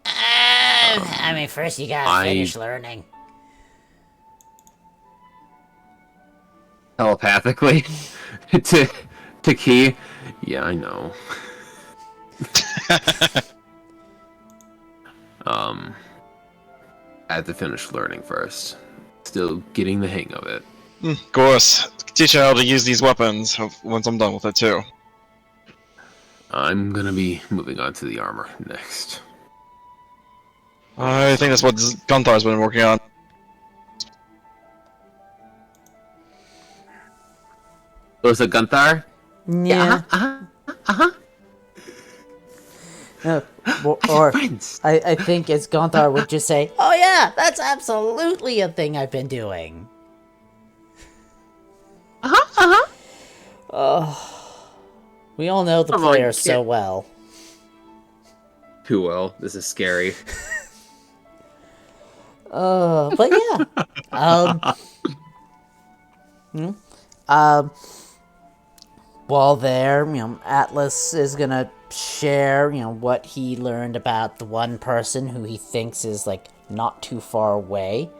I mean, first you gotta finish learning. Telepathically to key. Yeah, I know. I had to finish learning first. Still getting the hang of it. Of course. Teach you how to use these weapons once I'm done with it too. I'm gonna be moving on to the armor next. I think that's what Gunthar's been working on. Was it Gunthar? Yeah. Or Friends. I think as Gonthar would just say, "Oh yeah, that's absolutely a thing I've been doing." We all know the Come on, player so kid. well. Too well. This is scary. But yeah. While there, Atlas is gonna share, what he learned about the one person who he thinks is, like, not too far away.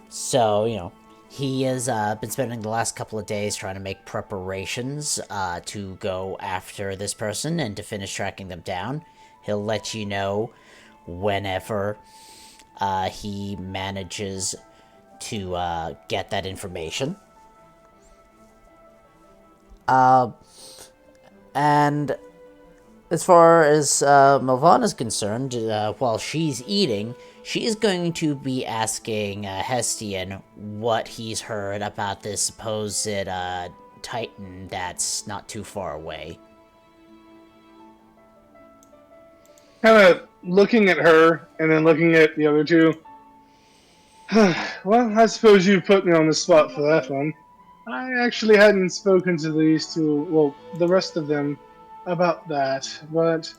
So, he has been spending the last couple of days trying to make preparations to go after this person and to finish tracking them down. He'll let you know whenever he manages to get that information. And as far as Milvan is concerned, while she's eating, she's going to be asking Hestian what he's heard about this supposed Titan that's not too far away. Kind of looking at her and then looking at the other two. Well, I suppose you put me on the spot for that one. I actually hadn't spoken to these two, well, the rest of them, about that, but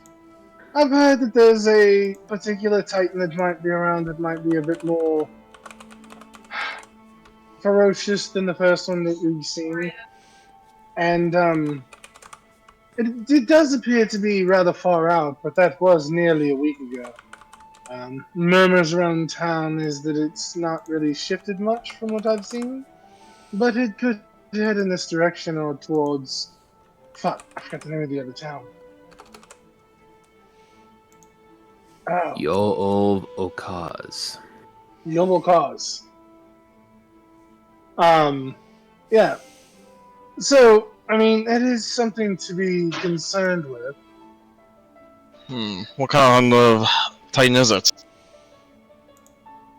I've heard that there's a particular Titan that might be around that might be a bit more ferocious than the first one that we've seen. And, it does appear to be rather far out, but that was nearly a week ago. Murmurs around town is that it's not really shifted much from what I've seen, but it could head in this direction or towards... Fuck, I forgot the name of the other town. Oh, Yo Okaz. Noble Cause. Yeah. So, I mean, it is something to be concerned with. What kind of Titan is it?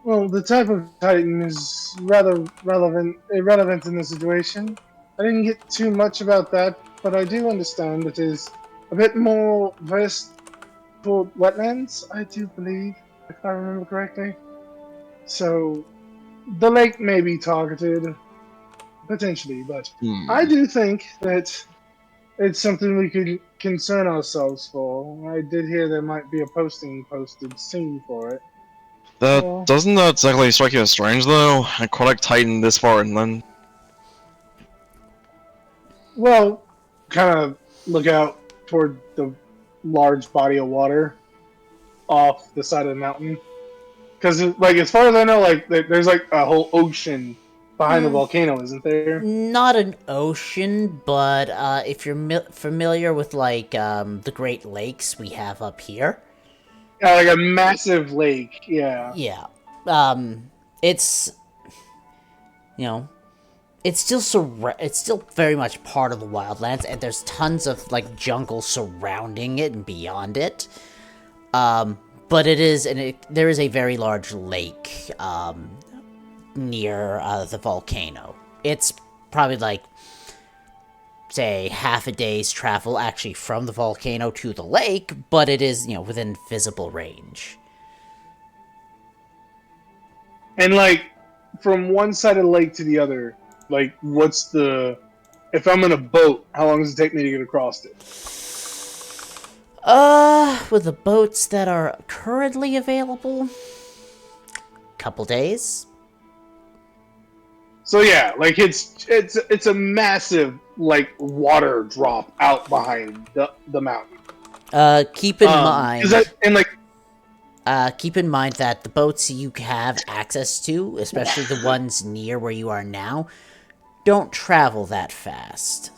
Well, the type of Titan is rather irrelevant in the situation. I didn't get too much about that, but I do understand it is a bit more versed toward wetlands, I do believe, if I remember correctly. So, the lake may be targeted, potentially, but I do think that it's something we could concern ourselves for. I did hear there might be a posting posted soon for it. Well, Doesn't that exactly strike you as strange, though? Aquatic Titan this far inland? well, kind of look out toward the large body of water off the side of the mountain. Because, like, as far as I know, like, there's, like, a whole ocean behind the volcano, isn't there? Not an ocean, but if you're familiar with, like, the Great Lakes we have up here. Yeah, like a massive lake, yeah. Yeah. It's, it's still very much part of the wildlands, and there's tons of, like, jungle surrounding it and beyond it. But it is, there is a very large lake, near, the volcano. It's probably, like, say, half a day's travel actually from the volcano to the lake, but it is, within visible range. And, like, from one side of the lake to the other, like, what's the... If I'm in a boat, how long does it take me to get across it? With the boats that are currently available, couple days. So yeah, like it's a massive like water drop out behind the mountain. Keep in mind. 'Cause and like Keep in mind that the boats you have access to, especially the ones near where you are now, don't travel that fast.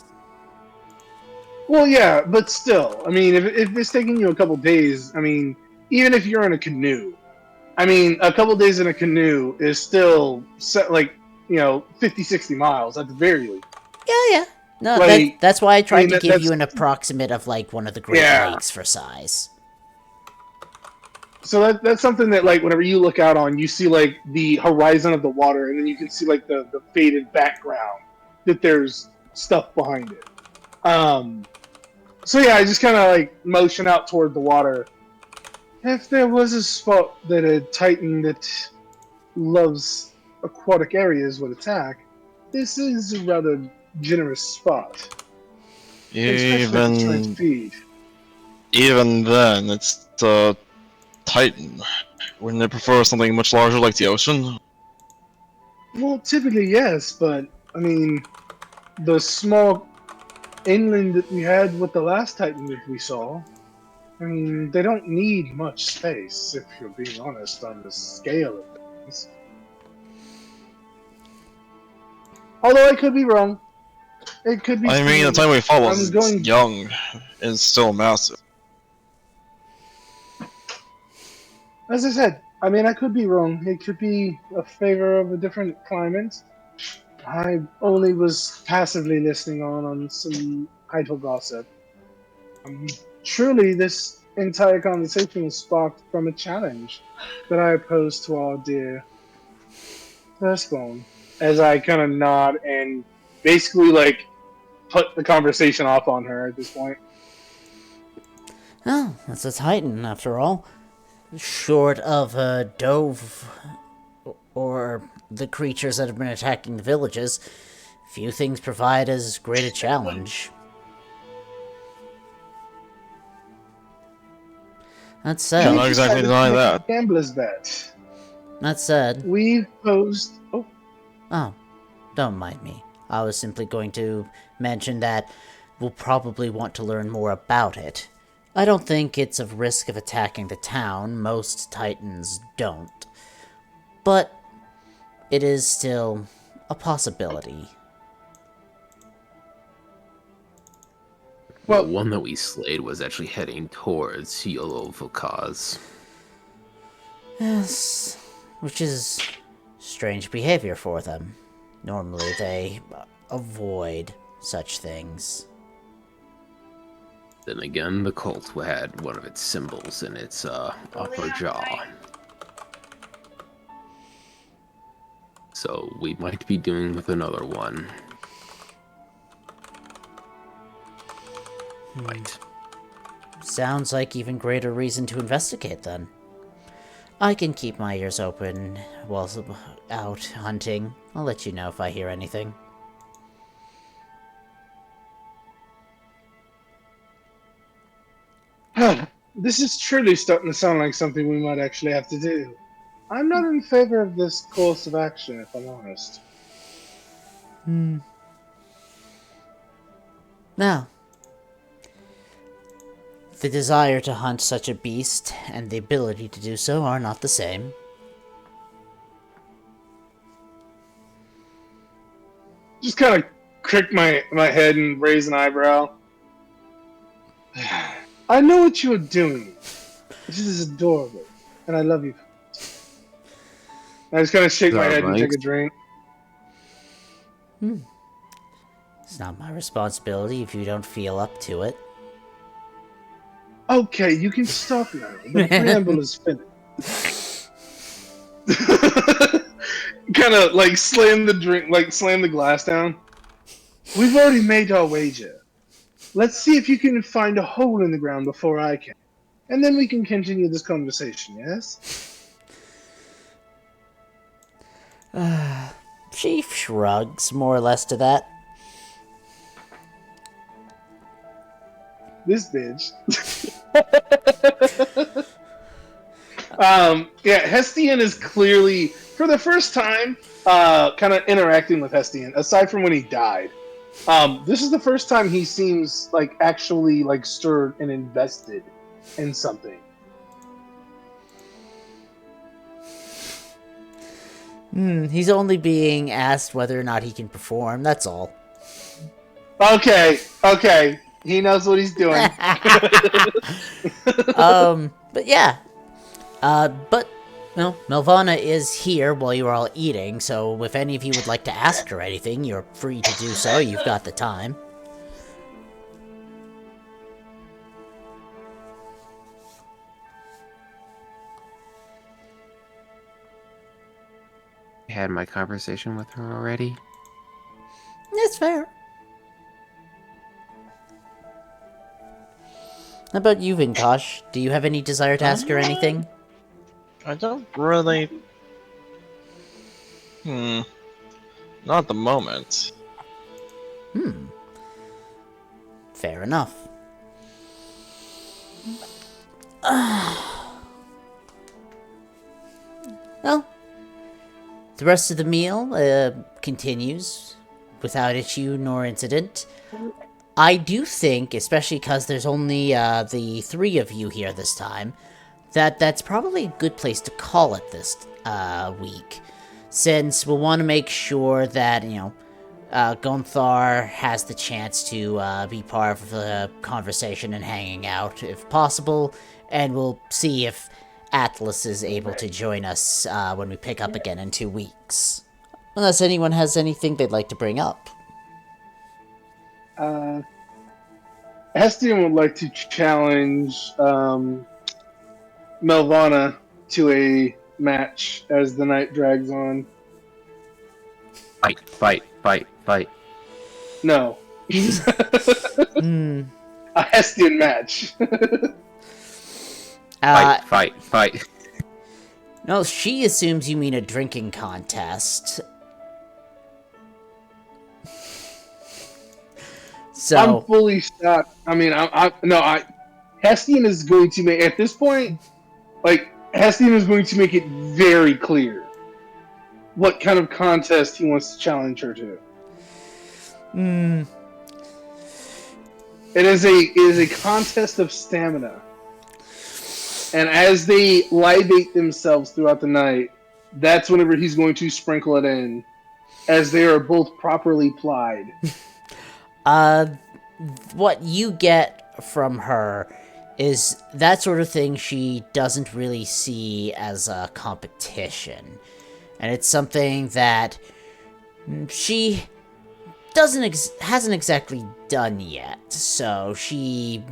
well, yeah, but still, I mean, if it's taking you a couple days, I mean, even if you're in a canoe, I mean, a couple days in a canoe is still set like 50, 60 miles at the very least. Yeah. No, Like, that's why I tried to give that's you an approximate of like one of the Great Yeah. Lakes for size. So that's something that like whenever you look out on, you see like the horizon of the water, and then you can see like the faded background that there's stuff behind it. So yeah, I just kind of like motion out toward the water. If there was a spot that a titan that loves aquatic areas would attack, this is a rather generous spot, especially if it's trying to feed. Even then, it's the Titan. Wouldn't it prefer something much larger like the ocean? Well, typically yes, but I mean, the small inland that we had with the last titan that we saw, I mean, they don't need much space, if you're being honest, on the scale of things. Although I could be wrong. It could be. I mean, the time we fought was I'm going- young and still massive. As I said, I mean, I could be wrong. It could be a favor of a different climate. I only was passively listening on some idle gossip. Truly, this entire conversation was sparked from a challenge that I posed to our dear firstborn. As I kind of nod and basically, like, put the conversation off on her at this point. Oh, that's a Titan, after all. Short of a dove or the creatures that have been attacking the villages, few things provide as great a challenge. That said, I'm not exactly denying that. Gambler's bet. that said, We've posed. oh, don't mind me. I was simply going to mention that we'll probably want to learn more about it. I don't think it's of risk of attacking the town, most Titans don't. But it is still a possibility. Well, the one that we slayed was actually heading towards Yellow Vokaz. Yes, which is strange behavior for them. Normally they avoid such things. Then again, the cult had one of its symbols in its upper jaw. So we might be dealing with another one. Right. Sounds like even greater reason to investigate then. I can keep my ears open while out hunting. I'll let you know if I hear anything. This is truly starting to sound like something we might actually have to do. I'm not in favor of this course of action, if I'm honest. Now, the desire to hunt such a beast and the ability to do so are not the same. Just kind of crick my head and raise an eyebrow. I know what you are doing. This is adorable, and I love you. I just kind of shake Is my that head and right? take a drink. It's not my responsibility if you don't feel up to it. Okay, you can stop now. The preamble is finished. Kind of like slam the glass down. We've already made our wager. Let's see if you can find a hole in the ground before I can. And then we can continue this conversation, yes? Chief shrugs, more or less to that. This bitch. Yeah, Hestian is clearly, for the first time, kind of interacting with Hestian, aside from when he died. This is the first time he seems like actually like stirred and invested in something. He's only being asked whether or not he can perform, that's all. Okay. He knows what he's doing. But yeah. But, Melvana is here while you're all eating, so if any of you would like to ask her anything, you're free to do so, you've got the time. I had my conversation with her already. That's fair. How about you, Vinkosh? Do you have any desire to ask her anything? I don't really... Not at the moment. Fair enough. Well, the rest of the meal continues without issue nor incident. I do think, especially because there's only the three of you here this time, that's probably a good place to call it this week, since we'll want to make sure that, Gunthar has the chance to be part of the conversation and hanging out, if possible, and we'll see if Atlas is able to join us when we pick up again in 2 weeks. Unless anyone has anything they'd like to bring up. Hestian would like to challenge Melvana to a match as the night drags on. Fight. No. A Hestian match. Fight. No, she assumes you mean a drinking contest. So I'm fully shocked. I mean, Hestian is going to make, at this point, Hestian is going to make it very clear what kind of contest he wants to challenge her to. It is a contest of stamina. And as they libate themselves throughout the night, that's whenever he's going to sprinkle it in, as they are both properly plied. What you get from her is that sort of thing she doesn't really see as a competition. And it's something that she hasn't exactly done yet, so she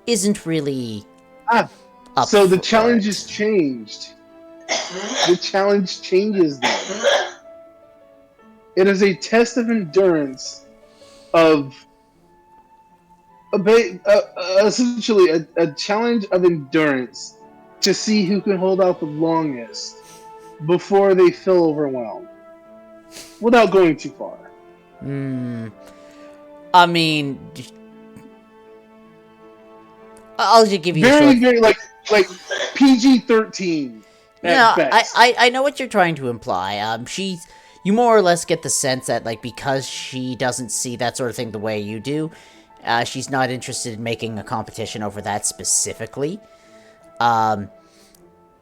isn't really up so the for challenge it. has changed. The challenge changes then. It is a test of endurance of essentially a challenge of endurance to see who can hold out the longest before they feel overwhelmed without going too far. I mean, I'll just give you very a short... like PG-13 at best. I know what you're trying to imply. You more or less get the sense that, because she doesn't see that sort of thing the way you do, she's not interested in making a competition over that specifically.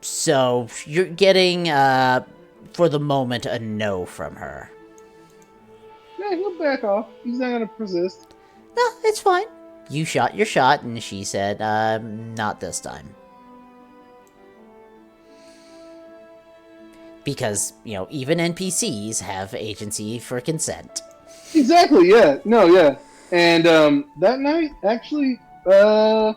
So you're getting, for the moment, a no from her. Yeah, he'll back off. He's not gonna persist. No, it's fine. You shot your shot, and she said, not this time. Because, even NPCs have agency for consent. Exactly, yeah. No, yeah. And that night, actually, how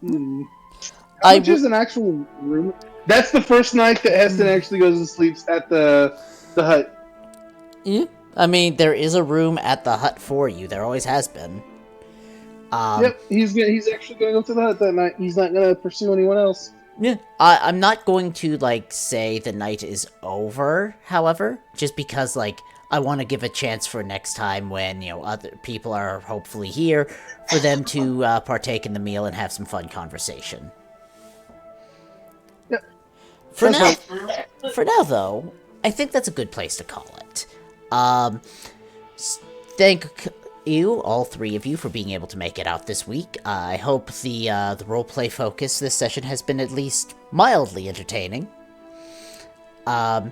much is an actual room? That's the first night that Heston actually goes and sleeps at the hut. Yeah. I mean, there is a room at the hut for you. There always has been. Yep, he's actually going to go to the hut that night. He's not going to pursue anyone else. Yeah. I'm not going to, say the night is over, however, just because, I want to give a chance for next time when, other people are hopefully here, for them to partake in the meal and have some fun conversation. Yeah. For Sounds now, for now, though, I think that's a good place to call it. Thank you, all three of you, for being able to make it out this week. I hope the roleplay focus this session has been at least mildly entertaining. Enjoyed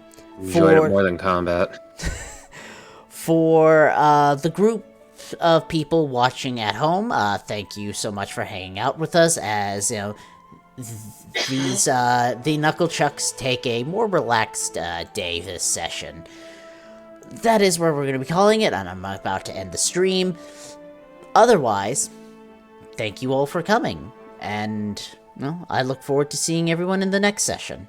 it more than combat. For the group of people watching at home, thank you so much for hanging out with us, as, the Knuckle Chucks take a more relaxed day this session. That is where we're going to be calling it, and I'm about to end the stream. Otherwise, thank you all for coming, and I look forward to seeing everyone in the next session.